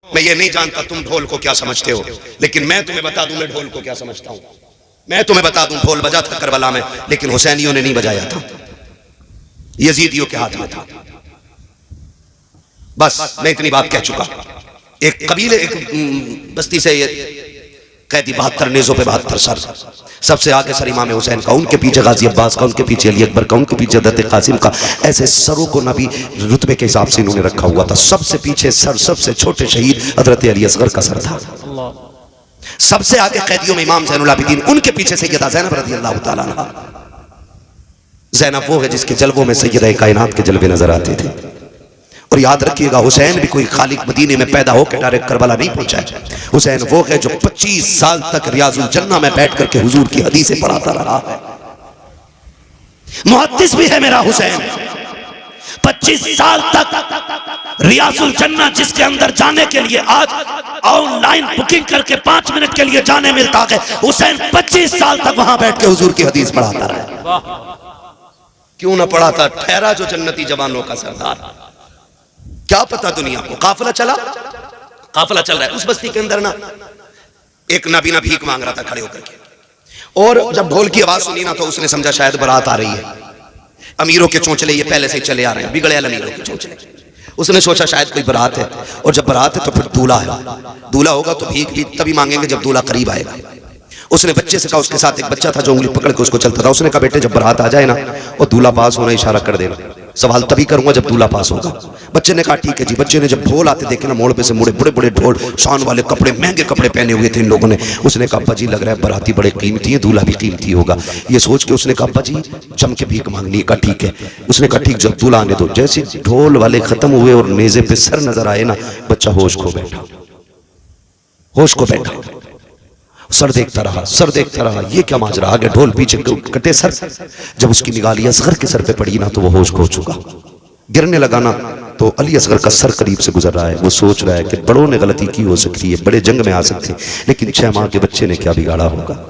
मैं ये नहीं जानता तुम ढोल को क्या समझते हो, लेकिन मैं तुम्हें बता दूं मैं ढोल को क्या समझता हूं। मैं तुम्हें बता दूं ढोल बजा था करबला में, लेकिन हुसैनियों ने नहीं बजाया था, यजीदियों के हाथ में था। बस मैं इतनी बात कह चुका। एक कबीले एक बस्ती से कैदी 72 नेज़ों पे 72 सर, सबसे आगे सर इमाम हुसैन का, उनके पीछे गाजी अब्बास का, उनके पीछे अली अकबर का, उनके पीछे हज़रत कासिम का। ऐसे सरों को नबी रुतबे के हिसाब से इन्होंने रखा हुआ था। सबसे पीछे सर सबसे छोटे शहीद हज़रत अली असगर का सर था। सबसे आगे कैदियों में इमाम ज़ैनुल आबिदीन, उनके पीछे सैयदा ज़ैनब रज़ी अल्लाह तआला अन्हा। ज़ैनब वो है जिसके जलवों में सैयदा कायनात के जलवे नजर आते थे। और याद रखिएगा हुसैन भी कोई खालिक मदीने में पैदा होकर डायरेक्ट करबला नहीं पहुंचा है। हुसैन वो है जो 25 साल तक रियाजुल जन्ना में बैठ करके हुजूर की हदीसें पढ़ाता रहा है। मुहद्दिस भी है मेरा हुसैन। 25 साल तक रियाजुल जन्ना जिसके अंदर जाने के लिए आज ऑनलाइन बुकिंग करके 5 मिनट के लिए जाने मिलता है, हुसैन 25 साल तक वहां बैठ के हुजूर की हदीस पढ़ाता रहा। क्यों ना पढ़ाता? ठहरा जो जन्नती जवानों का सरदार। क्या पता दुनिया को। काफिला चला, काफिला चल रहा है उस बस्ती के अंदर ना, एक नाबीना भीख मांग रहा था खड़े होकर के, और जब ढोल की आवाज सुनी ना तो उसने समझा शायद बारात आ रही है। अमीरों के चोंचले ये पहले से ही चले आ रहे हैं, बिगड़े अमीरों के चोंचले। उसने सोचा शायद कोई बारात है, और जब बारात है तो फिर दूल्हा है, दूल्हा होगा तो भीख भी तभी मांगेंगे जब दूल्हा करीब आएगा। उसने बच्चे से कहा, उसके साथ एक बच्चा था जो उंगली पकड़ के उसको चलता था, उसने कहा बेटे जब बारात आ जाए ना और दूल्हा पास होना इशारा कर देना, सवाल तभी करूंगा जब दूल्हा पास होगा। बच्चे ने कहा ठीक है जी। बच्चे ने जब ढोल आते देखे ना, मोड़ पे से मुड़े, बड़े बड़े ढोल, शान वाले कपड़े, महंगे कपड़े पहने हुए थे इन लोगों ने। उसने कहा अब्बा जी लग रहा है बाराती बड़े कीमती है, दूल्हा भी कीमती होगा। ये सोच के उसने कहा अब्बा जी जम के भीख मांगनी। कहा ठीक है। उसने कहा ठीक, जब दूल्हा आने दो। जैसे ढोल वाले खत्म हुए और नेज़े पे सर नजर आए ना, बच्चा होश खो बैठा, होश खो बैठा। सर देखता रहा, सर देखता रहा, ये क्या माजरा, आगे ढोल पीछे कटे सर। जब उसकी निगाह असगर के सर पे पड़ी ना तो वो होश खो चुका। गिरने लगा ना तो अली असगर का सर करीब से गुजर रहा है। वो सोच रहा है कि बड़ों ने गलती की हो सकती है, बड़े जंग में आ सकते हैं, लेकिन 6 माह के बच्चे ने क्या बिगाड़ा होगा,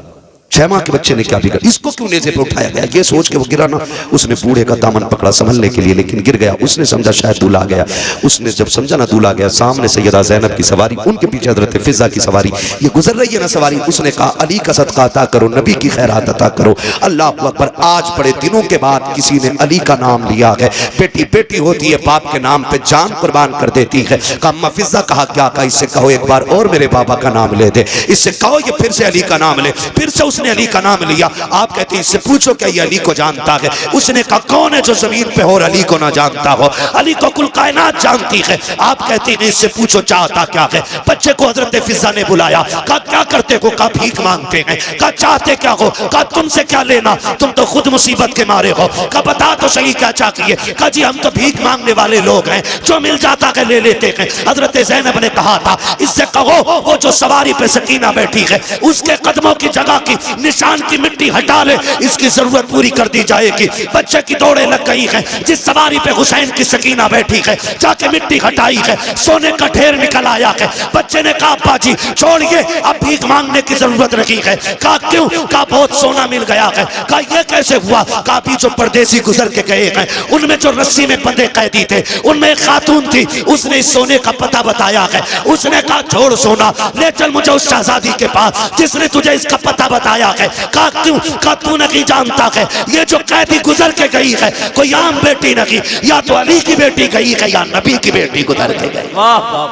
6 माह के बच्चे ने क्या बिगाड़ा, इसको क्यों नेज़े पे उठाया गया। ये सोच के वो गिरा ना, उसने बूढ़े का दामन पकड़ा संभलने के लिए, लेकिन गिर गया। उसने समझा शायद दूल्हा आ गया। उसने जब समझा ना दूल्हा आ गया, सामने सैयदा ज़ैनब की सवारी, उनके पीछे हज़रत फिज़ा की सवारी, ये गुजर रही है ना सवारी। उसने कहा अली का सदका अता करो, नबी की खैरात अता करो। अल्लाह अकबर। आज बड़े दिनों के बाद किसी ने अली का नाम लिया है। बेटी बेटी होती है, बाप के नाम पे जान कुर्बान कर देती है। कहा अम्मा फिज़ा, कहा क्या? कहा इससे कहो एक बार और मेरे बाबा का नाम ले दे, इससे कहो ये फिर से अली का नाम ले। फिर से उसने अली का नाम लिया। आप कहते हैं इससे पूछो क्या ये अली को जानता है? उसने कहा कौन है जो जमीन पे हो और अली को ना जानता हो? अली को कुल कायनात जानती है। आप कहते हैं इससे पूछो चाहता क्या है? बच्चे को हजरत फिज़ा ने बुलाया, कहा क्या करते हो? कहा भीख मांगते हैं। कहा चाहते क्या हो? कहा तुमसे क्या लेना, तुम तो खुद मुसीबत के मारे हो। कहा बता तो सही क्या चाहिए? कहा जी हम तो भीख मांगने वाले लोग हैं, जो मिल जाता है ले लेते हैं। हजरत ज़ैनब ने कहा था इससे कहो वो जो सवारी पे सकीना बैठी है उसके कदमों की जगह की निशान की मिट्टी हटा ले, इसकी जरूरत पूरी कर दी जाएगी। बच्चे की दौड़े लग गई है, जिस सवारी पे हुसैन की सकीना बैठी है जाके मिट्टी हटाई है, सोने का ढेर निकल आया है। बच्चे ने कहा अब्बा जी छोड़िए, अब भीख मांगने की जरूरत नहीं है। कहा क्यों? कहा बहुत सोना मिल गया है। कहा ये कैसे हुआ? कहा भी जो परदेसी गुजर के गए हैं उनमें जो रस्सी में बंधे कैदी थे उनमें एक खातून थी, उसने इस सोने का पता बताया है। उसने कहा छोड़ सोना, ले चल मुझे उस शहजादी के पास जिसने तुझे इसका पता बताया है। कहा क्यों? कहा तू नहीं जानता है ये जो कैदी गुजर के गई है कोई आम बेटी नहीं, या तो अली की बेटी गई है या नबी की बेटी गुजर के गई। वाह वाह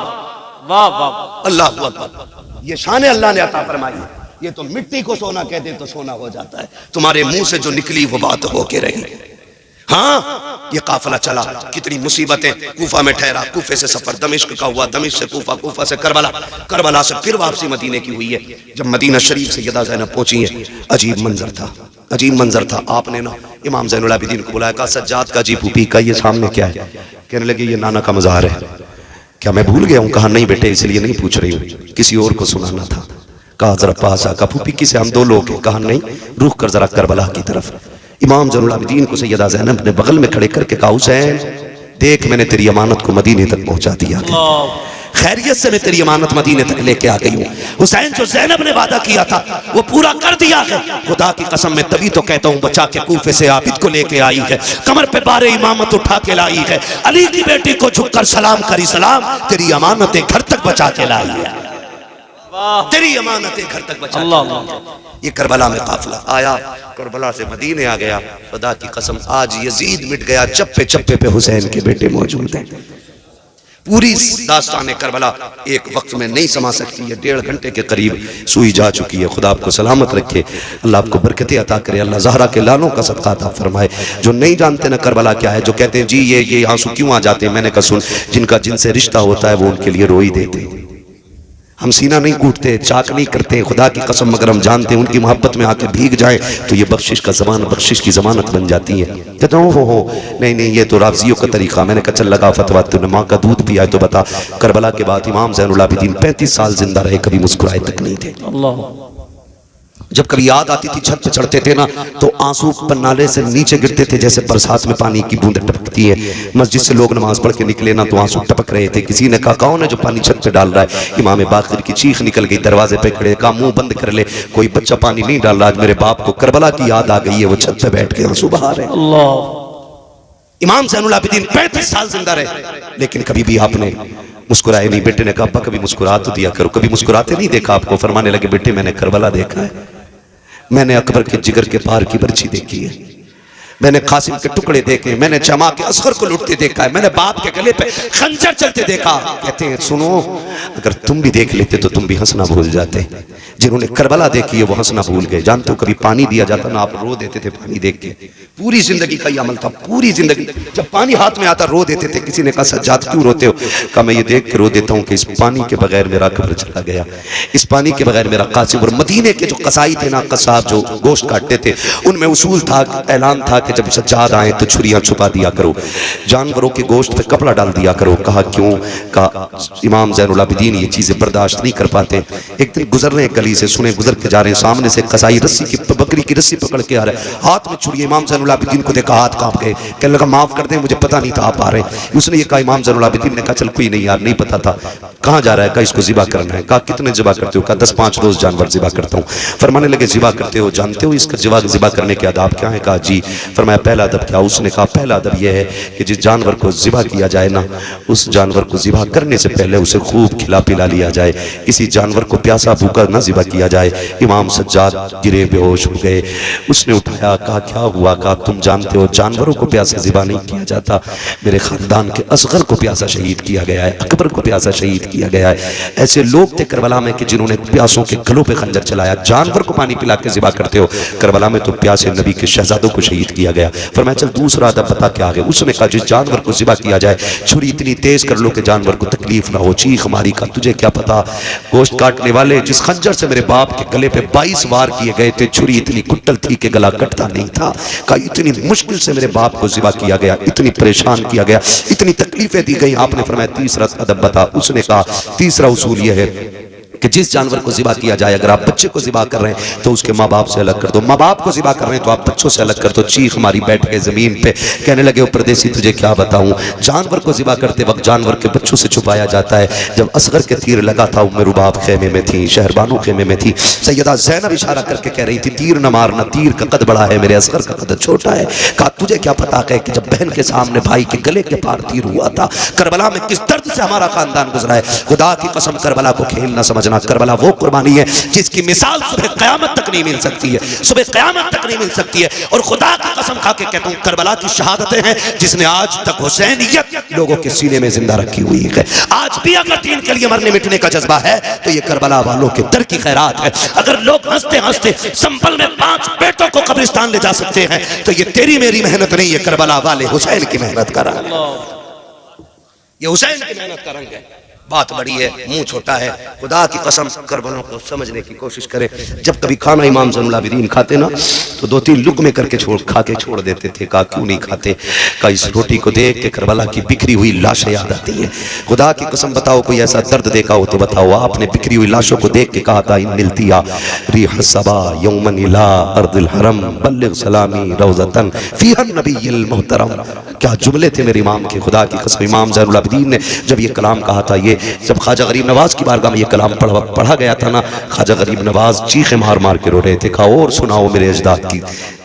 वाह वाह, अल्लाह अकबर। ये शान अल्लाह ने अता फरमाई है। ये तो मिट्टी को सोना कह दे तो सोना हो जाता है। तुम्हारे मुंह से जो निकली वो बात होके रही। हाँ ये काफिला चला, कितनी मुसीबतें। कूफा में ठहरा, कूफे से सफर दमिश्क का हुआ, दमिश्क से कूफा, कूफा से करबला, करबला से फिर वापसी मदीने की हुई है। जब मदीना शरीफ सैयदा ज़ैनब पहुंची है, अजीब मंजर था, अजीब मंजर था। आपने ना इमाम ज़ैनुल आबिदीन को बुलाया, कहा सज्जाद का जी फूफी का ये सामने क्या है? कहने लगे ये नाना का मज़ार है। क्या मैं भूल गया हूँ? कहा नहीं बेटे इसलिए नहीं पूछ रही हूँ, किसी और को सुनाना था। कहा जरा पास आ। कहा फूफी किसे? हम 2 लोग हैं। कहा नहीं रुख कर जरा करबला की तरफ। इमाम ज़ैनुल आबिदीन को सैयदा ज़ैनब ने बगल में खड़े करके कहा हुसैन देख मैंने तेरी अमानत को मदीने तक पहुंचा दिया। खैरियत से मैं तेरी अमानत मदीने तक लेके आ गई हूँ। हुसैन जो ज़ैनब ने वादा किया था वो पूरा कर दिया है। खुदा की कसम मैं तभी तो कहता हूँ बचा के कूफे से आबिद को लेके आई है, कमर पे बारे इमामत उठा के लाई है, अली की बेटी को झुककर सलाम करी सलाम, तेरी अमानतें घर तक बचा के लाई है, तेरी अमानतें घर तक बचा के। ये करबला में काफिला आया, करबला से मदीने आ गया। खुदा की कसम आज यजीद मिट गया, चप्पे चप्पे पे हुसैन के बेटे मौजूद हैं। पूरी दास्तान करबला एक वक्त में नहीं समा सकती है, 1.5 घंटे के करीब सुई जा चुकी है। खुदा आपको सलामत रखे, अल्लाह आपको बरकतें अता करे, अल्लाह ज़हरा के लालों का सदका अता फरमाए। जो नहीं जानते ना करबला क्या है, जो कहते हैं जी ये आंसू क्यों आ जाते हैं, मैंने कहा सुन, जिनका जिनसे रिश्ता होता है वो उनके लिए रो ही देते हैं। हम सीना नहीं कूटते, चाक नहीं करते, खुदा की कसम मगर हम जानते हैं उनकी मोहब्बत में आके भीग जाए तो ये बख्शिश का ज़मान, बख्शिश की ज़मानत बन जाती है। कहते हो नहीं नहीं ये तो राज़ियों का तरीका। मैंने कहा चल लगा फतवा, तूने माँ का दूध पिया है तो बता। करबला के बाद इमाम ज़ैनुल आबिदीन 35 साल जिंदा रहे, कभी मुस्कुराए तक नहीं थे। अल्लाह जब कभी याद आती थी छत पे चढ़ते थे ना तो आंसू पन्नाले से नीचे गिरते थे जैसे बरसात में पानी की बूंदें टपकती है। मस्जिद से लोग नमाज पढ़ के निकले ना तो आंसू टपक रहे थे। किसी ने कहा कौन है जो पानी छत पे डाल रहा है? इमाम बाक़िर की चीख निकल गई, दरवाजे पे खड़े, कहा मुंह बंद कर ले, कोई बच्चा पानी नहीं डाल रहा, आज मेरे बाप को करबला की याद आ गई है, वो छत पे बैठ के आंसू बहा रहे। इमाम ज़ैनुल आबिदीन 35 साल जिंदा रहे लेकिन कभी भी आपने मुस्कुराए नहीं। बेटे ने कहा अब्बा कभी मुस्कुरा तो दिया करो, कभी मुस्कुराते नहीं देखा आपको। फरमाने लगे बेटे मैंने करबला देखा है, मैंने अकबर के जिगर के पार की बर्छी देखी है, मैंने कासिम के टुकड़े देखे, मैंने जमा के असगर को लुटते देखा है, मैंने बाप के गले पे खंजर चलते देखा। कहते हैं सुनो अगर तुम भी देख लेते तो तुम भी हंसना भूल जाते। जिन्होंने करबला देखी है वो हंसना भूल गए। जानते हो कभी पानी दिया जाता ना आप रो देते थे पानी देख के। पूरी जिंदगी का ये अमल था, पूरी जिंदगी जब पानी हाथ में आता रो देते थे। किसी ने कहा सज्जाद क्यों रोते हो? कहा मैं ये देख के रो देता हूँ कि इस पानी के बगैर मेरा कब्र चला गया, इस पानी के बगैर मेरा कासिम। और मदीने के जो कसाई थे ना, कसाब जो गोश्त काटते थे, उनमें उसूल था, ऐलान था कि जब सज्जाद आए तो छुरियां छुपा दिया करो, जानवरों के गोश्त पे कपड़ा डाल दिया करो। कहा क्यों? कहा इमाम ज़ैनुल आबिदीन ये चीजें बर्दाश्त नहीं कर पाते। एक दिन गुजर रहे गली से, सुने गुजर के जा रहे हैं, सामने से कसाई रस्सी की बकरी की रस्सी पकड़ के आ रहा है, हाथ में छुरी। इमाम ज़ैनुल आबिदीन को देखा हाथ कांप गए, कहने लगा माफ कर दे मुझे पता नहीं था आप आ रहे हैं। उसने ये कहा, इमाम ज़ैनुल आबिदीन ने कहा चल कोई नहीं यार नहीं पता था, कहाँ जा रहा है? कहा इसको ज़िबा करना है। कहा कितने ज़िबा करते हो? कहा 10-5 रोज जानवर ज़िबा करता हूँ। फरमाने लगे ज़िबा करते हो, जानते हो इसका ज़िबा करने के आदाब क्या है? कहा जी। फरमाया पहला अदब क्या? उसने कहा पहला अदब यह है कि जिस जानवर को ज़िबा किया जाए ना, उस जानवर को ज़िबा करने से पहले उसे खूब खिला पिला लिया जाए। किसी जानवर को प्यासा भूखा ना ज़िबा किया जाए। इमाम सज्जाद गिरे बेहोश हो गए। उसने उठाया, कहा क्या हुआ? कहा तुम जानते हो जानवरों को प्यासा ज़िबा नहीं किया जाता, मेरे खानदान के असगर को प्यासा शहीद किया गया है, अकबर को प्यासा शहीद किया गया है। ऐसे लोग थे करबला में कि जिन्होंने प्यासों के गलों पे खंजर चलाया। जानवर को पानी पिला के ज़िबा करते हो, करबला में तो प्यासे नबी के शहजादों को शहीद किया गया। फरमाया चल दूसरा अदब बता क्या है? उसने कहा जिस जानवर को ज़िबा किया जाए छुरी इतनी तेज कर लो कि जानवर को तकलीफ ना हो, चीख मारी का तुझे क्या पता। गोश्त काटने वाले जिस खंजर से मेरे बाप के गले पे 22 वार किए गए थे, छुरी इतनी कुट्टल थी कि गला कटता नहीं था। कहा इतनी मुश्किल से मेरे बाप को ज़िबा किया गया, इतनी परेशान किया गया, इतनी तकलीफें दी गई। आपने फरमाया तीसरा अदब बता। उसने कहा तीसरा उसूल यह है कि जिस जानवर को ज़िबा किया जाए, अगर आप बच्चे को ज़िबा कर रहे हैं तो उसके माँ बाप से अलग कर दो, माँ बाप को ज़िबा कर रहे हैं तो आप बच्चों से अलग कर दो। चीख मारी बैठ गए ज़मीन पे, कहने लगे परदेसी तुझे क्या बताऊं, जानवर को ज़िबा करते वक्त जानवर के बच्चों से छुपाया जाता है। जब असगर के तीर लगा था उम्मे रुबाब खेमे में थी, शहरबानो खेमे में थी। सैयदा ज़ैनब इशारा करके कह रही थी तीर न मारना, तीर का कद बड़ा है, मेरे असगर का कद छोटा है। कहा तुझे क्या पता है कि जब बहन के सामने भाई के गले के पार तीर हुआ था, करबला में किस दर्द से हमारा खानदान गुजरा है। खुदा की कसम करबला को खेल न समझना, करबला वो कुर्बानी है जिसकी मिसाल सुबह क़यामत तक नहीं मिल सकती है, सुबह क़यामत तक नहीं मिल सकती है। और खुदा की कसम खा के कहता हूँ करबला की शहादतें हैं जिसने आज तक हुसैनियत लोगों के सीने में जिंदा रखी हुई है। आज भी अगर दीन के लिए मरने मिटने का जज्बा है तो ये करबला वालों के दर की खैरात है। अगर लोग हंसते हंसते संभल में 5 बेटों को कब्रिस्तान ले जा सकते हैं तो ये तेरी मेरी मेहनत नहीं, ये करबला वाले हुसैन की मेहनत का रंग है, ये हुसैन की मेहनत का रंग है। बात बड़ी है, मुंह छोटा है। खुदा की कसम करबलों को समझने की कोशिश करें। जब कभी खाना इमाम ज़ैनुल आबिदीन खाते ना तो 2-3 लुक़मे करके खा के छोड़ देते थे। कहा क्यों नहीं खाते? कहा इस रोटी को देख के करबला की बिखरी हुई लाशें याद आती हैं। खुदा की कसम बताओ कोई ऐसा दर्द देखा हो तो बताओ। आपने बिखरी हुई लाशों को देख के कहा था इन मिलतिया रिह सबा यौमन इला अर्दिल हरम बल्लिग सलामी रौज़तन फीहा नबिय्युल मुहतरम। क्या जुमले थे मेरे इमाम के, खुदा की कसम। इमाम ज़ैनुल आबिदीन ने जब ये कलाम कहा था, ये जब ख्वाजा गरीब नवाज की बारगाह में ये कलाम पढ़ा गया था ना, ख्वाजा गरीब नवाज चीखे मार मार के रो रहे थे। कहा और सुनाओ मेरे अजदाद की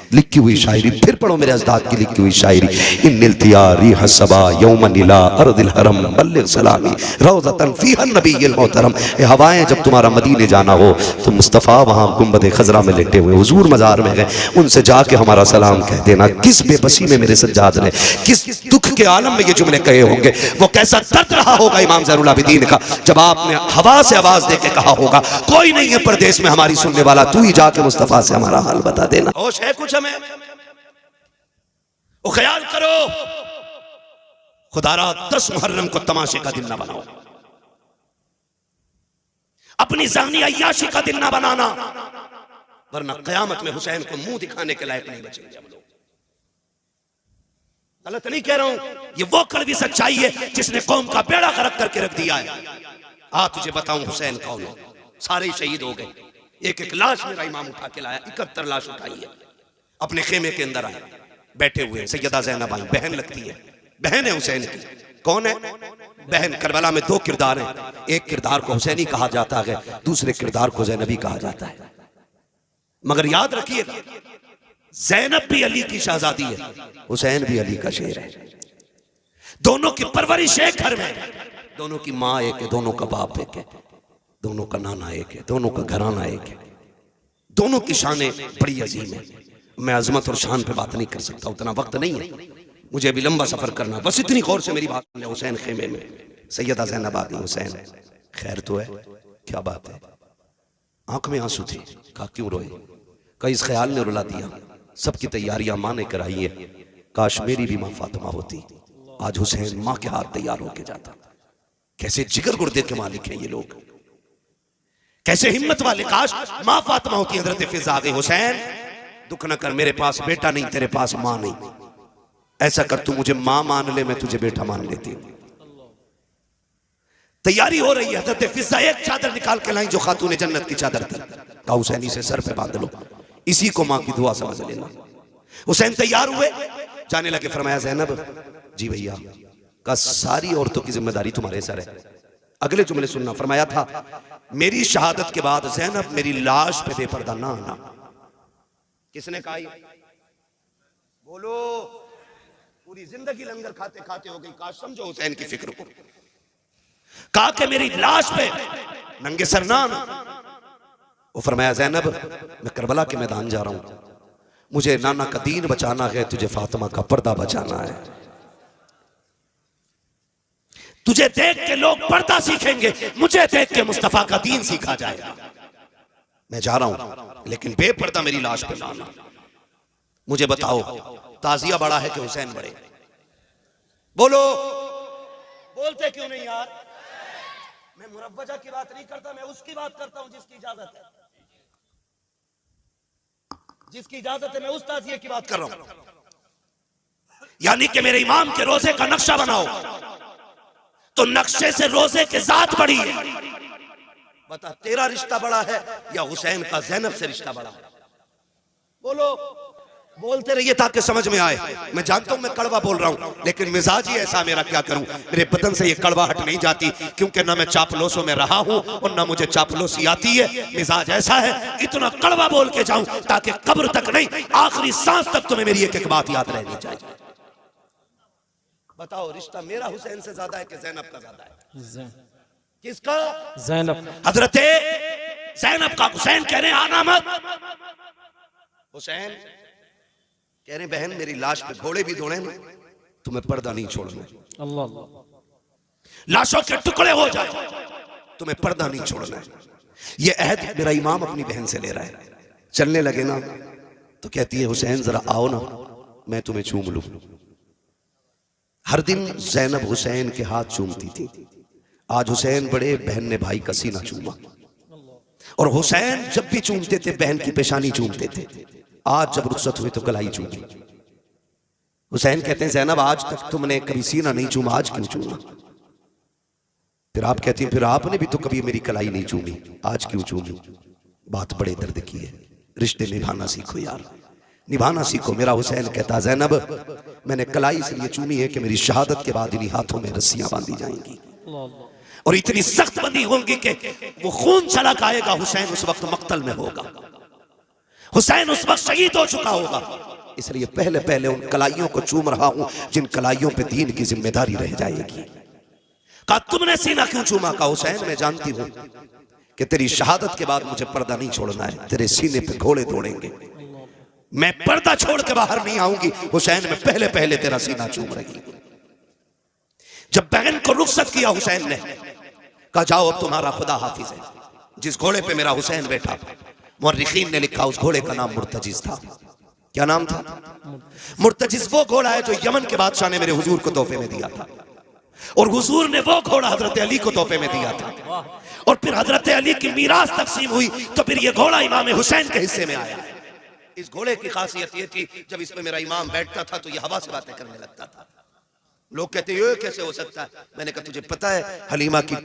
लिखी हुई शायरी, फिर पढ़ो मेरे अजदाद की लिखी हुई शायरी। इन्निल तियारी हसबा यौमन इला अर्दिल हरम बल्लिग सलामी रौज़तन फीहन नबिय्युल मोहतरम। ए हवाएं, जब तुम्हारा मदीने जाना हो तो मुस्तफ़ा वहाँ गुंबद खजरा में लेटे हुए हुजूर मज़ार में गए, उनसे जाके हमारा सलाम कह देना। किस बेबसी में मेरे सज्जाद ने, किस दुख के आलम में ये जुमले कहे होंगे, वो कैसा दर्द रहा होगा इमाम ज़ैनुल आबिदीन का, जब आपने हवा से आवाज दे के कहा होगा कोई नहीं है परदेश में हमारी सुनने वाला, तू ही जाके मुस्तफ़ा से हमारा हाल बता देना। होश है कुछ हमें? वो ख्याल करो खुदारा 10 मुहर्रम को तमाशे का दिन ना बनाओ, अपनी ज़ानी अय्याशी का दिन ना बनाना, वरना क़यामत में हुसैन को मुंह दिखाने के लायक नहीं बचेंगे हम लोग। गलत नहीं कह रहा हूं, ये वो कड़वी सच्चाई है जिसने कौम का बेड़ा गर्क करके रख दिया है। आ तुझे बताऊं हुसैन कौन है? सारे शहीद हो गए, एक एक लाश मेरा इमाम उठा के लाया, 71 लाश उठाई है, अपने खेमे के अंदर आए, बैठे हुए हैं। सैयदा ज़ैनब आई, बहन लगती है, बहन है हुसैन की। कौन है बहन? करबला में 2 किरदार हैं, एक किरदार को हुसैनी कहा जाता है, दूसरे किरदार को ज़ैनबी कहा जाता है। मगर याद रखिएगा, ज़ैनब भी अली की शहजादी है, हुसैन भी अली का शेर है। दोनों की परवरिश एक घर में, दोनों की माँ एक है, दोनों का बाप एक है, दोनों का नाना एक है, दोनों का घराना एक है, दोनों की शानें बड़ी अजीम है। मैं अजमत और शान पे बात नहीं कर सकता, उतना वक्त नहीं है, मुझे अभी लंबा सफर करना। बस इतनी गौर से मेरी बात सुन ले। हुसैन खेमे में, सैयदा ज़ैनब आ गई, हुसैन खैर तो है, क्या बात है? आंख में आंसू थे। कहा क्यों रोए? कहा इस ख्याल ने रुला दिया, सबकी तैयारियां माँ ने कराई है, काश मेरी भी माँ फातिमा होती, आज हुसैन माँ के हाथ तैयार होके जाता। कैसे जिगर गुर्दे के मालिक हैं ये लोग, कैसे हिम्मत वाले, काश माँ फातिमा होती। हजरत फिजा आ गई, हुसैन दुख न कर, मेरे पास बेटा नहीं, तेरे पास माँ नहीं, ऐसा कर तू मुझे माँ मान ले, मैं तुझे बेटा मान लेती हूँ। तैयारी हो रही है, हजरत फिजा एक चादर निकाल के लाई जो खातून जन्नत की चादर थी। कहा हुसैन इसे सर पे बांध लो, इसी को माँ की दुआ समझ लेना। हुसैन तैयार हुए, जाने लगे। फरमाया ज़ैनब जी भैया, का सारी औरतों की जिम्मेदारी तुम्हारे सर है। अगले जुमले सुनना। फरमाया था मेरी शहादत के बाद ज़ैनब मेरी लाश पे बेपर्दा ना आना। किसने कहा? बोलो। पूरी जिंदगी लंगर खाते खाते हो गई, काश समझो हुसैन की फिक्र को। कहा कि मेरी लाश पे नंगे सर ना आना। वो फरमाया ज़ैनब मैं करबला के मैदान जा रहा हूं, मुझे नाना का दीन बचाना है, तुझे फातिमा का पर्दा बचाना है। तुझे देख के लोग पर्दा सीखेंगे, मुझे देख के मुस्तफा का दीन सीखा जाएगा। मैं जा रहा हूं, लेकिन बेपर्दा मेरी लाश पे लाना। मुझे बताओ ताजिया बड़ा है कि हुसैन बड़े? बोलो। बोलते क्यों नहीं यार? मैं मुरव्वजा की बात नहीं करता, मैं उसकी बात करता हूं जिसकी इजाजत है, जिसकी इजाजत है, मैं उस ताजिए की बात कर रहा हूं। यानी कि मेरे इमाम के रोजे का नक्शा बनाओ तो नक्शे से रोजे के साथ बड़ी है। बता तेरा रिश्ता बड़ा है या हुसैन का ज़ैनब से रिश्ता बड़ा है? बोलो। बोलते रहिए ताकि समझ में आए। मैं जानता हूं मैं कड़वा बोल रहा हूं, लेकिन मिजाज ही ऐसा मेरा, क्या करूं, मेरे बदन से ये कड़वाहट नहीं जाती, क्योंकि ना मैं चापलोसों में रहा हूं और ना मुझे चापलोसी आती है। मिजाज ऐसा है, इतना कड़वा बोल के जाऊं ताकि कब्र तक नहीं, आखिरी सांस तक तुम्हें मेरी एक एक बात याद रहनी चाहिए। बताओ रिश्ता मेरा हुसैन से ज्यादा है कि ज़ैनब का ज्यादा है? किसका? ज़ैनब। हजरत ज़ैनब का। हुसैन कह रहे आना मत। हुसैन कह रहे बहन मेरी लाश पे घोड़े भी दौड़े ना, तुम्हें पर्दा नहीं छोड़ना। अल्लाह। लाशों के टुकड़े हो जाए, तुम्हें पर्दा नहीं छोड़ना है। ये अहद मेरा इमाम अपनी बहन से ले रहा है। चलने लगे ना तो कहती है हुसैन जरा आओ ना, मैं तुम्हें चूम लूं। हर दिन ज़ैनब हुसैन के हाथ चूमती थी, आज हुसैन बड़े, बहन ने भाई का सीना चूमा। और हुसैन जब भी चूमते थे बहन की पेशानी चूमते थे, आज जब रुखसत हुई तो कलाई चूमी। हुसैन कहते हैं ज़ैनब आज तक तुमने कभी सीना नहीं चूमा, आज क्यों चूमा? फिर आप कहती हैं फिर आपने भी तो कभी मेरी कलाई नहीं चूमी, आज क्यों चूमी? बात बड़े दर्द की है, रिश्ते निभाना सीखो यार। निभाना सीखो। मेरा हुसैन कहता, ज़ैनब मैंने कलाई इसलिए चूमी है कि मेरी शहादत के बाद इन्हीं हाथों में रस्सियां बांधी जाएंगी और इतनी सख्त बंदी होंगी कि वो खून छलक आएगा। हुसैन उस वक्त मक्तल में होगा, हुसैन उस वक्त शहीद हो चुका होगा। इसलिए पहले पहले उन कलाइयों को चूम रहा हूं जिन कलाइयों पे दीन की जिम्मेदारी रह जाएगी। कहा तुमने सीना क्यों चूमा? का हुसैन मैं जानती हूं कि तेरी शहादत के बाद मुझे पर्दा नहीं छोड़ना है, तेरे सीने पे घोड़े दौड़ेंगे, मैं पर्दा छोड़ के बाहर नहीं आऊंगी। हुसैन में पहले पहले तेरा सीना चूम रही। जब बहन को रुखसत किया हुसैन ने कहा जाओ अब तुम्हारा खुदा हाफिज है। जिस घोड़े पे मेरा हुसैन बैठा, मुर्रिखीन ने लिखा उस घोड़े का नाम मुर्तजिज था। क्या नाम था? मुर्तजिज वो घोड़ा है जो यमन के बादशाह ने मेरे हुजूर को तोहफे में दिया था और हुजूर ने वो घोड़ा हजरत अली को तोहफे में दिया था और फिर हजरत अली की मीरास तकसीम हुई तो फिर ये घोड़ा इमाम हुसैन के हिस्से में आया। इस घोड़े की खासियत ये थी जब इसमें मेरा इमाम बैठता था तो ये हवा से बातें करने लगता था। लोग कहते ये कैसे हो सकता है? मैंने कहा तुझे पता है हलीमा की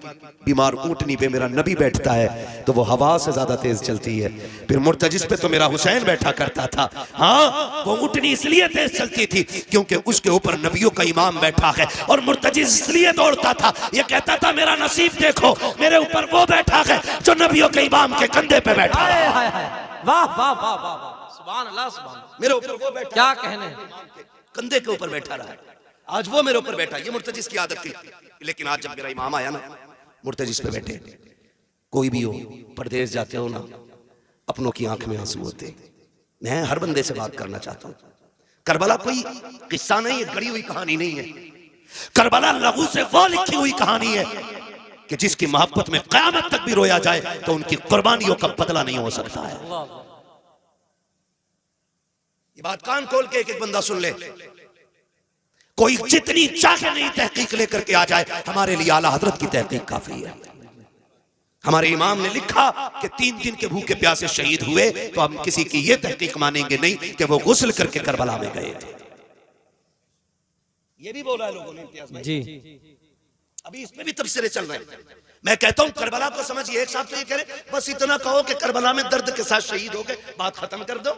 बीमार ऊंटनी पे मेरा नबी बैठता है तो वो हवा से ज्यादा तेज चलती है। फिर मुर्तजिस पे तो मेरा हुसैन बैठा करता था। हाँ, वो ऊंटनी इसलिए तेज चलती थी क्योंकि उसके ऊपर नबियों का इमाम बैठा है और मुर्तजिस इसलिए दौड़ता था, ये कहता था मेरा नसीब देखो, मेरे ऊपर वो बैठा है जो नबियों के इमाम के कंधे पे बैठा है। वाह वाह वाह वाह, सुभान अल्लाह, सुभान, मेरे ऊपर वो बैठा, क्या कहने, कंधे के ऊपर बैठा रहा, आज वो मेरे ऊपर बैठा। ये मुर्तजिस की आदत थी। लेकिन आज जब मेरा इमाम आया ना, मुर्तजिस पे बैठे, कोई भी हो, परदेश जाते हो ना, अपनों की आंख में आंसू होते। मैं हर बंदे से बात करना चाहता हूं। करबला कोई किस्सा नहीं है, गढ़ी हुई कहानी नहीं है। करबला लहू से वो लिखी हुई कहानी है कि जिसकी मोहब्बत में क़यामत तक भी रोया जाए तो उनकी कुर्बानियों का बदला नहीं हो सकता है। ये बात कान खोल के एक एक बंदा सुन ले। कोई जितनी चाहे नहीं तहकीक लेकर के आ जाए, हमारे लिए आला हजरत की तहकीक काफी है। हमारे इमाम ने लिखा कि 3 दिन के भूखे प्यासे शहीद हुए तो हम किसी की यह तहकीक मानेंगे नहीं कि वो गुस्ल करके करबला में गए थे। ये भी बोला है लोगों ने इम्तियाज भाई जी। अभी इसमें भी तबसरे चल रहे हैं। मैं कहता हूं करबला को समझिए। एक साहब तो ये कह रहे बस इतना कहो कि करबला में दर्द के साथ शहीद हो गए, बात खत्म कर दो।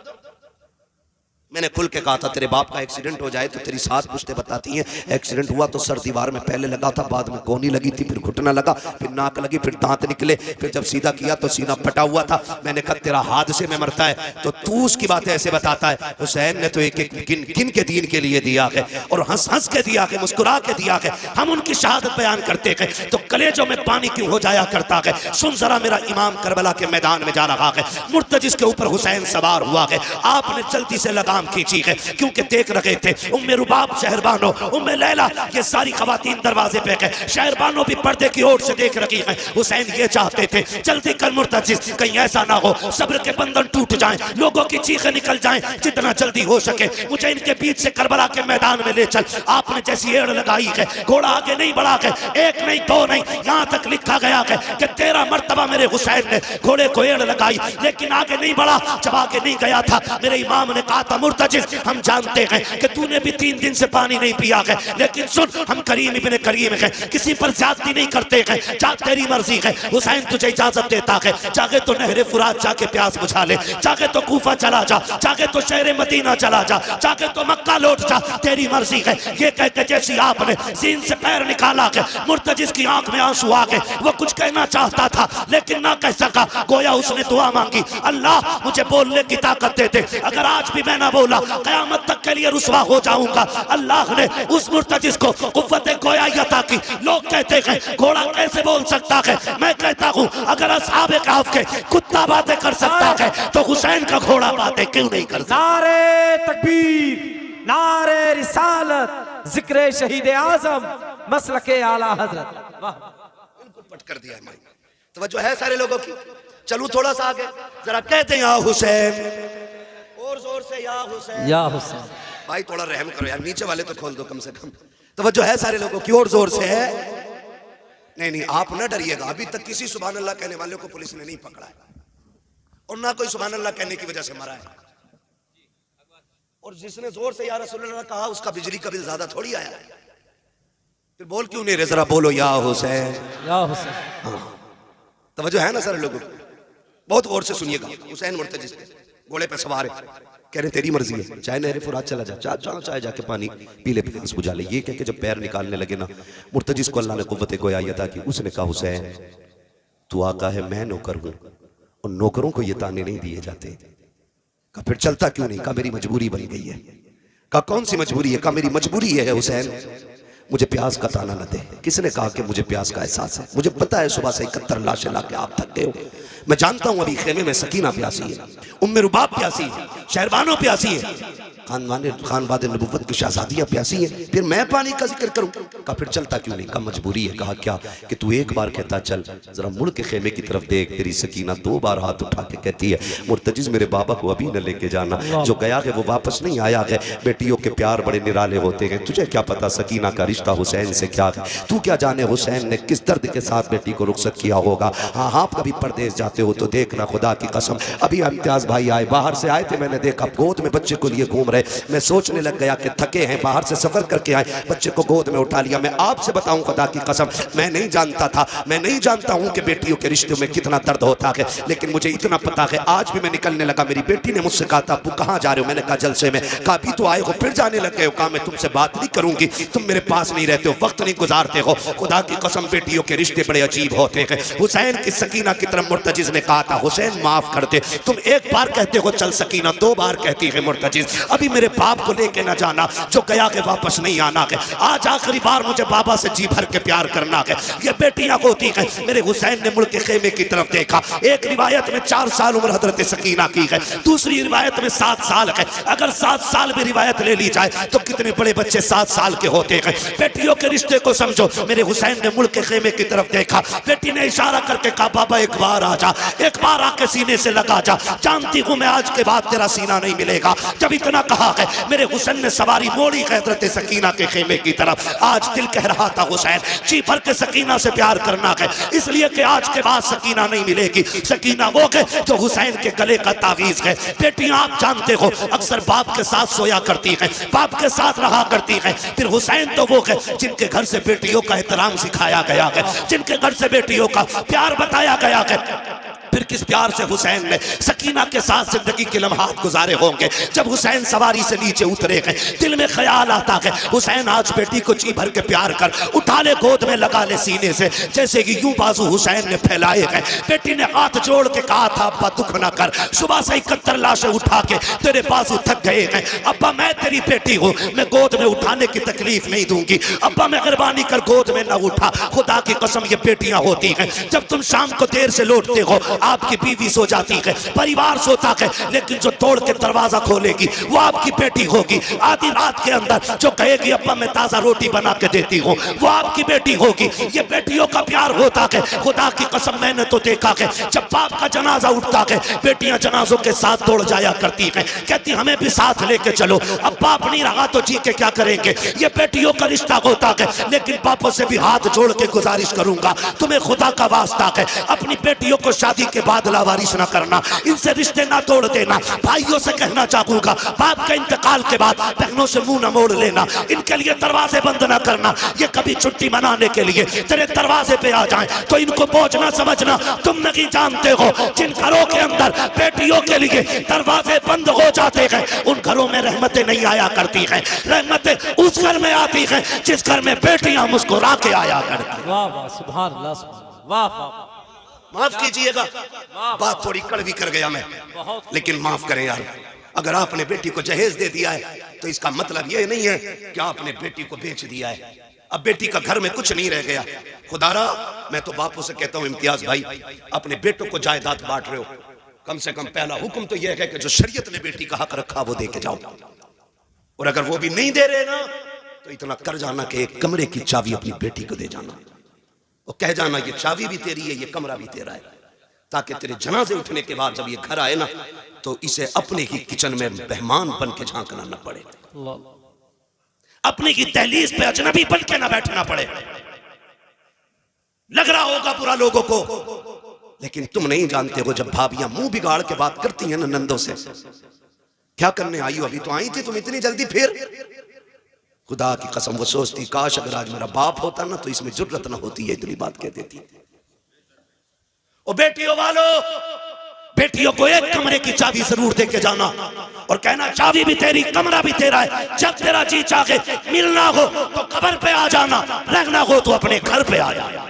मैंने खुल के कहा था तेरे बाप का एक्सीडेंट हो जाए तो तेरी 7 पुश्तें बताती हैं एक्सीडेंट हुआ तो सर दीवार में पहले लगा था, बाद में कोहनी लगी थी, फिर घुटना लगा, फिर नाक लगी, फिर दांत निकले, फिर जब सीधा किया तो सीना फटा हुआ था। मैंने कहा तेरा हादसे में मरता है तो तू उसकी बातें ऐसे बताता है। हुसैन ने तो एक एक गिन के दीन के लिए दिया है और हंस हंस के दिया है, मुस्कुरा के दिया है। हम उनकी शहादत बयान करते हैं तो कलेजों में पानी क्यों हो जाया करता है। सुन जरा, मेरा इमाम करबला के मैदान में जा रहा है, मुर्तजिस के ऊपर हुसैन सवार हुआ है। आपने जल्दी से लगाम खींची है क्योंकि देख रहे थे उम्मे रुबाब शहरबानो, उम्मे लैला, ये सारी खवातीन दरवाजे पे है। शहरबानो भी पर्दे की ओर से देख रही हैं। हुसैन ये चाहते थे जल्दी कर मुर्तजिस, कहीं ऐसा ना हो सब्र के बंधन टूट जाएं, लोगों की चीखें निकल जाएं, जितना जल्दी हो सके मुझे इनके बीच से करबला के मैदान में ले चल। आपने जैसी एड़ लगाई है, घोड़ा आगे नहीं बढ़ा है, 1 नहीं 2 नहीं, यहां तक लिखा गया है कि 13 मर्तबा मेरे हुसैन ने घोड़े को एड़ लगाई लेकिन आगे नहीं बढ़ा। जब आगे नहीं गया था मेरे इमाम ने कहा था मुर्तजिस हम जानते हैं कि तूने भी 3 दिन से पानी नहीं पिया है, लेकिन सुन हम करीम इब्ने करीम हैं, किसी पर ज्यादती नहीं करते हैं, जा तेरी मर्जी है। हुसैन तुझे इजाजत देता है, चाहे तो नहरे फुरात जाके प्यास बुझा ले, चाहे तो कूफा चला जा, चाहे तो शहर मदीना चला जा, चाहे तो मक्का लौट जा, तेरी मर्जी है। ये कहकर जैसी आपने सीन से पैर निकाला है, मुर्तजिस की आंख में आंसू आ गए। वो कुछ कहना चाहता था लेकिन ना कह सका। गोया उसने दुआ मांगी, अल्लाह मुझे बोलने की ताकत दे दे, अगर आज भी मैं ना बोला क़यामत तक के लिए रुसवा हो जाऊंगा। अल्लाह ने उस मुर्तजिस को कुव्वत गोया अता की। लोग कहते हैं घोड़ा कैसे बोल सकता है, मैं कहता हूं अगर असहाबे कहफ के कुत्ता बातें कर सकता है तो हुसैन का घोड़ा बातें क्यों नहीं कर सकता। नारे तकबीर, नारे रिसालत, जिक्र शहीद आजम, मसलके आला हजरत। वाह, बिल्कुल पट कर दिया माई। तवज्जो है सारे लोगों की। चलूं थोड़ा सा आगे, जरा कहते हैं या हुसैन, और जोर से या हुसैन, या हुसैन। भाई थोड़ा रहम करो यार, नीचे वाले तो खोल दो कम से कम। तवज्जो है सारे लोगों की, और जोर से है। नहीं नहीं आप ना डरिएगा, अभी तक किसी सुभान अल्लाह कहने वाले को पुलिस ने नहीं पकड़ा है और ना कोई सुभान अल्लाह कहने की वजह से मरा है। और जिसने जोर से या रसूलुल्लाह कहा उसका बिजली का बिल ज्यादा थोड़ी आया है। फिर बोल क्यों नहीं रहे, जरा बोलो या हुसैन, या हुसैन। तवज्जो है ना सारे लोगों को, बहुत गौर से सुनिएगा। हुसैन मुर्तजिस घोड़े पे सवार है, कह रहे तेरी मर्जी है, चाहे नहर फुरात चला जा, जहाँ चाहे जाके पानी पी ले, प्यास बुझा ले। ये कह के जब पैर निकालने लगे ना, मुर्तजिज को अल्लाह ने कुव्वत गोयाई अता की। उसने कहा हुसैन तू आका है, मैं नौकर हूं, और नौकरों को ये ताने नहीं दिए जाते। कहा फिर चलता क्यों नहीं? कहा मेरी मजबूरी बन गई है। कहा कौन सी मजबूरी है? कहा मेरी मजबूरी है हुसैन, मुझे प्यास का ताना न दे। किसने कहा कि मुझे प्यास का एहसास है? मुझे पता है सुबह से 71 लाशें लाके आप थक गए हो। मैं जानता हूं अभी खेमे में सकीना प्यासी है, उम्मे रुबाब प्यासी है, शहरबानो प्यासी है, खानवाद नबुव्वत की शहजादियां प्यासी हैं, फिर मैं पानी का जिक्र करूं? कहा फिर चलता क्यों नहीं? कहा मजबूरी है। कहा क्या? कि तू एक बार कहता चल, जरा मुड़ के खेमे की तरफ देख, तेरी सकीना 2 बार हाथ उठा के कहती है मुर्तजिज मेरे बाबा को अभी न लेके जाना, जो गया है वो वापस नहीं आया है। बेटियों के प्यार बड़े निराले होते हैं, तुझे क्या पता सकीना का रिश्ता हुसैन से क्या है? तू क्या जाने हुसैन ने किस दर्द के साथ बेटी को रुखसत किया होगा। हाँ आप कभी परदेश जाते हो तो देखना, खुदा की कसम अभी इम्तियाज भाई आए, बाहर से आए थे, मैंने देखा गोद में बच्चे को लिए घूम रहे। मैं सोचने लग गया कि थके हैं, बाहर से सफर करके आए, बच्चे को गोद में उठा लिया। मैं आपसे बताऊं खुदा की कसम, मैं नहीं जानता था, मैं नहीं जानता हूं कि बेटियों के रिश्ते में कितना दर्द होता है, लेकिन मुझे इतना पता है। आज भी मैं निकलने लगा, मेरी बेटी ने मुझसे कहा था तू कहां जा रहे हो? मैंने कहा जलसे में। कहा अभी तो आए हो फिर जाने लग गए हो? कहा मैं तुमसे बात नहीं करूंगी, तुम मेरे पास नहीं रहते हो, वक्त नहीं गुजारते हो। खुदा की कसम बेटियों के रिश्ते बड़े अजीब होते हैं। हुसैन की सकीना की तरफ मुर्तजिज ने कहा था हुसैन माफ कर दे, तुम एक बार कहते हो चल सकीना, 2 बार कहती है मुर्तजिज अभी मेरे बाप को लेके ना जाना, जो गया के वापस नहीं आना है। आज आखिरी बार मुझे बाबा से जी भर के प्यार करना है। ये बेटियां होती हैं। मेरे हुसैन ने मुड़ के खेमे की तरफ देखा। एक रिवायत में 4 साल उम्र हजरत सकीना की है, दूसरी रिवायत में 7 साल है। अगर 7 साल भी रिवायत ले ली जाए तो कितने बड़े बच्चे 7 साल के होते हैं। बेटियों के रिश्ते को समझो। मेरे हुसैन ने मुड़ के खेमे की तरफ देखा, बेटी ने इशारा करके कहा बाबा एक बार आ जा, एक बार आके सीने से लगा जा, जानती हूं मैं आज के बाद तेरा सीना नहीं मिलेगा। जब इतना कहा है मेरे हुसैन ने सवारी मोड़ी हजरत सकीना के खेमे की तरफ। आज दिल कह रहा था हुसैन जी भर के सकीना से प्यार करना है, इसलिए कि आज के बाद सकीना नहीं मिलेगी। सकीना वो है जो हुसैन के गले का तावीज है। बेटियां आप जानते हो अक्सर बाप के साथ सोया करती हैं, बाप के साथ रहा करती हैं। फिर हुसैन तो वो है जिनके घर से बेटियों का एहतराम सिखाया गया है, जिनके घर से बेटियों का प्यार बताया गया है। फिर किस प्यार से हुसैन ने सकीना के साथ जिंदगी के लम्हात गुजारे होंगे। जब हुसैन सवारी से नीचे उतरे हैं, दिल में ख्याल आता है हुसैन आज बेटी को जी भर के प्यार कर उठा ले, गोद में लगा ले सीने से, जैसे कि यूं बाजू हुसैन ने फैलाए हैं। बेटी ने हाथ जोड़ के कहा था अब्बा दुख न कर, सुबह से 71 लाशें उठा के तेरे बाजू थक गए हैं। अब्बा मैं तेरी बेटी हूँ, मैं गोद में उठाने की तकलीफ नहीं दूंगी। अब्बा मेहरबानी कर गोद में न उठा। खुदा की कसम ये बेटियां होती हैं, जब तुम शाम को देर से लौटते हो आपकी बीवी सो जाती है, परिवार सोता है, लेकिन जो तोड़ के दरवाजा खोलेगी वो आपकी बेटी होगी। आधी रात के अंदर जो कहेगी अब्बा मैं ताजा रोटी बना के देती हूँ, वो आपकी बेटी होगी। ये बेटियों का प्यार होता है। खुदा की कसम मैंने तो देखा है जब बाप का जनाजा उठता है बेटियां जनाजों के साथ दौड़ जाया करती हैं, कहती हमें भी साथ लेके चलो। अब बाप नहीं रहा तो जी के क्या करेंगे? ये बेटियों का रिश्ता होता है। लेकिन बापों से भी हाथ जोड़ के गुजारिश करूंगा, तुम्हें खुदा का वास्ता है अपनी बेटियों को शादी के बाद लावारिस ना करना, इनसे रिश्ते ना तोड़ देना। भाइयों से कहना चाहूंगा बाप के इंतकाल के बाद बहनों से मुंह ना मोड़ लेना, इनके लिए दरवाजे बंद ना करना। ये कभी छुट्टी मनाने के लिए तेरे दरवाजे पे आ जाएं तो इनको बोझ ना समझना। तुम नहीं जानते हो जिन घरों के अंदर बेटियों के लिए दरवाजे बंद हो जाते हैं उन घरों में रहमतें नहीं आया करती हैं। रहमतें उस घर में आती हैं जिस घर में बेटियां मुस्कुरा के आया करती। वाह वाह सुभान अल्लाह, वाह वाह। माफ कीजिएगा बात थोड़ी कड़वी कर गया मैं, लेकिन माफ करें यार। अगर आपने बेटी को जहेज दे दिया है तो इसका मतलब ये नहीं है कि आपने बेटी को बेच दिया है। अब बेटी का घर में कुछ नहीं रह गया। खुदारा मैं तो बापों से कहता हूं इम्तियाज भाई अपने बेटों को जायदाद बांट रहे हो, कम से कम पहला हुक्म तो यह है कि जो शरीयत ने बेटी का हक रखा वो दे के जाओ। और अगर वो भी नहीं दे रहे ना तो इतना कर जाना कि एक कमरे की चाबी अपनी बेटी को दे जाना, और कह जाना ये चाबी भी तेरी है, ये कमरा भी तेरा है, ताकि तेरे जनाजे उठने के बाद जब ये घर आए ना तो इसे अपने ही किचन में मेहमान बन के झांकना न पड़े, अपने की दहलीज पे अजनबी बन के ना बैठना पड़े। लग रहा होगा बुरा लोगों को, लेकिन तुम नहीं जानते हो जब भाभियां मुंह बिगाड़ के बात करती हैं ना नंदों से, क्या करने आई हो? अभी तो आई थी तुम इतनी जल्दी फिर? खुदा की कसम वो सोचती काश अगर आज मेरा बाप होता ना तो इसमें जुर्रत ना होती है इतनी बात कह देती। ओ बेटियों वालों बेटियों को एक कमरे की चाबी जरूर दे के जाना और कहना चाबी भी तेरी, कमरा भी तेरा है। जब तेरा जी चाहे मिलना हो तो कब्र पे आ जाना, रहना हो तो अपने घर पे आ जाना।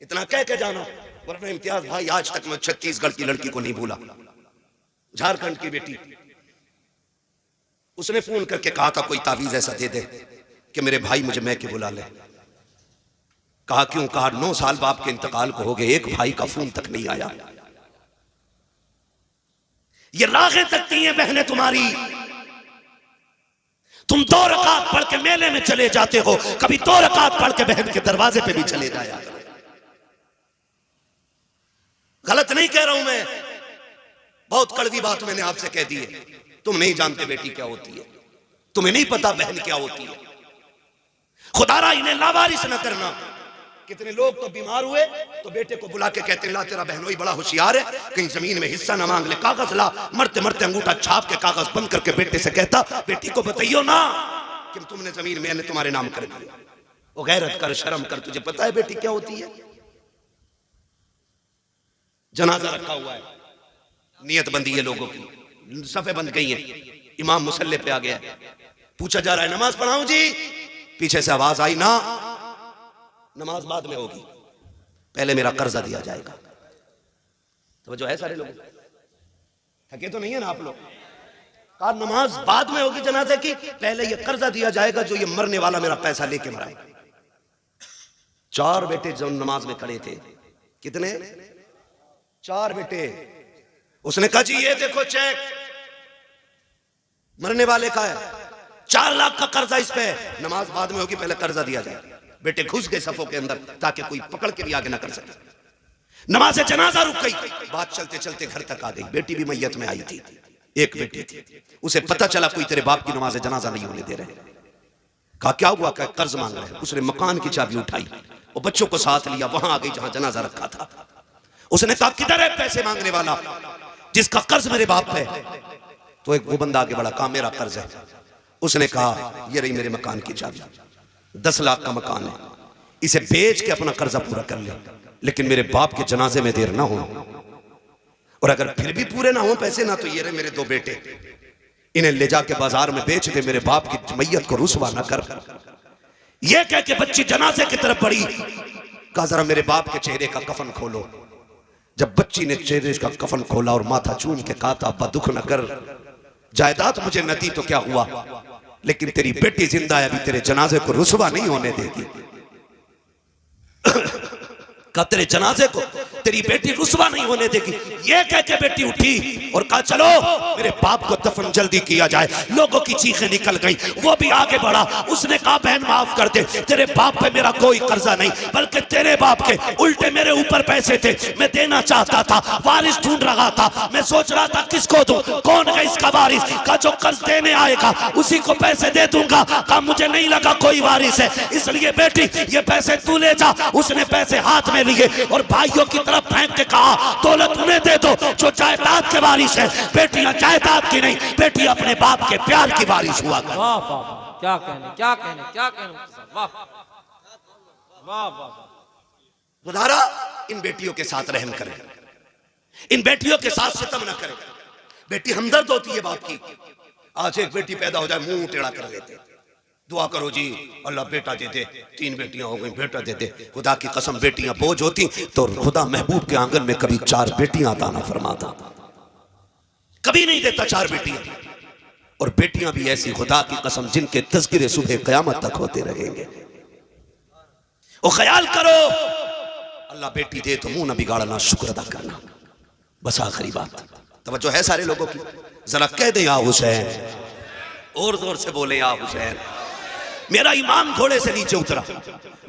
इतना कह के जाना। वरना इम्तियाज भाई आज तक मैं छत्तीसगढ़ की लड़की को नहीं भूला, झारखंड की बेटी, उसने फोन करके कहा था कोई तावीज ऐसा दे दे कि मेरे भाई मुझे मैं के बुला ले। कहा क्यों? कहा 9 साल बाप के इंतकाल को हो गए, एक भाई का फोन तक नहीं आया। ये रागें तकती हैं बहनें तुम्हारी। तुम 2 रकात पढ़ के मेले में चले जाते हो, कभी 2 रकात पढ़ के बहन के दरवाजे पे भी चले जाया करो। गलत नहीं कह रहा हूं मैं, बहुत कड़वी बात मैंने आपसे कह दी है। तुम नहीं जानते बेटी क्या होती है, तुम्हें नहीं पता बहन क्या होती है। खुदारा इन्हें लावारिस न करना। कितने लोग तो बीमार हुए तो बेटे को बुला के कहते ला तेरा बहनोई बड़ा होशियार है, कहीं जमीन में हिस्सा ना मांग ले, कागज ला। मरते मरते अंगूठा छाप के कागज बंद करके बेटे से कहता बेटी को बताइयो ना कि तुमने जमीन मैंने तुम्हारे नाम कर दिया। वो गैरत कर, शर्म कर, तुझे पता है बेटी क्या होती है? जनाजा रखा हुआ है, नियत बंदी है लोगों की, सफे बंद गई है, इमाम मुसल्ले पे आ गया है, पूछा जा रहा है नमाज पढ़ाऊं जी? पीछे से आवाज आई ना नमाज बाद में होगी, पहले मेरा कर्जा दिया जाएगा। तो जो है सारे लोग थके तो नहीं है ना आप लोग? कहा नमाज बाद में होगी जनाजे की, पहले ये कर्जा दिया जाएगा जो ये मरने वाला मेरा पैसा लेके मरा है। 4 बेटे जो नमाज में खड़े थे, कितने? 4 बेटे। उसने कहा जी ये देखो चेक मरने वाले का है, 4 लाख का कर्जा इस पे, नमाज बाद में होगी, पहले कर्जा दिया जाए। बेटे घुस गए सफों के अंदर ताकि कोई पकड़ के भी आगे ना कर सके। नमाज जनाजा रुक गई, बात चलते चलते घर तक आ गई। बेटी भी मैयत में आई थी, एक बेटी थी, उसे पता चला कोई तेरे बाप की नमाज जनाजा नहीं होने दे रहे। कहा क्या हुआ? कहा कर्ज मांग रहे हैं। उसने मकान की चाबी उठाई और बच्चों को साथ लिया, वहां आ गई जहां जनाजा रखा था। उसने कहा किधर है पैसे मांगने वाला जिसका कर्ज मेरे बाप पे? तो एक वो बंदा आगे बढ़ा, कहा मेरा कर्ज है। उसने कहा ये रही मेरे मकान की चाबी, 10 लाख का मकान है, इसे बेच के अपना कर्जा पूरा कर ले, लेकिन मेरे बाप के जनाजे में देर ना हो, और अगर फिर भी पूरे ना हो पैसे ना, तो ये रहे मेरे 2 बेटे, इन्हें ले जाके बाजार में बेच दे, मेरे बाप की मैयत को रुसवा ना कर। ये कह के बच्ची जनाजे की तरफ बढ़ी। कहा जरा मेरे बाप के चेहरे का कफन खोलो। जब बच्ची ने चेहरे का कफन खोला और माथा चूम के कहा था अब्बा दुख न कर, जायदाद मुझे न दी तो क्या हुआ, लेकिन तेरी बेटी जिंदा है, अभी तेरे जनाजे को रुसवा नहीं होने देगी। कहा तेरे जनाजे को तेरी बेटी रुसवा नहीं होने देगी। ये कह के बेटी उठी और कहा चलो मेरे बाप को दफन जल्दी किया जाए। लोगों की चीखें निकल गई, वो भी आगे बढ़ा। उसने कहा बहन माफ कर दे, तेरे बाप पे मेरा कोई कर्जा नहीं, बल्कि तेरे बाप के उल्टे मेरे ऊपर पैसे थे, मैं देना चाहता था, वारिस ढूंढ रहा था, मैं सोच रहा था किसको दूं, कौन है इसका वारिस। का जो कर्ज देने आएगा उसी को पैसे दे दूंगा। कहा मुझे नहीं लगा कोई वारिस है, इसलिए बेटी ये पैसे तू ले जा। उसने पैसे हाथ में लिए और भाइयों की तरफ फेंक के कहा दौलत उन्हें दे दो जो जायदाद के वारिस है, बेटियां जायदाद की नहीं, बेटी अपने बाप के प्यार की वारिस हुआ कर। वाह वाह, क्या कहने क्या कहने क्या कहने, वाह वाह वाह। खुदारा इन बेटियों के साथ रहम करें, इन बेटियों के साथ सितम न करें। बेटी हमदर्द होती है बाप की। आज एक बेटी पैदा हो जाए मुंह टेढ़ा कर लेते, दुआ करो जी अल्लाह बेटा दे दे, 3 बेटियां हो गई बेटा दे दे। खुदा की कसम बेटियां बोझ होती तो खुदा महबूब के आंगन में कभी 4 बेटियां अता ना फरमाता, कभी नहीं देता 4 बेटियां। और बेटियां भी ऐसी खुदा की कसम जिनके तज़किरे सुबह क़यामत तक होते रहेंगे। और ख्याल करो अल्लाह बेटी दे तो मुंह ना बिगाड़ना, शुक्र अदा करना। बस आखिरी बात तवज्जो है सारे लोगों की, जरा कह दे या हुसैन, और जोर से बोले या हुसैन। मेरा इमाम घोड़े से नीचे उतरा,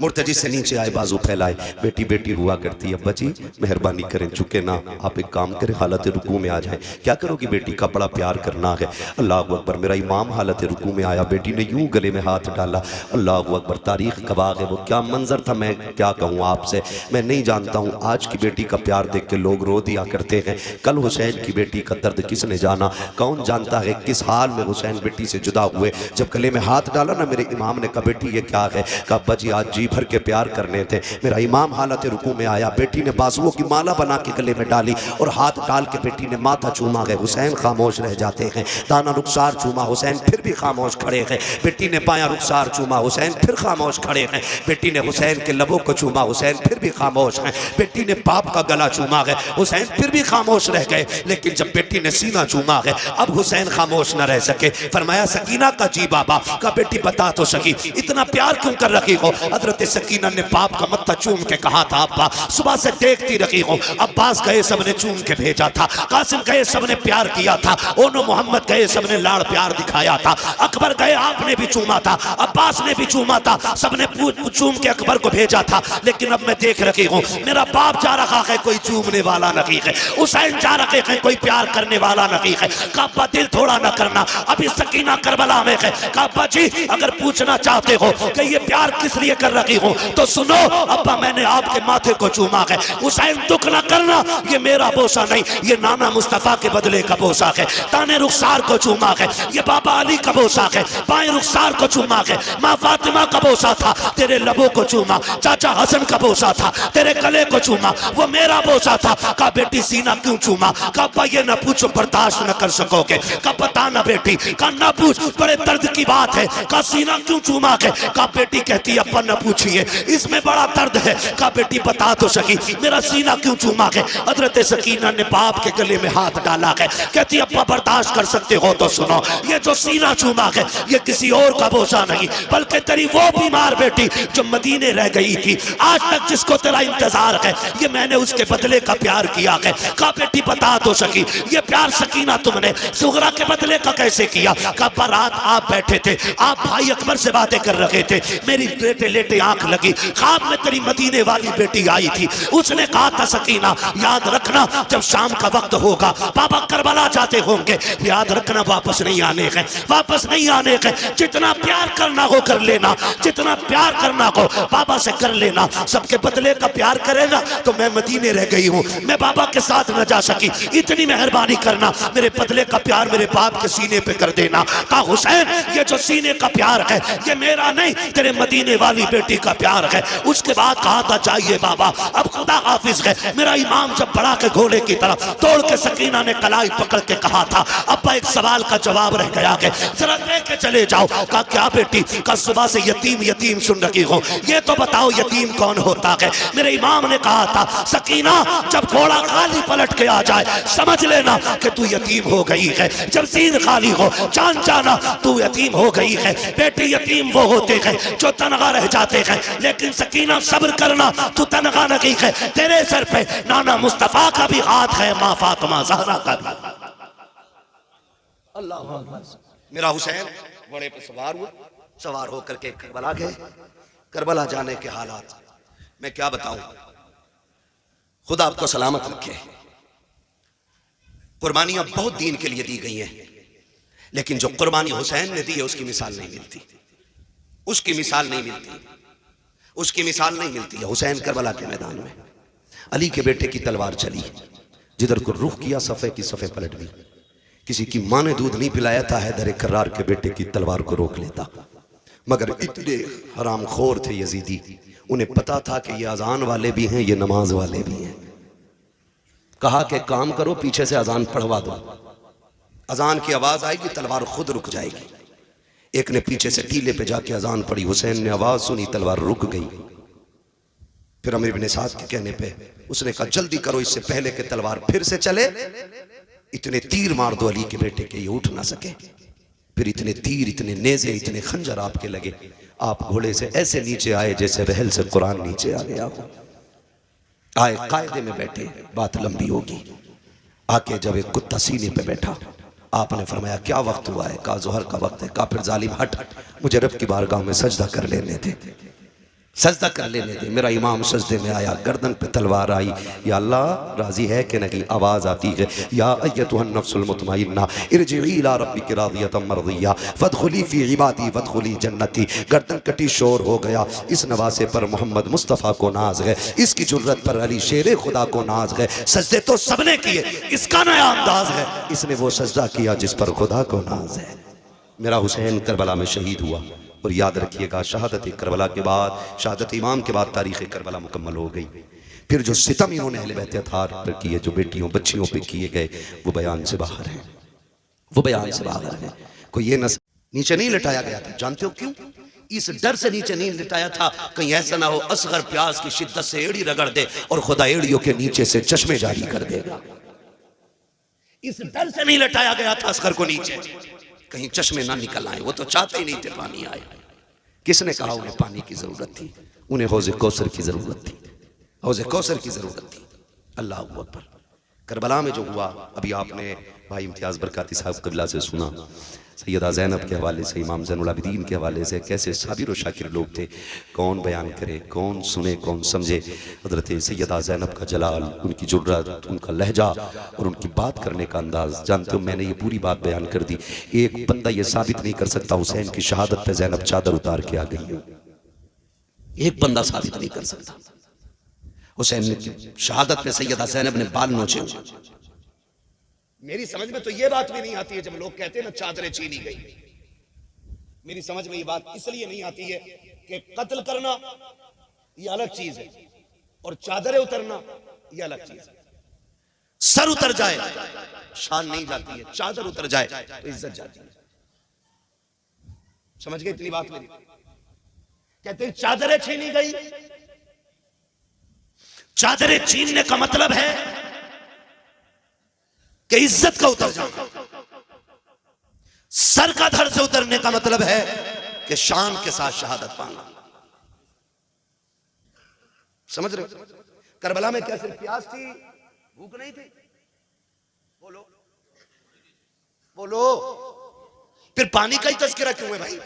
मुर्तजी से नीचे आए, बाजू फैलाए, बेटी बेटी हुआ करती, अब्बा जी मेहरबानी करें, चुके ना, आप एक काम करें, हालत रुकू में आ जाए। क्या करोगी बेटी का बड़ा प्यार करना है। अल्लाह अकबर। मेरा इमाम हालत रुकू में आया, बेटी ने यूं गले में हाथ डाला, अल्लाह अकबर। तारीख गवाह है वो क्या मंजर था, मैं क्या कहूँ आपसे, मैं नहीं जानता हूँ। आज की बेटी का प्यार देख के लोग रो दिया करते हैं, कल हुसैन की बेटी का दर्द किसने जाना। कौन जानता है किस हाल में हुसैन बेटी से जुदा हुए। जब गले में हाथ डाला ना मेरे इमाम इमाम ने कहा बेटी ये क्या है? कहा अब्बा जी आज जी भर के प्यार करने थे। मेरा इमाम हालत रुकू में आया, बेटी ने बाजुओं की माला बना के गले में डाली और हाथ डाल के बेटी ने माथा चूमा गए। हुसैन खामोश रह जाते हैं। दाना रुखसार चूमा, हुसैन फिर भी खामोश खड़े हैं। बेटी ने बायां रुखसार चूमा, हुसैन फिर खामोश खड़े हैं। बेटी ने हुसैन के लबों को चूमा, हुसैन फिर भी खामोश हैं। बेटी ने बाप का गला चूमा है, हुसैन फिर भी खामोश रह गए। लेकिन जब बेटी ने सीना चूमा है अब हुसैन खामोश न रह सके। फरमाया सकीना का जी बाबा का बेटी बता तो सकी इतना प्यार क्यों कर रखी हो? हजरत सकीना ने बाप का मत्था चूम के कहा था अब्बा सुबह से देखती रही हो, अब्बास गए सबने चूम के भेजा था, कासिम गए सबने प्यार किया था, ओनो मोहम्मद गए सबने लाड़ प्यार दिखाया था, अकबर गए आपने भी चूमा था, अब्बास ने भी चूमा था, सबने चूम के अकबर को भेजा था। लेकिन अब मैं देख रही हूँ मेरा बाप जा रहा है कोई चूमने वाला नहीं है, हुसैन जा रहे हैं कोई प्यार करने वाला नहीं है। काबा दिल थोड़ा ना करना, अभी सकीना करबला में है। काबा जी अगर पूछना चाहते हो कि ये प्यार किस लिए कर रही हूँ तो सुनो अब्बा मैंने आपके माथे को चूमा है। हुसैन दुख ना करना, ये मेरा बोसा नहीं, ये नाना मुस्तफा के बदले का बोसा है। ताने रुखसार को चूमा है, ये बाबा अली का बोसा है। बाएं रुखसार को चूमा है, माँ फातिमा का बोसा था, तेरे लबों को चूमा। चाचा हसन का बोसा था, तेरे गले को चूमा, वो मेरा बोसा था। का बेटी सीना क्यों चूमा? का अब्बा ये ना पूछो बर्दाश्त न कर सकोगे। का पता ना बेटी, का ना पूछ बड़े दर्द की बात है। का सीना क्यों चूमा है? का बेटी कहती अब्बा न पूछिए इसमें बड़ा दर्द है। का बेटी बता तो सकी मेरा सीना क्यों चूमा है? हजरत सकीना ने बाप के गले में हाथ डाला है, कहती अब्बा बर्दाश्त कर सकते हो तो सुनो, ये जो सीना चूमा है ये किसी और का बोझा नहीं बल्कि तेरी वो बीमार बेटी जो मदीने रह गई थी, आज तक जिसको तेरा इंतजार है, ये मैंने उसके बदले का प्यार किया है। का बेटी बता तो सकी ये प्यार सकीना तुमने सुगरा के बदले का कैसे किया? का बारात आप बैठे थे, आप भाई अकबर से बातें कर रहे थे, मेरी लेटे लेटे आंख लगी, ख्वाब में तेरी मदीने वाली बेटी आई थी, उसने कहा था सकीना याद रखना जब शाम का वक्त होगा बाबा करबला जाते होंगे, याद रखना वापस नहीं आने हैं, वापस नहीं आने हैं। जितना प्यार करना हो कर लेना, जितना प्यार करना हो बाबा से कर लेना। सबके बदले का प्यार करेगा तो मैं मदीने रह गई हूँ, मैं बाबा के साथ न जा सकी, इतनी मेहरबानी करना, मेरे बदले का प्यार मेरे बाप के सीने पे कर देना। कहा हुसैन ये जो सीने का प्यार है ये मेरा नहीं तेरे मदीने वाली बेटी का प्यार है। उसके बाद कहा था जाइए बाबा अब खुदा हाफिज है। मेरा इमाम जब बढ़ा के घोड़े की तरफ तोड़ के सकीना ने कलाई पकड़ के कहा था अब्बा एक सवाल का जवाब रह गया है, जरा दे के चले जाओ। कहा क्या बेटी? कल सुबह से यतीम यतीम सुन रही हो, ये तो बताओ यतीम कौन होता है? मेरे इमाम ने कहा था सकीना जब घोड़ा खाली पलट के आ जाए समझ लेना कि तू यतीम हो गई है, जब सीन खाली हो जान जाना तू यतीम हो गई है। बेटी यतीम वो होते हैं जो तनहा रह जाते हैं, लेकिन सकीना सब्र करना तू तनहा नहीं है, तेरे सर पे नाना मुस्तफा का भी हाथ है, माँ फातिमा ज़हरा का भी। अल्लाह मेरा हुसैन घोड़े पे सवार हुआ, सवार होकर के करबला गए। करबला जाने के हालात मैं क्या बताऊं, खुदा आपको सलामत रखे। कुर्बानियां बहुत दीन के लिए दी गई हैं, लेकिन जो कुर्बानी हुसैन ने दी है उसकी मिसाल नहीं मिलती, उसकी मिसाल नहीं मिलती, उसकी मिसाल नहीं मिलती है। हुसैन करबला के मैदान में अली के बेटे की तलवार चली, जिधर को रुख किया सफ़े की सफ़े पलट गई। किसी की माँ ने दूध नहीं पिलाया था, हैदर कर्रार के बेटे की तलवार को रोक लेता, मगर इतने हराम खोर थे यजीदी, उन्हें पता था कि ये अजान वाले भी हैं, ये नमाज वाले भी हैं। कहा कि काम करो पीछे से अजान पढ़वा दो, अजान की आवाज़ आएगी तलवार खुद रुक जाएगी। एक ने पीछे से टीले पे जाके अजान पढ़ी, हुसैन ने आवाज़ सुनी तलवार रुक गई। फिर अमीर इब्ने साद के कहने पे उसने कहा जल्दी करो इससे पहले कि तलवार फिर से चले, इतने तीर मार दो अली के बेटे के ये उठ ना सके। फिर इतने तीर, इतने नेज़े, इतने खंजर आपके लगे, आप घोड़े से ऐसे नीचे आए जैसे रहल से कुरान नीचे आ गया हो। आए कायदे में बैठे, बात लंबी होगी। आके जब एक कुत्ता सीने पे बैठा, आपने फरमाया क्या वक्त हुआ है? कहा ज़ोहर का वक्त है। कहा फिर जालिम हट, मुझे रब की बारगाह में सजदा कर लेने थे, सजदा कर लेने थे। मेरा इमाम सजदे में आया, गर्दन पे तलवार आई, या अल्लाह राजी है कि नहीं? आवाज़ आती है या अय्यतुहन नफ्सुल मुतमइन्ना इरजिई इला रब्बिकी रादियतम मर्दिया फदखुली फी इबादी वदखुली जन्नती। गर्दन कटी, शोर हो गया। इस नवासे पर मोहम्मद मुस्तफ़ा को नाज है, इसकी जुर्रत पर अली शेर खुदा को नाज है। सजदे तो सबने किए, इसका नया अंदाज है, इसने वो सजदा किया जिस पर खुदा को नाज है। मेरा हुसैन करबला में शहीद हुआ, और याद रखिएगा, शहादत करबला के बाद, शहादत इमाम के बाद तारीख़ करबला मुकम्मल हो गई। फिर जो सितम इन्होंने अहले बैत अत्हार पर किए, जो बेटियों बच्चियों पे किए गए, वो बयान से बाहर हैं, वो बयान से बाहर हैं। कोई ये नीचे नहीं लटाया गया था, जानते हो क्यों? इस डर से नीचे नहीं लिटाया था, कहीं ऐसा ना हो असगर प्यास की शिद्दत से एड़ी रगड़ दे और खुदा एड़ियों के नीचे से चश्मे जारी कर देगा। इस डर से नहीं लटाया गया था असगर को नीचे, कहीं चश्मे ना निकल आए। वो तो चाहते ही नहीं थे पानी आए। किसने कहा उन्हें पानी की जरूरत थी? उन्हें हौज़े कौसर की जरूरत थी, हौज़े कौसर की जरूरत थी। अल्लाह अकबर। करबला में जो हुआ, अभी आपने भाई इम्तियाज़ बरकाती साहब क़िबला से सुना, सैयदा ज़ैनब के हवाले से, इमाम ज़ैनुल आबिदीन के हवाले से, कैसे साबिर और शाकिर लोग थे। कौन बयान करे, कौन सुने, कौन समझे। हज़रत सैयदा ज़ैनब का जलाल, उनकी जुर्रत, उनका लहजा और उनकी बात करने का अंदाज़। जानते हो, मैंने ये पूरी बात बयान कर दी। एक बंदा ये साबित नहीं कर सकता हुसैन की शहादत पे ज़ैनब चादर उतार के आ गई है। एक बंदा साबित नहीं कर सकता। हुसैन की शहादत पे सैयदा ज़ैनब ने बाल नोचे। मेरी समझ में तो ये बात भी नहीं आती है जब लोग कहते हैं ना चादरें छीनी गई। मेरी समझ में ये बात इसलिए नहीं आती है कि कत्ल करना ये अलग चीज है और चादरें उतरना ये अलग चीज है। सर उतर जाए शान नहीं जाती है, चादर उतर जाए तो इज्जत जाती है। समझ गए इतनी बात मेरी? कहते हैं चादरें छीनी गई। चादरें छीनने का मतलब है कि इज्जत का उतर जाना। सर का धड़ से उतरने का मतलब है कि शान के साथ शहादत पाना। समझ रहे हो? करबला में क्या सिर्फ प्यास थी, भूख नहीं थी? बोलो बोलो। फिर पानी का ही तज़किरा क्यों है भाई?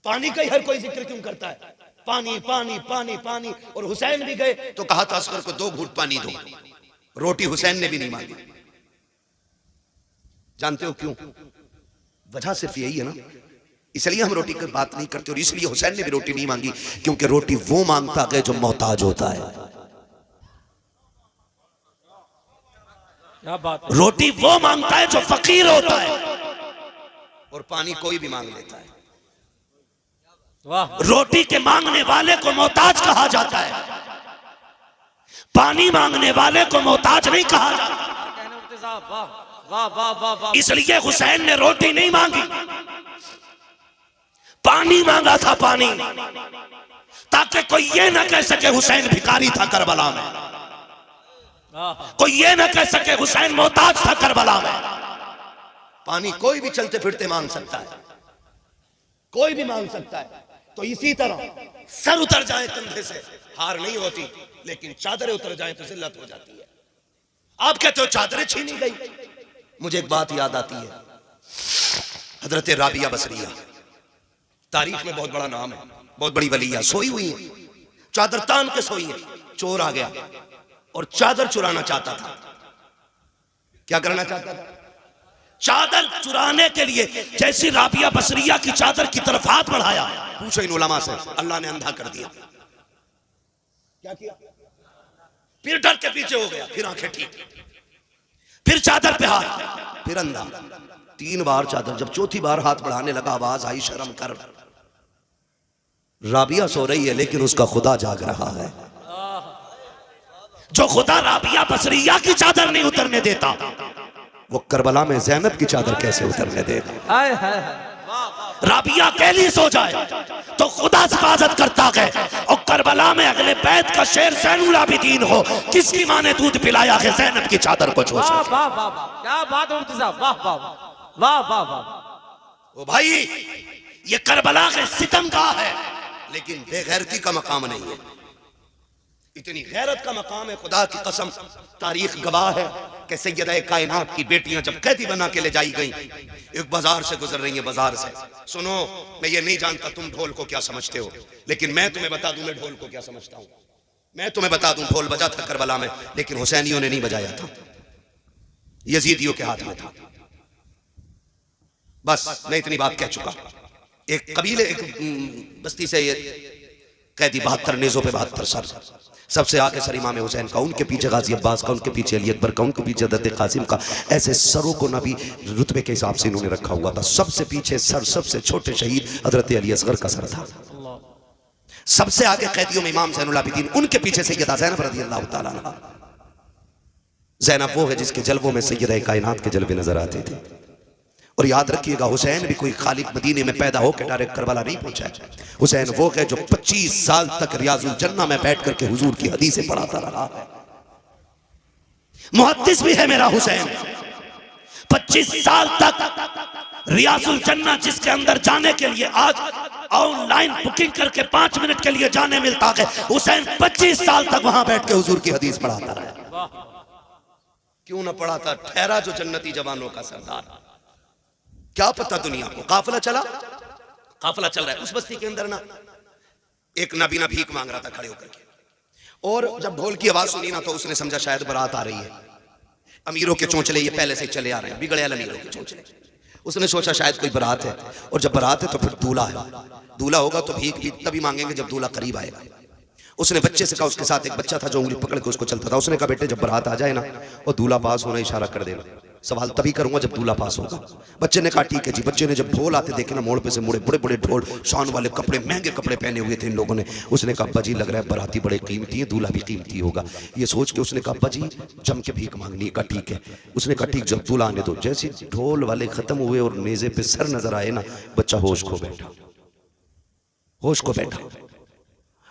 पानी का ही हर कोई जिक्र क्यों करता है? पानी पानी पानी पानी। और हुसैन भी गए तो कहा था असगर को 2 घूंट पानी दो। रोटी हुसैन ने भी नहीं मांगी। जानते हो क्यों? वजह सिर्फ यही है ना, इसलिए हम रोटी की बात नहीं करते और इसलिए हुसैन ने भी रोटी नहीं मांगी, क्योंकि रोटी वो मांगता है जो मोहताज होता है। क्या बात है? रोटी वो मांगता है जो फकीर होता है, और पानी कोई भी मांग लेता है। वाह। रोटी के मांगने वाले को मोहताज कहा जाता है, पानी मांगने वाले को मोहताज नहीं कहा जाता। वाह वाह वाह वाह। इसलिए हुसैन ने रोटी नहीं मांगी, पानी मांगा था, पानी, ताकि कोई ये ना कह सके हुसैन भिखारी था करबला में, कोई ये ना कह सके हुसैन मोहताज था करबला में। पानी कोई भी चलते फिरते मांग सकता है, कोई भी मांग सकता है। तो इसी तरह सर उतर जाए कंधे से हार नहीं होती, लेकिन चादरें उतर जाए तो जिल्लत हो जाती है। आप कहते हो चादरें छीनी गई, मुझे एक बात याद आती है। हजरत राबिया बसरिया तारीख में बहुत बड़ा नाम है, बहुत बड़ी वलिया, सोई हुई है, चादर तान के सोई है। चोर आ गया और चादर चुराना चाहता था। क्या करना चाहता था? चादर चुराने के लिए जैसी राबिया बसरिया की चादर की तरफ हाथ बढ़ाया, पूछो इन उलमा से, अल्लाह ने अंधा कर दिया। क्या किया? फिर डर के पीछे हो गया, फिर आंखें ठीक, फिर चादर पे हाथ, फिर अंधा। 3 बार चादर, जब चौथी बार हाथ बढ़ाने लगा आवाज आई, शर्म कर। राबिया सो रही है लेकिन उसका खुदा जाग रहा है। जो खुदा राबिया बसरिया की चादर नहीं उतरने देता, वो करबला में ज़ैनब की चादर कैसे उतरने देगा? राबिया अकेली सो जाए तो खुदा हिफाजत करता है, और करबला में अगले बैत का शेर ज़ैनुल आबिदीन हो, किसकी माँ ने दूध पिलाया है ज़ैनब की चादर को छू सके? वाह वाह वाह, क्या बात है मुफ्ती साहब, वाह वाह वाह वाह वाह। ओ भाई, ये करबला के सितमगाह है, लेकिन बेगैरती का मकाम नहीं है। इतनी गैरत का मकाम है, खुदा की कसम, तारीख गवाह है कि सैयदा कायनात की बेटियां जब कैदी बना के ले जाई गई, एक बाजार से गुजर रही है, बाजार से। सुनो, मैं ये नहीं जानता तुम ढोल को क्या समझते हो, लेकिन मैं तुम्हें बता दूं मैं ढोल को क्या समझता हूं। मैं तुम्हें बता दूं, ढोल बजा था करबला में, लेकिन हुसैनियों ने नहीं बजाया था, यजीदियों के हाथ में था। बस मैं इतनी बात कह चुका। एक कबीले, एक बस्ती से ये कैदी 72 नेज़ों पे 72 सर, सबसे आगे सर इमाम हुसैन का, उनके पीछे गाजी अब्बास का, उनके पीछे अली अकबर का, उनके पीछे हज़रत कासिम का। ऐसे सरों को नबी रुतबे के हिसाब से इन्होंने रखा हुआ था। सबसे पीछे सर सबसे छोटे शहीद हज़रत अली असगर का सर था। सबसे आगे कैदियों में इमाम ज़ैनुल आबिदीन, उनके पीछे सैयदा ज़ैनब रज़ी अल्लाह तआला अन्हा। ज़ैनब वो है जिसके जलवों में सैयदा कायनात के जलवे नजर आते थे। और याद रखिएगा, हुसैन भी कोई खाली मदीने में पैदा होकर डायरेक्ट करबला नहीं पहुंचा है। हुसैन वो है जो 25 साल तक रियाजुल जन्ना में बैठ करके हुजूर की हदीसें पढ़ाता रहा है। मुहद्दिस भी है मेरा हुसैन। 25 साल तक रियाजुल जन्ना जिसके अंदर जाने के लिए आज ऑनलाइन बुकिंग करके 5 मिनट के लिए जाने मिलता है, हुसैन 25 साल तक वहां बैठ के हुजूर की हदीस पढ़ाता रहा। क्यों ना पढ़ाता? ठहरा जो जन्नती जवानों का सरदार। क्या पता दुनिया को। काफिला चला, काफिला चल रहा है। उस बस्ती के अंदर ना एक नबीना भीख मांग रहा था खड़े होकर के, और जब ढोल की आवाज सुनी ना तो उसने समझा शायद बारात आ रही है। अमीरों के चोंचले ये पहले से चले आ रहे हैं, बिगड़े अमीरों के चोंचले। उसने सोचा शायद कोई बारात है, और जब बारात है तो फिर दूल्हा है। दूल्हा होगा तो भीख भी तभी मांगेंगे जब दूल्हा करीब आएगा। उसने बच्चे से कहा, उसके साथ एक बच्चा था जो उंगली पकड़ के उसको चलता था। उसने कहा बेटे जब बारात आ जाए ना और दूल्हा पास होना इशारा कर देना, सवाल तभी करूंगा जब दूल्हा पास होगा। बच्चे ने कहा ठीक है जी। बच्चे ने जब ढोल आते देखे ना, मोड़ पे से मुड़े, बड़े बड़े ढोल, शान वाले कपड़े, महंगे कपड़े पहने हुए थे इन लोगों ने। उसने कहा अब्बा जी लग रहा है बाराती बड़े कीमती है, दूल्हा भी कीमती होगा। ये सोच के उसने कहा अब्बा जी जम के भीख मांगनी है। कहा ठीक है। उसने कहा ठीक, जब दूल्हा आने दो। जैसे ढोल वाले खत्म हुए और नेजे पे सर नजर आए ना, बच्चा होश खो बैठा, होश खो बैठा।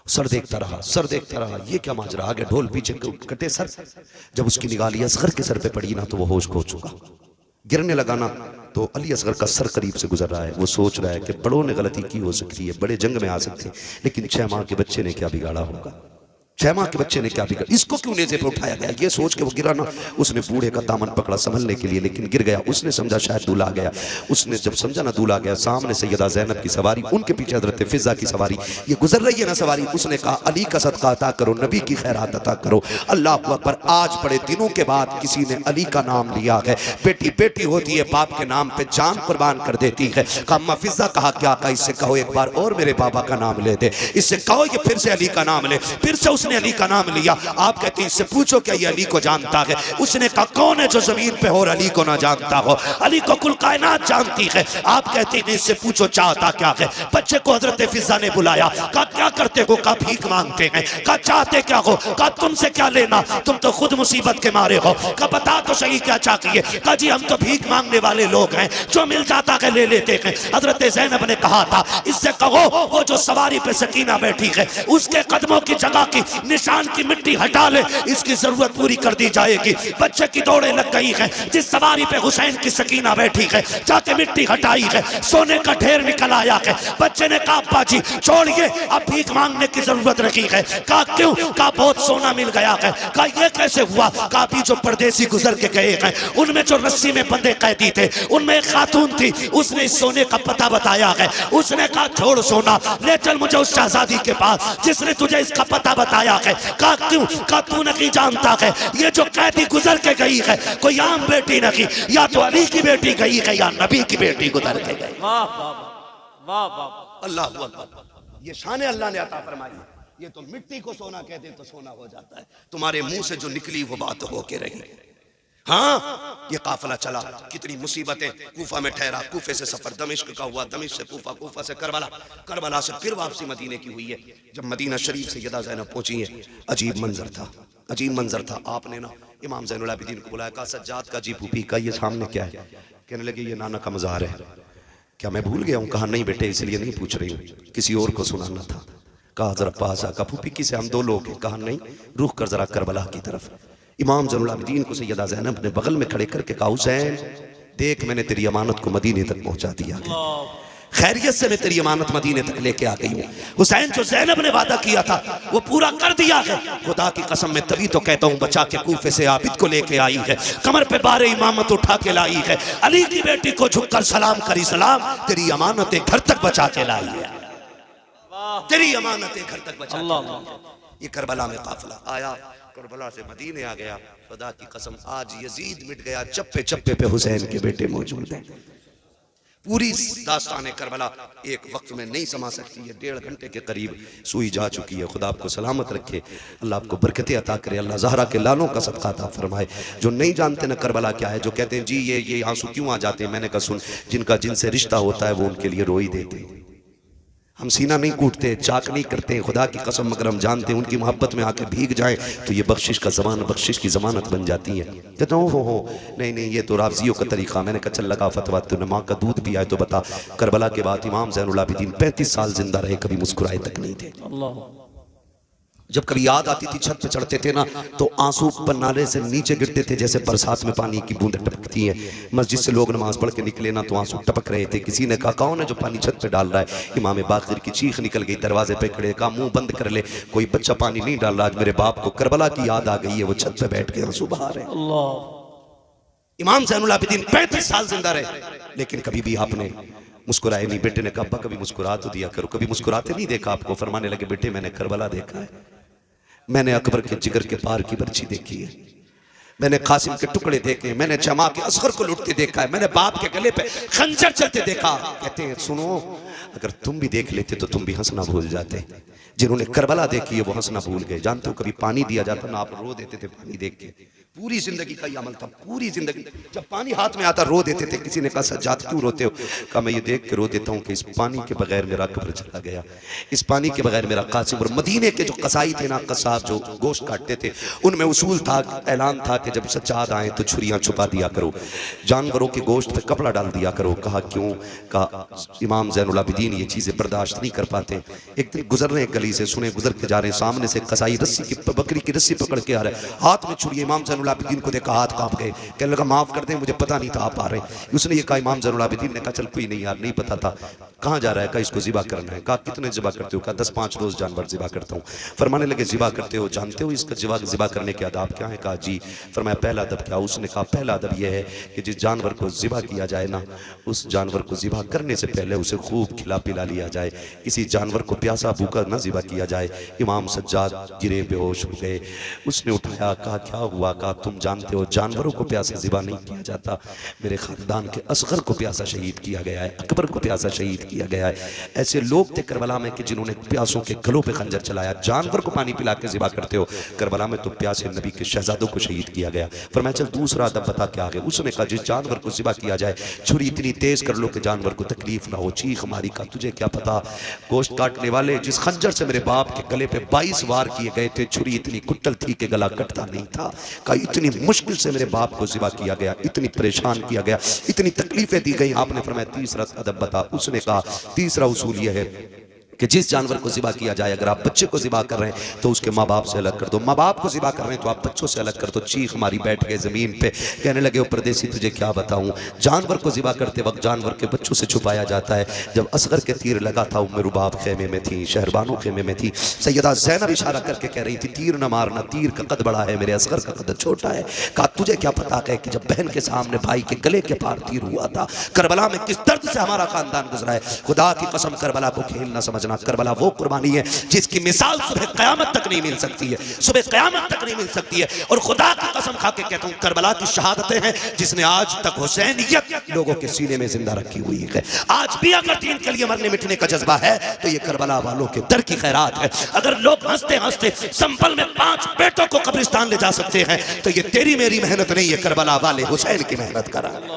सर देखता रहा, सर देखता रहा, ये क्या माजरा, आगे ढोल पीछे कटे सर। जब उसकी निगाह असगर के सर पे पड़ी ना तो वो होश खो चुका। गिरने लगा ना तो अली असगर का सर करीब से गुजर रहा है। वो सोच रहा है कि बड़ों ने गलती की हो सकती है, बड़े जंग में आ सकते हैं, लेकिन 6 माह के बच्चे ने क्या बिगाड़ा होगा, 6 माह के बच्चे ने क्या बिगाड़ा, इसको क्यों नेज़े पे उठाया गया। ये सोच के वो गिरा ना, उसने बूढ़े का दामन पकड़ा संभलने के लिए, लेकिन गिर गया। उसने समझा शायद दूल्हा आ गया। उसने जब समझा ना दूल्हा आ गया, सामने सैयदा ज़ैनब की सवारी, उनके पीछे हज़रत फिज़ा की सवारी, ये गुजर रही है ना सवारी। उसने कहा अली का सदका अता करो, नबी की खैरात अता करो। अल्लाह अकबर। आज बड़े दिनों के बाद किसी ने अली का नाम लिया है। बेटी बेटी होती है, बाप के नाम पे जान कुर्बान कर देती है। कहा अम्मा फिज़ा, कहा क्या? कहा इससे कहो एक बार और मेरे बाबा का नाम ले दे, इससे कहो ये फिर से अली का नाम ले। फिर से उसने अली का नाम लिया। आप कहती इससे पूछो क्या ये अली को जानता है? उसने कहा कौन है जो जमीन पे हो और अली को ना जानता हो? अली को कुल कायनात जानती है। आप कहती नहीं, इससे पूछो चाहता क्या है? बच्चे को हजरत फिज़ा ने बुलाया। कहा क्या करते हो? कहा भीख मांगते हैं। कहा चाहते क्या हो? कहा तुमसे क्या लेना, तुम तो खुद मुसीबत के मारे हो। कहा बता तो सही क्या चाहती है? कहा जी हम तो भीख मांगने वाले लोग हैं, जो मिल जाता है ले लेते हैं। हजरत ज़ैनब ने कहा था इससे कहो वो जो सवारी पे सकीना बैठी है उसके कदमों की जगह की निशान की मिट्टी हटा ले, इसकी जरूरत पूरी कर दी जाएगी। बच्चे की दौड़े लग गई है। जिस सवारी पे हुसैन की सकीना बैठी है जाके मिट्टी हटाई है, सोने का ढेर निकल आया है। बच्चे ने कहा अब्बा जी छोड़िए, अब भीख मांगने की जरूरत रखी है। कहा क्यों? कहा बहुत सोना मिल गया है। कहा ये कैसे हुआ? कहा अभी जो परदेसी गुजर के गए हैं उनमें जो रस्सी में बंधे कैदी थे उनमें एक खातून थी, उसने इस सोने का पता बताया है। उसने कहा छोड़ सोना, ले चल मुझे उस शहजादी के पास जिसने तुझे इसका पता बताया है। कहा क्यों? कहा तू नहीं जानता है ये जो कैदी गुजर के गई है कोई आम बेटी नहीं, या तो अली की बेटी गई है या नबी की बेटी गुजर के गई। वाह वाह वाह, अल्लाह अकबर। ये शान अल्लाह ने अता फरमाई। ये तो मिट्टी को सोना कहते तो सोना हो जाता है, तुम्हारे मुंह से जो निकली वो बात हो के रही। हाँ ये काफिला चला, कितनी मुसीबतें। कूफा में ठहरा, कूफे से सफर दमिश्क का हुआ, दमिश्क से कूफा, कूफा से करबला, करबला से फिर वापसी मदीने की हुई है। जब मदीना शरीफ से सैयदा ज़ैनब पहुंची है, अजीब मंजर था, अजीब मंजर था। आपने ना इमाम ज़ैनुल आबिदीन को बुलाया। कहा सज्जाद का जी फूफी का ये सामने क्या है? कहने लगे ये नाना का मज़ार है। क्या मैं भूल गया हूँ? कहा नहीं बेटे इसलिए नहीं पूछ रही हूँ, किसी और को सुनाना था। कहा जरा पास आ। कहा फूफी किसे? हम 2 लोग हैं। कहा नहीं रुख कर जरा करबला की तरफ। इमाम ज़ैनुल आबिदीन को सैयदा ज़ैनब ने बगल में खड़े करके कहा हुसैन देख मैंने तेरी अमानत को मदीने तक पहुंचा दिया है, खैरियत से मैं तेरी अमानत मदीने तक लेके आ गई हूँ। हुसैन जो ज़ैनब ने वादा किया था वो पूरा कर दिया है। खुदा की कसम मैं तभी तो कहता हूँ बचा के कूफे से आबिद को लेके आई है, कमर पे बारे इमामत उठा के लाई है, अली की बेटी को झुककर सलाम करी सलाम, तेरी अमानतें घर तक बचा के लाई है, तेरी अमानतें घर तक बचा के। ये करबला में काफिला आया, करबला से मदीने आ गया। खुदा की कसम आज यजीद मिट गया, चप्पे चप्पे पे हुसैन के बेटे मौजूद हैं। पूरी दास्तान करबला एक वक्त में नहीं समा सकती है, 1.5 घंटे के करीब सुई जा चुकी है। खुदा आपको सलामत रखे, अल्लाह आपको बरकतें अता करे, अल्लाह ज़हरा के लालों का सदका अता फरमाए। जो नहीं जानते ना करबला क्या है, जो कहते हैं जी ये आंसू क्यों आ जाते हैं, मैंने कहा सुन, जिनका जिनसे रिश्ता होता है वो उनके लिए रो ही देते हैं। हम सीना नहीं कूटते, चाक नहीं करते, खुदा की कसम मगर हम जानते हैं उनकी मोहब्बत में आके भीग जाए तो ये बख्शिश का ज़मान, बख्शिश की ज़मानत बन जाती है। कहता हूँ हो नहीं ये तो राफ़ज़ियों का तरीक़ा। मैंने कहा चल लगा फतवा, तूने माँ का दूध पिया है तो बता। करबला के बाद इमाम ज़ैनुल आबिदीन 35 साल जिंदा रहे, कभी मुस्कुराए तक नहीं थे। जब कभी याद आती थी, छत पे चढ़ते थे ना तो आंसू पन्नाले से नीचे गिरते थे जैसे बरसात में पानी की बूंदें टपकती हैं। मस्जिद से लोग नमाज पढ़ के निकले ना तो आंसू टपक रहे थे। किसी ने कहा कौन है जो पानी छत पे डाल रहा है? इमाम बाक़िर की चीख निकल गई, दरवाजे पे खड़े, कहा मुंह बंद कर ले, कोई बच्चा पानी नहीं डाल रहा, आज मेरे बाप को करबला की याद आ गई है, वो छत पे बैठ के आंसू बहा रहे। इमाम ज़ैनुल आबिदीन 35 साल जिंदा रहे, लेकिन कभी भी आपने मुस्कुराए नहीं। बेटे ने कहा अब्बा कभी मुस्कुरा तो दिया करो, कभी मुस्कुराते नहीं देखा आपको। फरमाने लगे बेटे मैंने करबला देखा है, मैंने अकबर के जिगर के पार की बर्छी देखी है, मैंने कासिम के टुकड़े देखे, मैंने जमा के असगर को लुटते देखा है, मैंने बाप के गले पे खंजर चलते देखा। कहते हैं सुनो, अगर तुम भी देख लेते तो तुम भी हंसना भूल जाते। जिन्होंने करबला देखी है वो हंसना भूल गए। जानते हो कभी पानी दिया जाता ना, आप रो देते थे पानी देख के। पूरी जिंदगी का ये अमल था, पूरी जिंदगी जब पानी हाथ में आता रो देते थे। किसी ने कहा सज्जाद क्यों रोते हो? कहा मैं ये देख के रो देता हूँ कि इस पानी के बगैर मेरा कब्र चला गया, इस पानी के बगैर मेरा कासिम। और मदीने के जो कसाई थे ना, कसाब जो गोश्त काटते थे, उनमें उसूल था, ऐलान था कि जब सज्जाद आए तो छुरियां छुपा दिया करो, जानवरों के गोश्त पे कपड़ा डाल दिया करो। कहा क्यों? कहा इमाम ज़ैनुल आबिदीन ये चीजें बर्दाश्त नहीं कर पाते। एक दिन गुजर रहे गली से, सुने गुजर के जा रहे, सामने से कसाई रस्सी की बकरी की रस्सी पकड़ के आ रहा है, हाथ में छुरी। इमाम ज़ैनुल आबिदीन को देखा, हाथ कांप गए, कहने लगा माफ कर दे मुझे पता नहीं था आप आ रहे हैं। उसने ये कहा, इमाम ज़ैनुल आबिदीन ने कहा चल कोई नहीं यार, नहीं पता था। कहाँ जा रहा है? कहा इसको ज़िबा करना है। कहा कितने ज़िबा करते हो? कहा 10-5 रोज जानवर ज़िबा करता हूँ। फरमाने लगे ज़िबा करते हो, जानते हो इसका ज़िबा करने के आदाब क्या है? कहा जी। फरमाया पहला अदब क्या? उसने कहा पहला अदब यह है कि जिस जानवर को ज़िबा किया जाए ना, उस जानवर को ज़िबा करने से पहले उसे खूब खिला पिला लिया जाए। किसी जानवर को प्यासा भूखा ना ज़िबा किया जाए। इमाम सज्जाद गिरे, बेहोश हो गए। उसने उठाया, कहा क्या हुआ? कहा तुम जानते हो जानवरों को प्यासा ज़िबा नहीं किया जाता, मेरे खानदान के असगर को प्यासा शहीद किया गया है, अकबर को प्यासा शहीद किया गया है। ऐसे लोग थे करबला में कि जिन्होंने प्यासों के गलों पे खंजर चलाया। जानवर को पानी पिला के ज़िबा करते हो, करबला में तो प्यासे नबी के शहजादों को शहीद किया गया। फरमाया चल दूसरा अदब बता क्या है? उसने कहा जिस जानवर को ज़िबा किया जाए छुरी इतनी तेज कर लो कि जानवर को तकलीफ ना हो, चीख मारी। का तुझे क्या पता गोश्त काटने वाले जिस खंजर से मेरे बाप के गले पे 22 वार किए गए थे, छुरी इतनी कुट्टल थी कि गला कटता नहीं था। कहा इतनी मुश्किल से मेरे बाप को ज़िबा किया गया, इतनी परेशान किया गया, इतनी तकलीफें दी गई। आपने फरमाया तीसरा अदब बता। उसने कहा तीसरा उसूल यह है कि जिस जानवर को ज़िबा किया जाए, अगर आप बच्चे को ज़िबा कर रहे हैं तो उसके माँ बाप से अलग कर दो, माँ बाप को ज़िबा कर रहे हैं तो आप बच्चों से अलग कर दो। चीख मारी, बैठ गए ज़मीन पे, कहने लगे परदेसी तुझे क्या बताऊं, जानवर को ज़िबा करते वक्त जानवर के बच्चों से छुपाया जाता है। जब असगर के तीर लगा था उम्मे रुबाब खेमे में थी, शहरबानो खेमे में थी। सैयदा ज़ैनब इशारा करके कह रही थी तीर न मारना, तीर का कद बड़ा है, मेरे असगर का कद छोटा है। कहा तुझे क्या पता है कि जब बहन के सामने भाई के गले के पार तीर हुआ था, करबला में किस दर्द से हमारा खानदान गुजरा है। खुदा की कसम करबला को खेल न समझना, करबला वो कुर्बानी है जिसकी मिसाल सुबह क़यामत तक नहीं मिल सकती है, सुबह क़यामत तक नहीं मिल सकती है। और खुदा की कसम खा के कहता हूं करबला की शहादतें हैं जिसने आज तक हुसैनियत लोगों के सीने में जिंदा रखी हुई है। आज भी अगर दीन के लिए मरने मिटने का जज्बा है तो ये करबला वालों के दर की खैरात है। अगर लोग हंसते हंसते संभल में 5 बेटों को कब्रिस्तान ले जा सकते हैं तो ये तेरी मेरी मेहनत नहीं है, करबला वाले हुसैन की मेहनत का रंग,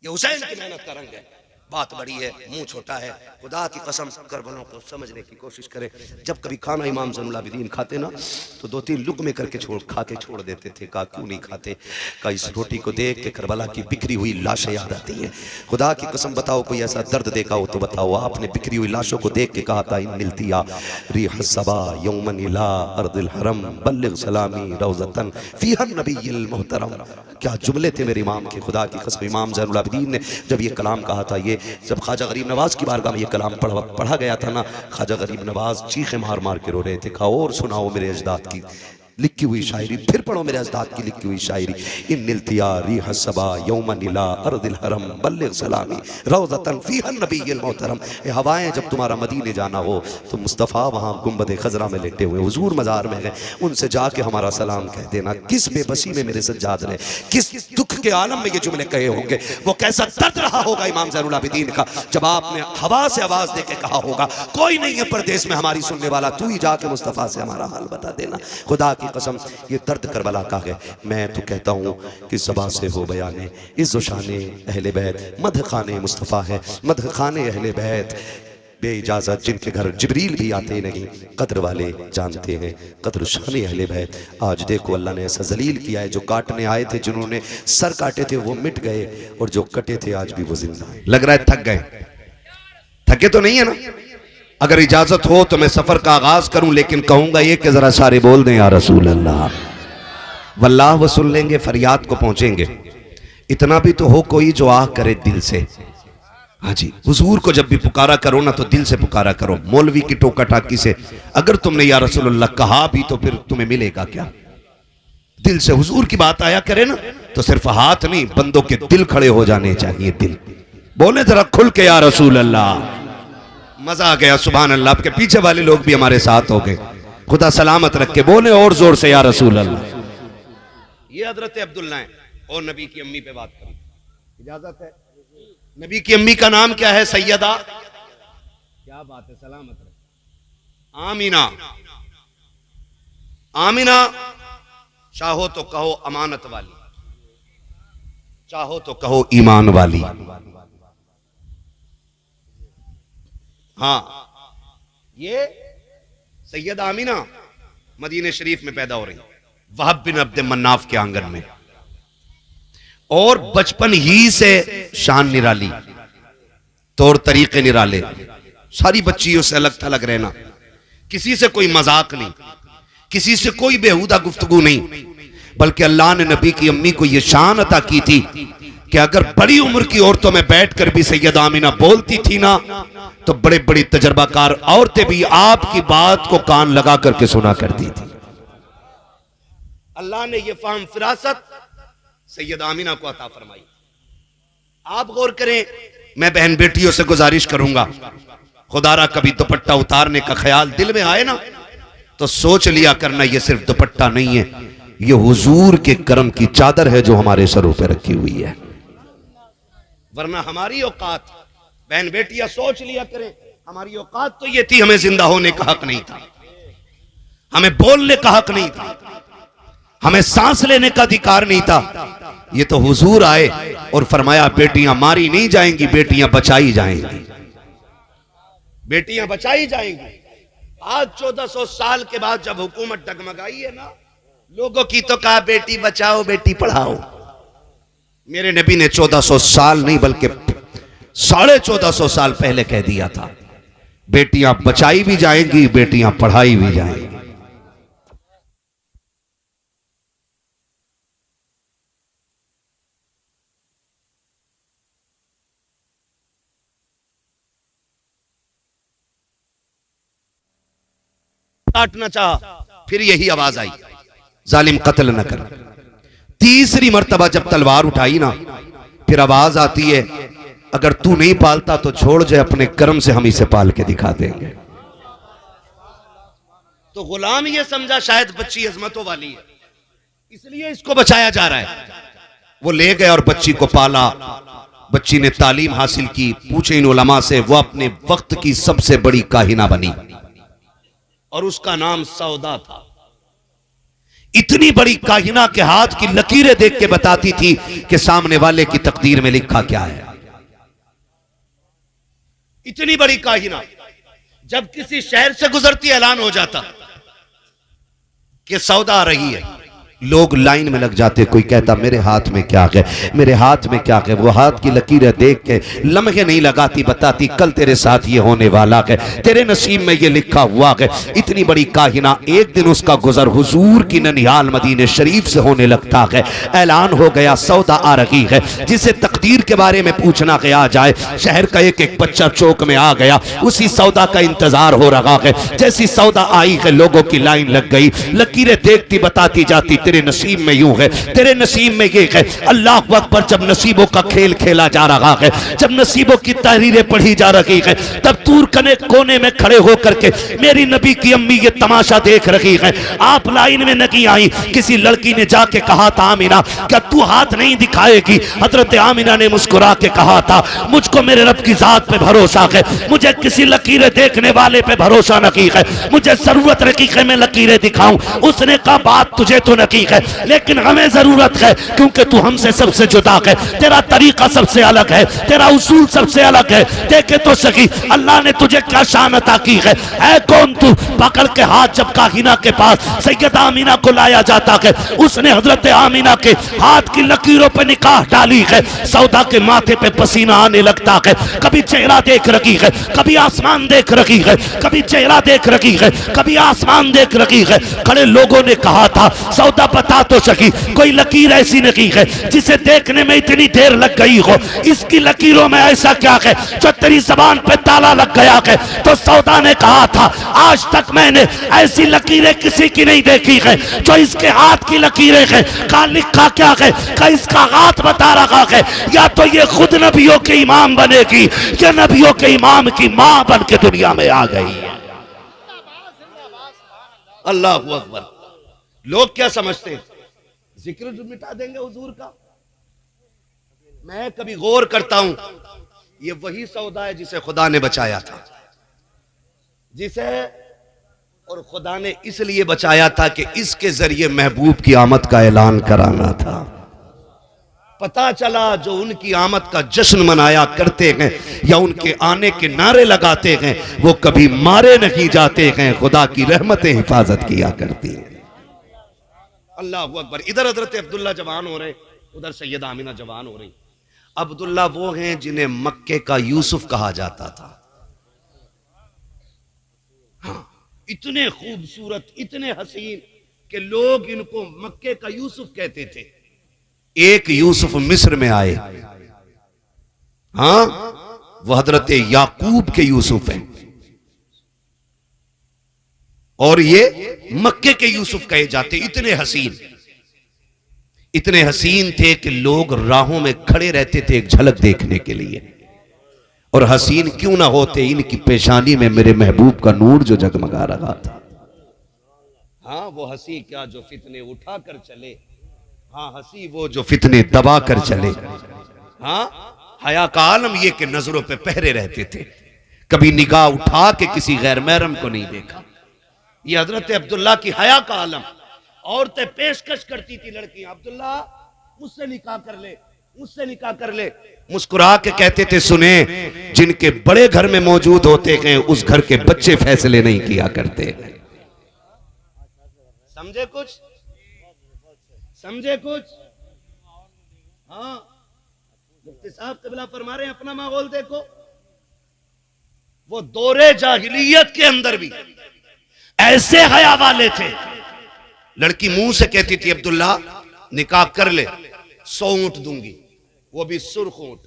ये हुसैन की मेहनत का रंग है। बात बड़ी है, मुंह छोटा है। खुदा की कसम करबलों को समझने की कोशिश करें। जब कभी खाना इमाम ज़ैनुल आबिदीन खाते ना तो 2-3 लुक़मे करके खा के छोड़ देते थे। कहा क्यों नहीं खाते? कहा इस रोटी को देख के करबला की बिखरी हुई लाशें याद आती हैं। खुदा की कसम बताओ कोई ऐसा दर्द देखा हो तो बताओ। आपने बिखरी हुई लाशों को देख के कहा था इन मिलती रिह सबा यौमन इला अर्दिल हरम बल्लिग सलामी रौज़तन फ़ीहा नबिय्युल मुहतरम। क्या जुमले थे मेरे इमाम के। खुदा की कसम इमाम ज़ैनुल आबिदीन ने जब ये कलाम कहा था, ये जब ख्वाजा गरीब नवाज की बारगाह में ये कलाम पढ़ा गया था ना, ख्वाजा गरीब नवाज चीखे मार मार के रो रहे थे। कहा और सुनाओ मेरे अजदाद की लिखी हुई शायरी, फिर पढ़ो मेरे उस्ताद की लिखी हुई शायरी। इन निलतियारी हसबा यौम नीला अर्दिल हरम बल्लिग सलामी रौज़तन फीहा नबीयुल मोहतरम। ये हवाएं जब तुम्हारा मदीने जाना हो तो मुस्तफ़ा वहाँ गुंबद खजरा में लेटे हुए हुजूर मज़ार में गए, उनसे जाके हमारा सलाम कह देना। किस बेबसी में मेरे सज्जाद ने, किस दुख के आलम में ये जुमले कहे होंगे, वो कैसा दर्द रहा होगा इमाम ज़ैनुल आबिदीन का जब आपने हवा से आवाज़ दे के कहा होगा कोई नहीं है परदेश में हमारी सुनने वाला, तू ही जाके मुस्तफ़ा से हमारा हाल बता देना। खुदा की कसम ये दर्द करबला का है। मैं तो कहता हूँ कि ज़बान से हो बयाने इज़्ज़ो शाने अहले बैत, मदह खाने मुस्तफ़ा है, मदह खाने अहले बैत। बे इजाज़त जिनके घर जिब्रील भी आते नहीं, कद्र वाले जानते हैं कद्र शाने अहले बैत। आज देखो अल्लाह ने ऐसा जलील किया है, जो काटने आए थे, जिन्होंने सर काटे थे वो मिट गए, और जो कटे थे आज भी वो जिंदा है। लग रहा है थक गए, थके तो नहीं है ना? अगर इजाजत हो तो मैं सफर का आगाज करूं, लेकिन कहूंगा ये कि जरा सारे बोल दें या रसूल अल्लाह। वल्लाह वो सुन लेंगे, फरियाद को पहुंचेंगे। इतना भी तो हो कोई जो आह करे दिल से। हाँ जी, हुजूर को जब भी पुकारा करो ना तो दिल से पुकारा करो। मौलवी की टोका टाकी से अगर तुमने या रसूल अल्लाह कहा भी तो फिर तुम्हें मिलेगा क्या? दिल से हुजूर की बात आया करे ना तो सिर्फ हाथ नहीं, बंदों के दिल खड़े हो जाने चाहिए। दिल बोले जरा खुल के या रसूल अल्लाह। मजा आ गया, सुभान अल्लाह। आपके पीछे वाले लोग भी हमारे साथ हो गए, खुदा सलामत रख के बोले और जोर से या रसूल अल्लाह। ये हजरत अब्दुल्ला है और नबी की अम्मी पे बात करी, इजाजत है? नबी की अम्मी का नाम क्या है? सैयदा, क्या बात है, सलामत रहे, आमीना। आमीना चाहो तो कहो अमानत वाली, चाहो तो कहो ईमान वाली। हाँ, ये सैयदा आमीना मदीने शरीफ में पैदा हो रही, वहब बिन अब्द मन्नाफ के आंगन में, और बचपन ही से शान निराली, तौर तरीके निराले, सारी बच्चियों से अलग थलग रहना, किसी से कोई मजाक नहीं, किसी से कोई बेहुदा गुफ्तगू नहीं, बल्कि अल्लाह ने नबी की अम्मी को यह शान अता की थी कि अगर बड़ी उम्र की औरतों में बैठकर भी सैयदा आमीना बोलती थी ना तो बड़े बड़ी तजर्बाकार औरतें भी आपकी बात को कान लगा करके सुना करती थी। अल्लाह ने यह फाहम फिरासत सैयदा आमीना को अता फरमाई। आप गौर करें, मैं बहन बेटियों से गुजारिश करूंगा, खुदारा कभी दुपट्टा उतारने का ख्याल दिल में आए ना तो सोच लिया करना ये सिर्फ दुपट्टा नहीं है, ये हुजूर के करम की चादर है जो हमारे सरों पे रखी हुई है। वरना हमारी औकात, बहन बेटियां सोच लिया करें, हमारी औकात तो ये थी, हमें जिंदा होने का हक नहीं था, हमें बोलने का हक नहीं था, हमें सांस लेने का अधिकार नहीं था। ये तो हुजूर आए और फरमाया बेटियां मारी नहीं जाएंगी, बेटियां बचाई जाएंगी, बेटियां बचाई जाएंगी। आज 1400 साल के बाद जब हुकूमत डगमगाई है ना, लोगों की तो कहा बेटी बचाओ बेटी पढ़ाओ। मेरे नबी ने 1400 साल नहीं बल्कि 1450 साल पहले कह दिया था, बेटियां बचाई भी जाएंगी, बेटियां पढ़ाई भी जाएंगी। काटना चाहा, फिर यही आवाज आई, जालिम कत्ल न कर। तीसरी मर्तबा जब तलवार उठाई ना, फिर आवाज आती है, अगर तू नहीं पालता तो छोड़ जाए, अपने कर्म से हम इसे पाल के दिखा देंगे। तो गुलाम ये समझा शायद बच्ची अजमतों वाली है, इसलिए इसको बचाया जा रहा है। वो ले गए और बच्ची को पाला, बच्ची ने तालीम हासिल की, पूछे इन उलमा से, वो अपने वक्त की सबसे बड़ी काहिना बनी और उसका नाम सौदा था। इतनी बड़ी काहिना के हाथ की लकीरें देख के बताती थी कि सामने वाले की तकदीर में लिखा क्या है। इतनी बड़ी काहिना, जब किसी शहर से गुजरती ऐलान हो जाता कि सौदा आ रही है, लोग लाइन में लग जाते, कोई कहता मेरे हाथ में क्या है, मेरे हाथ में क्या है। वो हाथ की लकीरें देख के लम्हे नहीं लगाती, बताती कल तेरे साथ ये होने वाला है, तेरे नसीब में ये लिखा हुआ है। इतनी बड़ी काहिना, एक दिन उसका गुजर हुजूर की ननिहाल मदीने शरीफ से होने लगता है। ऐलान हो गया सौदा आ रही है। जिसे तकदीर के बारे में पूछना गया जाए, शहर का एक एक बच्चा चौक में आ गया, उसी सौदा का इंतजार हो रहा है। जैसी सौदा आई है, लोगों की लाइन लग गई, लकीरें देखती बताती जाती तेरे नसीब में यूं है, तेरे नसीब में ये है। अल्लाह अकबर। जब नसीबों का खेल खेला जा रहा है, जब नसीबों की तहरीरें पढ़ी जा रही है, तब दूर कने कोने में खड़े होकर के मेरी नबी की अम्मी ये तमाशा देख रही है। आप लाइन में नहीं आई, किसी लड़की ने जाके कहा था आमिना क्या तू हाथ नहीं दिखाएगी? हजरत आमिना ने मुस्कुरा के कहा था मुझको मेरे रब की जात पे भरोसा है, मुझे किसी लकीरें देखने वाले पे भरोसा नहीं है, मुझे जरूरत नहीं है मैं लकीरें दिखाऊं। उसने कहा बात तुझे तो नहीं है, लेकिन हमें जरूरत है क्योंकि तू हमसे सबसे जुदा है, तेरा तरीका सबसे अलग है, तेरा उसूल सबसे अलग है। देखे तो सही अल्लाह ने तुझे क्या शान अता की है। ऐ कौन तू? पकड़ के हाथ जब काहिना के पास सैयदा आमीना को लाया जाता है, उसने हजरत आमीना के हाथ की लकीरों पर निकाह डाली है। सौदा के माथे पे पसीना आने लगता है, कभी चेहरा देख रही है, कभी आसमान देख रही है, कभी चेहरा देख रही है, कभी आसमान देख रही है। खड़े लोगों ने कहा था सौदा बता तो सकी, कोई लकीर ऐसी नहीं है जिसे देखने में इतनी देर लग गई हो, इसकी लकीरों में ऐसा क्या है जो तेरी जबान पे ताला लग गया है? तो सौदा ने कहा था आज तक मैंने ऐसी लकीरें किसी की नहीं देखी है जो इसके हाथ की लकीरें हैं। कहा लिखा क्या है? कहा इसका हाथ बता रहा है, या तो ये खुद नबियों के इमाम बनेगी या नबियों के इमाम की मां बन के दुनिया में आ गई है। अल्लाह अकबर। लोग क्या समझते हैं जिक्र मिटा देंगे हुजूर का? मैं कभी गौर करता हूं, ये वही सौदा है जिसे खुदा ने बचाया था, जिसे और खुदा ने इसलिए बचाया था कि इसके जरिए महबूब की आमद का ऐलान कराना था। पता चला जो उनकी आमद का जश्न मनाया करते हैं या उनके आने के नारे लगाते हैं, वो कभी मारे नहीं जाते हैं, खुदा की रहमतें हिफाजत किया करती हैं। अल्लाह अकबर। इधर हजरत अब्दुल्ला जवान हो रहे, उधर सैयदा आमिना जवान हो रही। अब्दुल्ला वो हैं जिन्हें मक्के का यूसुफ कहा जाता था। हाँ, इतने खूबसूरत, इतने हसीन कि लोग इनको मक्के का यूसुफ कहते थे। एक यूसुफ मिस्र में आए, हाँ, वह हजरत याकूब के यूसुफ हैं, और ये मक्के के यूसुफ कहे जाते। इतने हसीन थे कि लोग राहों में खड़े रहते थे एक झलक देखने के लिए। और हसीन क्यों ना होते, इनकी पेशानी में मेरे महबूब का नूर जो जगमगा रहा था। हाँ, वो हंसी क्या जो फितने उठा कर चले, हाँ हंसी वो जो फितने दबा कर चले। हाँ, हया का आलम ये कि नजरों पे पहरे रहते थे, कभी निगाह उठा के किसी गैर महरम को नहीं देखा। ये हजरत अब्दुल्ला की हया का आलम। औरतें पेशकश करती थी लड़कियां, अब्दुल्ला मुझसे निकाह कर ले, मुझसे निकाह कर ले। मुस्कुरा के कहते थे सुने, जिनके बड़े घर में मौजूद होते हैं उस घर के बच्चे फैसले नहीं किया करते। समझे कुछ? समझे कुछ? हाँ, मुफ्ती साहब क़िबला फरमा रहे हैं अपना माहौल देखो। वो दौरे जाहिलियत के अंदर भी ऐसे हया वाले थे। लड़की मुंह से कहती थी अब्दुल्ला निकाह कर ले, 100 ऊंट दूंगी, वो भी सुर्ख ऊंट।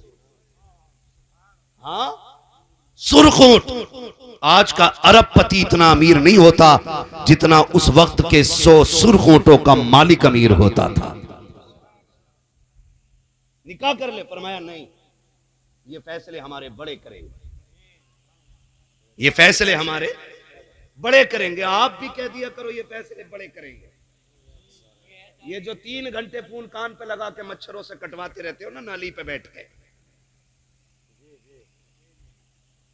हाँ, सुर्ख ऊंट। आज का अरबपति इतना अमीर नहीं होता जितना उस वक्त के 100 सुर्ख ऊंटों का मालिक अमीर होता था। निकाह कर ले, फरमाया नहीं, ये फैसले हमारे बड़े करेंगे, ये फैसले हमारे बड़े करेंगे। आप भी कह दिया करो ये फैसले बड़े करेंगे। ये जो 3 घंटे फोन कान पे लगा के मच्छरों से कटवाते रहते हो ना नाली पे बैठ के,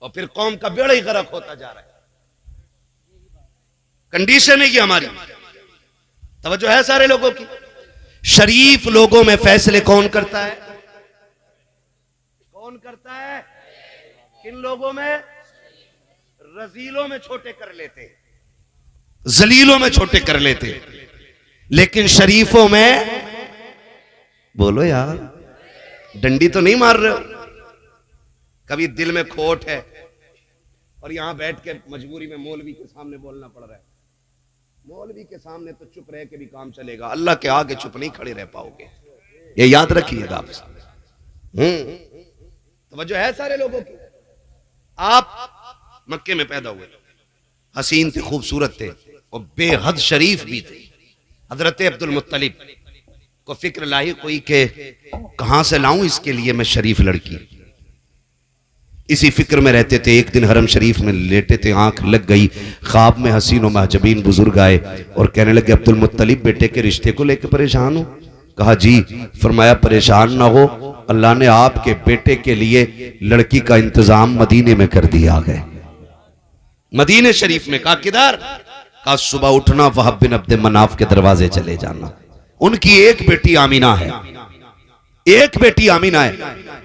और फिर कौम का बेड़ा ही गर्क होता जा रहा है। कंडीशन है ये हमारी। तवज्जो है सारे लोगों की। शरीफ लोगों में फैसले कौन करता है? कौन करता है? किन लोगों में? रजीलों में छोटे कर लेते, जलीलों में छोटे कर लेते। लेकिन शरीफों में, बोलो यार, डंडी तो नहीं मार रहे हो? कभी दिल में खोट है और यहां बैठ के मजबूरी में मौलवी के सामने बोलना पड़ रहा है। मौलवी के सामने तो चुप रह के भी काम चलेगा, अल्लाह के आगे चुप नहीं खड़े रह पाओगे, ये याद रखिएगा आप। तवज्जो है सारे लोगों की। आप मक्के में पैदा हुए, हसीन थे, खूबसूरत थे और बेहद शरीफ भी थे। हजरत अब्दुल मुत्तलिब को फिक्र लाई कोई के कहां से लाऊं इसके लिए मैं शरीफ लड़की। इसी फिक्र में रहते थे। एक दिन हरम शरीफ में लेटे थे, आंख लग गई, ख्वाब में हसीन और महजबीन बुजुर्ग आए और कहने लगे अब्दुल मुत्तलिब बेटे के रिश्ते को लेकर परेशान हो? कहा जी। फरमाया परेशान ना हो, अल्लाह ने आपके बेटे के लिए लड़की का इंतजाम मदीने में कर दिया है। मदीने शरीफ में। कहा किधर? कहा सुबह उठना वहाब बिन अब्द मनाफ के दरवाजे चले जाना, उनकी एक बेटी आमीना है, एक बेटी आमीना है,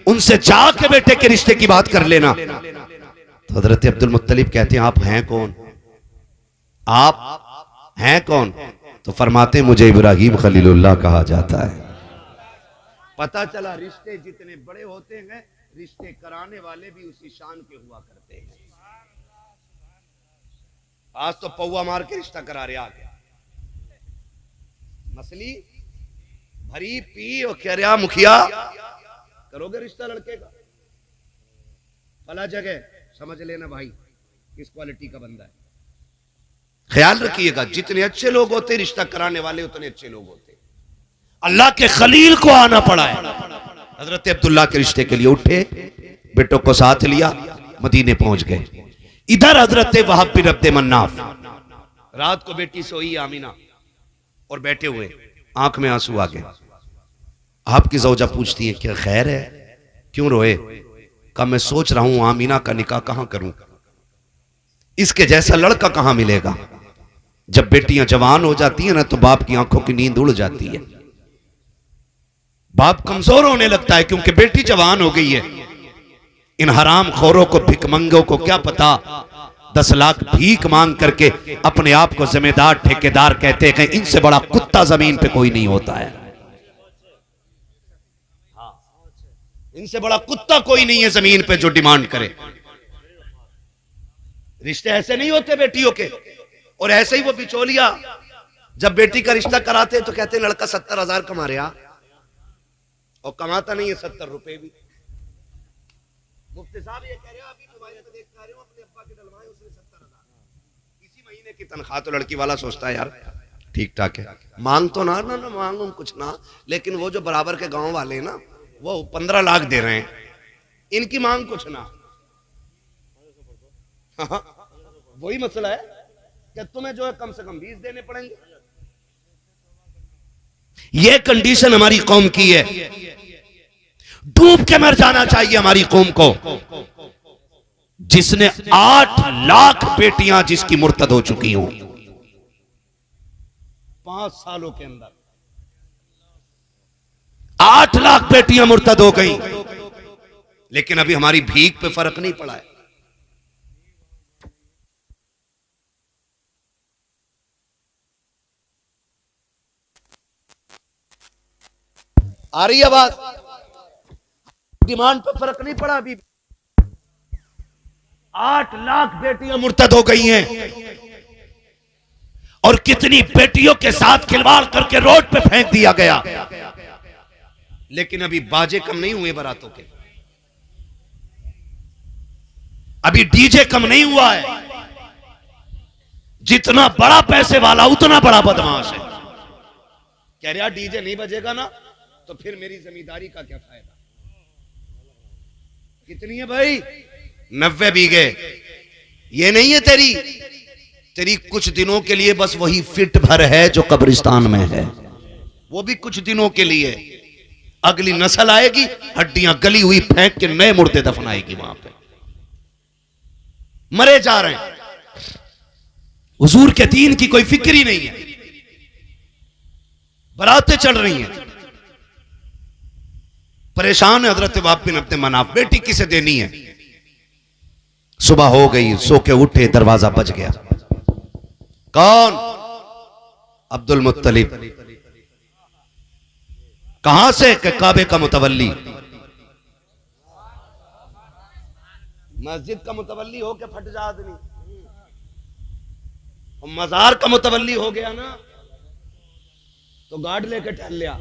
उनसे जाके बेटे के रिश्ते की बात कर लेना। तो हजरत अब्दुल मुत्तलिब कहते हैं आप हैं कौन? आप हैं कौन? तो फरमाते मुझे इब्राहिम खलीलुल्लाह कहा जाता है। पता चला रिश्ते जितने बड़े होते हैं, रिश्ते कराने वाले भी उसी शान के हुआ करते हैं। आज तो पौवा मार के रिश्ता करा रहे आ गया, मछली भरी पी और कह रहा मुखिया करोगे रिश्ता लड़के का, फला जगह समझ लेना भाई किस क्वालिटी का बंदा है। ख्याल रखिएगा, जितने अच्छे लोग होते रिश्ता कराने वाले उतने अच्छे लोग होते। अल्लाह के खलील को आना पड़ा है। हजरत अब्दुल्ला के रिश्ते के लिए उठे, बेटों को साथ लिया, मदीने पहुंच गए। इधर हजरत वहाब बिन अब्द मन्नाफ, रात को बेटी सोई आमीना और बैठे हुए, आंख में आंसू आ गए। आपकी जौजा पूछती है क्या खैर है, क्यों रोए? कहा मैं सोच रहा हूं आमीना का निकाह कहां करूं, इसके जैसा लड़का कहां मिलेगा। जब बेटियां जवान हो जाती है ना तो बाप की आंखों की नींद उड़ जाती है, बाप कमजोर होने लगता है क्योंकि बेटी जवान हो गई है। इन हराम खोरों को, भिकमंगों को क्या पता 10 लाख भीख मांग करके अपने आप को जिम्मेदार ठेकेदार कहते हैं। इनसे बड़ा कुत्ता जमीन पे कोई नहीं होता है, इनसे बड़ा कुत्ता कोई नहीं है जमीन पे जो डिमांड करे। रिश्ते ऐसे नहीं होते बेटियों के। और ऐसे ही वो बिचौलिया जब बेटी का रिश्ता कराते तो कहते हैं लड़का 70,000 कमा रहा, और कमाता नहीं है 70 रुपए भी। मुफ्ती साहब ये कह रहे हो, अभी तुम्हारे तो देख रहे हो अपने अब्बा के डलवाए उसने 70,000, इसी महीने की तनख्वाह। तो लड़की वाला सोचता है यार ठीक ठाक है, मांग तो ना मांग कुछ ना, लेकिन वो जो बराबर के गांव वाले ना वो 15 लाख दे रहे हैं, इनकी मांग कुछ ना। वही मसला है कि तुम्हें जो है कम से कम 20 देने पड़ेंगे। ये कंडीशन हमारी कौम की है। डूब के मर जाना चाहिए हमारी कौम को, जिसने 8 लाख बेटियां जिसकी मुर्तद हो चुकी हों 5 सालों के अंदर। 8 लाख बेटियां मुर्तद हो गई, लेकिन अभी हमारी भीख पे फर्क नहीं पड़ा है। आ रही आवाज? डिमांड पे फर्क नहीं पड़ा अभी। 8 लाख बेटियां मुर्तद हो गई हैं, और कितनी बेटियों के साथ खिलवाड़ करके रोड पे फेंक दिया गया। लेकिन अभी बाजे कम नहीं हुए बारातों के, अभी डीजे कम नहीं हुआ है। जितना बड़ा पैसे वाला उतना बड़ा बदमाश है। कह रहा डीजे नहीं बजेगा ना तो फिर मेरी जमींदारी का क्या फायदा। कितनी है भाई? 90 बीघे। ये नहीं है तेरी कुछ दिनों के लिए बस वही फिट भर है जो कब्रिस्तान में है, वो भी कुछ दिनों के लिए। अगली नस्ल आएगी, हड्डियां गली हुई फेंक के नए मुर्दे दफनाएगी वहां पे। मरे जा रहे हैं, हुजूर के दीन की कोई फिक्र ही नहीं है। बरातें चल रही हैं, परेशान है हजरत वहाब बिन अब्द मनाफ, बेटी किसे देनी है। सुबह हो गई, सो के उठे, दरवाजा बज गया। कौन? अब्दुल मुत्तलिब कहां से? कि काबे का मुतवल्ली, मस्जिद का मुतवल्ली हो के फट जा आदमी, और मजार का मुतवल्ली हो गया ना तो गार्ड लेके टहल लिया।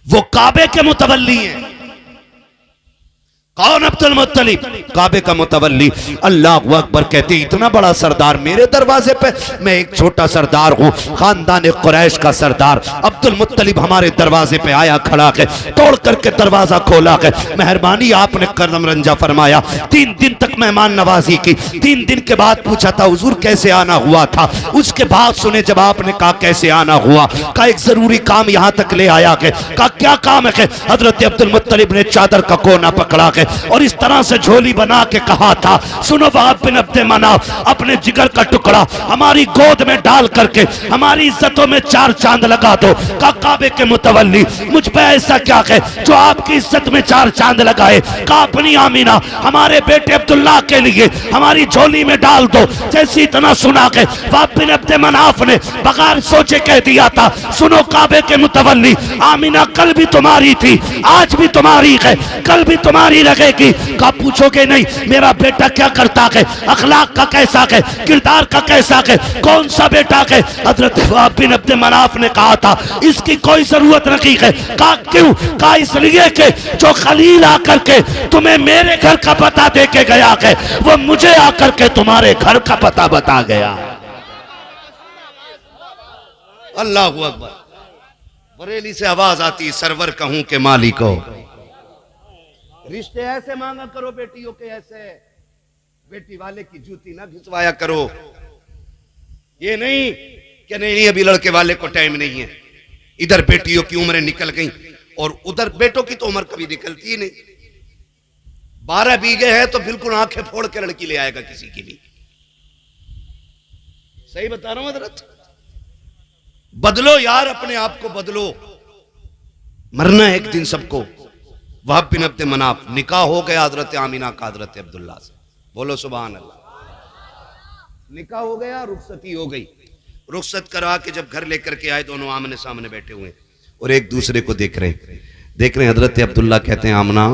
वो काबे के मुतवल्ली हैं। कौन? अब्दुल मुत्तलिब, काबे का मुतवल्ली। अल्लाह अकबर कहते इतना बड़ा सरदार मेरे दरवाजे पे, मैं एक छोटा सरदार हूँ, खानदान कुरैश का सरदार। अब्दुल मुत्तलिब हमारे दरवाजे पे आया, खड़ा के तोड़ करके दरवाजा खोला के, मेहरबानी आपने करम रंजा फरमाया। 3 दिन तक मेहमान नवाजी की। 3 दिन के बाद पूछा था हुजूर कैसे आना हुआ था। उसके बाद सुने जब आपने कहा कैसे आना हुआ, का एक जरूरी काम यहाँ तक ले आया के। का क्या काम है? हजरत अब्दुल मुत्तलिब ने चादर का कोना पकड़ा के और इस तरह से झोली बना के कहा था, सुनो वहाब बिन अब्द मनाफ, अपने जिगर का टुकड़ा हमारी गोद में डाल करके हमारी इज्जतों में 4 चांद लगा दो। का काबे के मुतवल्ली, मुझ पे ऐसा क्या है जो आपकी इज्जत में 4 चांद लगाए? का अपनी आमीना हमारे बेटे अब्दुल्लाह के लिए हमारी झोली में डाल दो। जैसी इतना सुना के वहाब बिन अब्द मनाफ ने बगैर सोचे कह दिया था, सुनो काबे के मुतवल्ली, आमीना कल भी तुम्हारी थी, आज भी तुम्हारी है, कल भी तुम्हारी लगेगी। का पूछोगे नहीं मेरा बेटा क्या करता है, अखलाक का कैसा है, किरदार का कैसा है, कौन सा बेटा है? हजरत वहाब बिन अब्द मनाफ ने कहा था इसकी कोई जरूरत नहीं है। का क्यों? का इसलिए कि जो खलील आकर के तुम्हें मेरे घर का पता दे के गया है, वो मुझे आकर के तुम्हारे घर का पता बता गया। अल्लाह अकबर। बरेली से आवाज आती, सरवर कहूं के मालिको, रिश्ते ऐसे मांगा करो बेटियों के, ऐसे बेटी वाले की जूती ना घिसवाया करो। ये नहीं कि नहीं अभी लड़के वाले को टाइम नहीं है, इधर बेटियों की उम्रें निकल गई और उधर बेटों की तो उम्र कभी निकलती ही नहीं। 12 बीघे है तो बिल्कुल आंखें फोड़ के लड़की ले आएगा किसी की भी। सही बता रहा हूं हजरत। बदलो यार, अपने आप को बदलो, मरना है एक दिन सबको। वहाब बिन अब्द मनाफ, निकाह हो गया हजरत आमीना का हजरत अब्दुल्ला से, बोलो सुभान अल्लाह। निकाह हो गया, रुखसती हो गई। रुखसत करवा के जब घर लेकर के आए, दोनों आमने सामने बैठे हुए और एक दूसरे को देख रहे। हजरत अब्दुल्ला कहते हैं आमना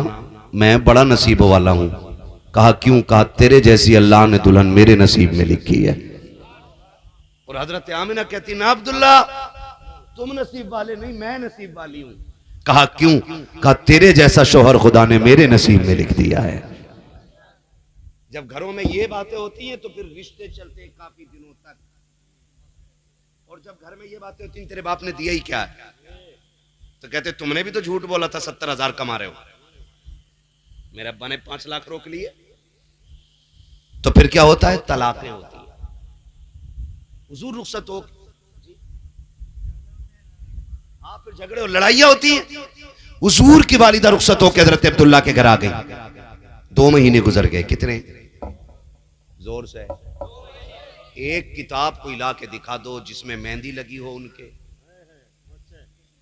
मैं बड़ा नसीब वाला हूं। कहा क्यों? कहा तेरे जैसी अल्लाह ने दुल्हन मेरे नसीब में लिखी है। और हजरत आमिना कहती ना अब्दुल्ला तुम नसीब वाले नहीं, मैं नसीब वाली हूं। कहा क्यों? कहा तेरे जैसा शोहर खुदा ने मेरे नसीब में लिख दिया है। जब घरों में ये बातें होती हैं तो फिर रिश्ते चलते हैं काफी दिनों तक। और जब घर में ये बातें होती हैं तेरे बाप ने दिया ही क्या है, तो कहते तुमने भी तो झूठ बोला था 70,000 कमा रहे हो, मेरे अब्बा ने 5 लाख रोक लिए। तो फिर क्या होता है? तलाकें होती है। हुजूर रुखसत हो, हाँ फिर झगड़े और लड़ाइयां होती हैं। हुजूर की वालिदा रुखसत होकर हजरत अब्दुल्ला के घर आ गई। 2 महीने गुजर गए। कितने जोर से? एक किताब को ला के दिखा दो जिसमें मेहंदी लगी हो उनके,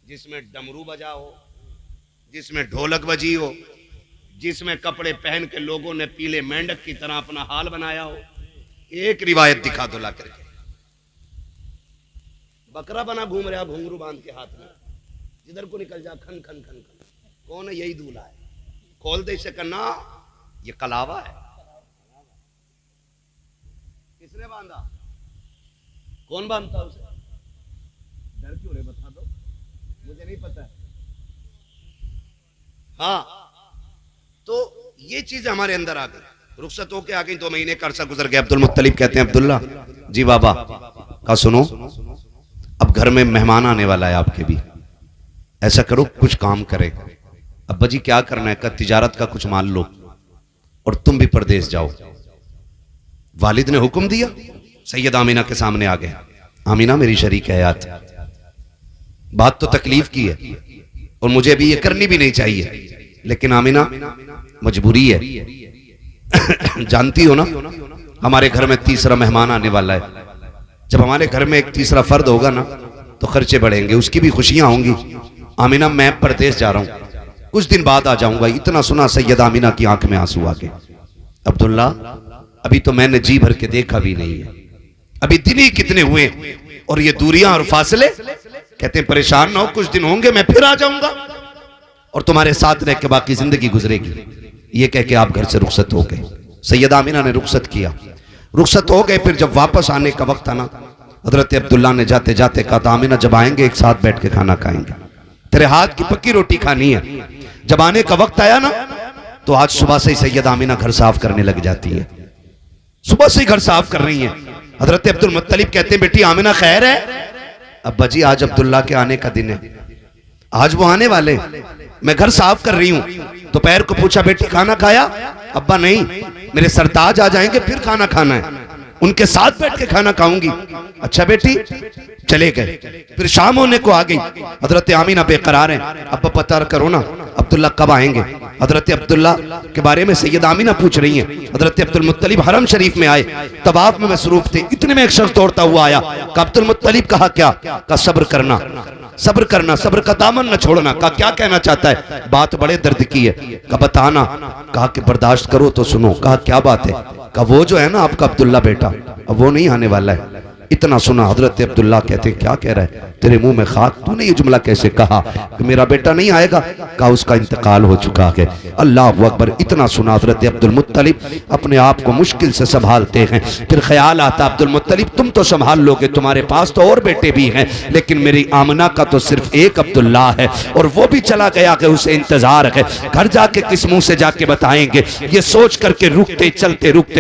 जिसमें डमरू बजा हो, जिसमें ढोलक बजी हो, जिसमें कपड़े पहन के लोगों ने पीले मेंढक की तरह अपना हाल बनाया हो। एक रिवायत दिखा दो ला करके। बकरा बना घूम रहा घुंघरू बांध के हाथ में, जिधर को निकल जा खन खन खन खन। कौन है? यही दूल्हा है। खोल दे इसे, करना ये कलावा है। किसने बांधा? कौन बांधता उसे? डर क्यों रे? बता दो, मुझे नहीं पता है। हाँ, तो ये चीज हमारे अंदर आ गई, रुखसत होके आ गई। 2 महीने का अरसा गुजर गया। अब्दुल मुत्तलिब कहते हैं अब्दुल्ला जी बाबा का सुनो, अब घर में मेहमान आने वाला है आपके भी, ऐसा करो कुछ काम करे। अब्बा जी क्या करना है? का तिजारत का कुछ मान लो और तुम भी परदेश जाओ। वालिद ने हुक्म दिया, सैयद आमीना के सामने आ गए। आमीना मेरी शरीक हयात, बात तो तकलीफ की है और मुझे अभी ये करनी भी नहीं चाहिए, लेकिन आमीना मजबूरी है। जानती हो ना हमारे घर में तीसरा मेहमान आने वाला है। जब हमारे घर में एक तीसरा फर्द होगा ना तो खर्चे बढ़ेंगे, उसकी भी खुशियां होंगी। आमीना मैं परदेश जा रहा हूं, कुछ दिन बाद आ जाऊंगा। इतना सुना सैयद आमीना की आंख में आंसू आ गए। अब्दुल्ला अभी तो मैंने जी भर के देखा भी नहीं है, अभी दिन ही कितने हुए और ये दूरियां और फासले। कहते हैं परेशान ना हो, कुछ दिन होंगे मैं फिर आ जाऊंगा और तुम्हारे साथ रह के बाकी जिंदगी गुजरेगी। ये कह के आप घर से रुखसत हो गए। सैयदा आमिना ने रुखसत किया, रुखसत हो गए। फिर जब वापस आने का वक्त आना, हजरत अब्दुल्ला ने जाते जाते कहा था आमिना जब आएंगे एक साथ बैठ के खाना खाएंगे, तेरे हाथ की पक्की रोटी खानी है। जब आने का वक्त आया ना तो आज सुबह से ही सैयदा आमिना घर साफ करने लग जाती है। सुबह से ही घर साफ कर रही है। हजरत अब्दुल मुत्तलिब कहते हैं बेटी आमिना खैर है? अब्बा जी आज अब्दुल्ला के आने का दिन है, आज वो आने वाले, मैं घर साफ कर रही हूं। दोपहर को पूछा बेटी खाना खाया? अब्बा नहीं, मेरे सरताज आ जाएंगे फिर खाना खाना है, उनके साथ बैठ के खाना खाऊंगी। अच्छा बेटी, चले गए। फिर शाम होने को आ गई। हजरत आमिना बेकरार हैं, अब्बा पता करो ना अब्दुल्ला कब आएंगे। हजरत अब्दुल्ला के बारे में सैयदा आमिना पूछ रही हैं। हजरत अब्दुल मुत्तलिब हरम शरीफ में आए, तवाफ में मसरूफ थे। इतने में एक शख्स दौड़ता हुआ आया। कहा अब्दुल मुत्तलिब कहा क्या? कहा सब्र करना, सब्र करना, सब्र का दामन न छोड़ना। कहा क्या कहना चाहता है? बात बड़े दर्द की है। कहा बताना। कहा कि बर्दाश्त करो तो सुनो। कहा क्या बात है? कहा वो जो है ना आपका अब्दुल्ला बेटा, अब वो नहीं आने वाला है। इतना सुना हजरत अब्दुल्ला कहते हैं क्या कह रहा है, तेरे मुंह में खाक, तूने ये जुमला कैसे कहा कि मेरा बेटा नहीं आएगा? कहा उसका इंतकाल हो चुका है। अल्लाह अकबर। इतना सुना हजरत अब्दुल मुत्तलिब अपने आप को मुश्किल से संभालते हैं। फिर ख्याल आता अब्दुल मुत्तलिब तुम तो संभाल लोगे, तुम्हारे पास तो और बेटे भी हैं, लेकिन मेरी आमना का तो सिर्फ एक अब्दुल्ला है और वो भी चला गया कि उसे इंतजार है। घर जाके किस मुंह से जाके बताएंगे? ये सोच करके रुकते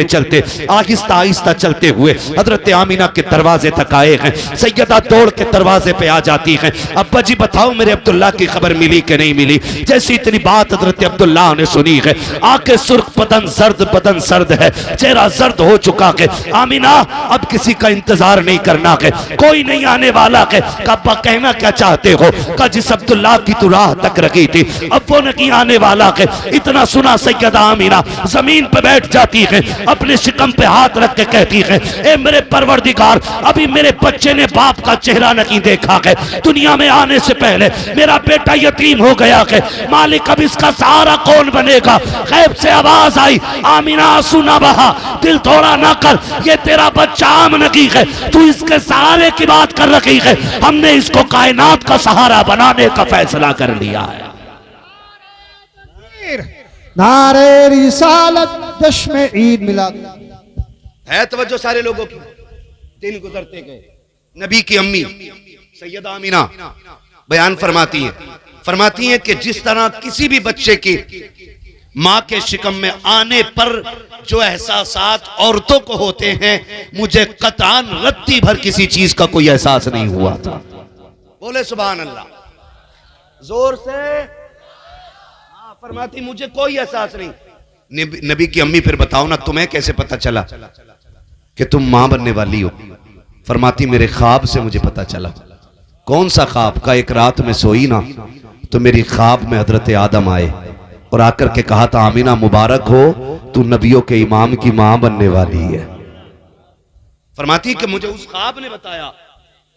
चलते आहिस्ता आहिस्ता चलते हुए हजरत आमिना के दरवाजे तक आए हैं। सैयदा दौड़ के दरवाजे पे आ जाती हैं। अब्बा जी बताओ मेरे अब्दुल्ला की खबर मिली कि नहीं मिली? जैसी इतनी बात हजरत अब्दुल्ला ने सुनी है, आंखें सुर्ख, बदन सर्द है, चेहरा जर्द हो चुका है। आमिना अब किसी का इंतजार नहीं करना है, कोई नहीं आने वाला है। अब्बा कहना क्या चाहते हो? का जिस अब्दुल्ला की तू राह तक रखी थी अब वो नहीं आने वाला है। इतना सुना सैयदा आमिना जमीन पे बैठ जाती है, अपने शिकम पे हाथ रख के कहती है ए मेरे परवरदिगार, अभी मेरे बच्चे ने बाप का चेहरा नहीं देखा है, दुनिया में आने से पहले मेरा बेटा यतीम हो गया है, मालिक अब इसका सहारा कौन बनेगा? गैब से आवाज आई, आमिना आंसू ना बहा, दिल थोड़ा ना कर, ये तेरा बच्चा आम नहीं है, तू इसके सहारे की बात कर रही है, हमने इसको कायनात का सहारा बनाने का फैसला कर लिया है। नारे रिसालत, जश्न ईद मिलाद। है तवज्जो सारे लोगों की। दिन गुजरते गए। नबी की अम्मी सैयदा आमिना बयान फरमाती हैं कि जिस तरह किसी भी बच्चे की मां के शिकम में आने पर जो एहसासात औरतों को होते हैं, मुझे कतान रत्ती भर किसी चीज का कोई एहसास नहीं हुआ था। बोले सुभान अल्लाह जोर से। फरमाती मुझे कोई एहसास नहीं। नबी की अम्मी फिर बताओ ना तुम्हें कैसे पता चला कि तुम मां बनने वाली हो? फरमाती मेरे ख्वाब से मुझे पता चला। कौन सा ख्वाब? का एक रात में सोई ना तो मेरी ख्वाब में हजरत आदम आए और आकर के कहा था आमिना मुबारक हो, तू नबियों के इमाम की मां बनने वाली है। फरमाती कि मुझे उस ख्वाब ने बताया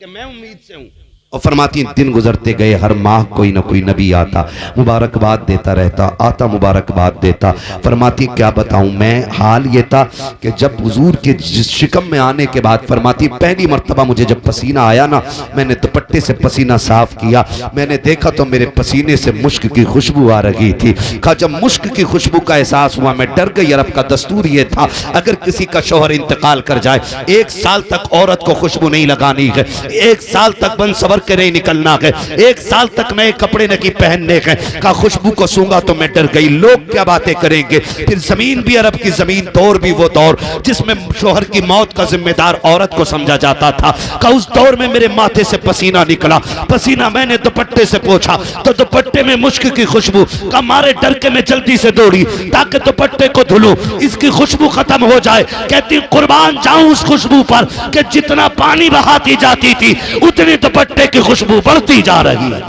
कि मैं उम्मीद से हूं। और फरमाती दिन गुजरते गए, हर माह कोई ना कोई नबी आता, मुबारकबाद देता रहता, आता मुबारकबाद देता। फरमाती क्या बताऊं मैं, हाल ये था कि जब हुजूर के शिकम में आने के बाद फरमाती पहली मर्तबा मुझे जब पसीना आया ना, मैंने दुपट्टे से पसीना साफ किया, मैंने देखा तो मेरे पसीने से मुश्क की खुशबू आ रही थी। कहा जब मुश्क की खुशबू का एहसास हुआ मैं डर गई। अरब का दस्तूर ये था अगर किसी का शौहर इंतकाल कर जाए 1 साल तक औरत को खुशबू नहीं लगानी है, 1 साल तक बन सवर के नहीं निकलना है, 1 साल तक नए कपड़े नहीं पहनने हैं। का खुशबू को सूंघा तो मैं डर गई, लोग क्या बातें करेंगे। फिर जमीन भी अरब की जमीन, दौर भी वो दौर जिसमें शोहर की मौत का जिम्मेदार औरत को समझा जाता था। का उस दौर में मेरे माथे से पसीना निकला, पसीना मैंने दुपट्टे से पोंछा तो दुपट्टे में मुश्क की खुशबू। का मारे डर के मैं जल्दी से दौड़ी ताकि दुपट्टे को धुलूं, इसकी खुशबू खत्म हो जाए। कहती कुर्बान जाऊं उस खुशबू पर कि जितना पानी बहाती जाती थी उतनी दुपट्टे की खुशबू बढ़ती जा रही है।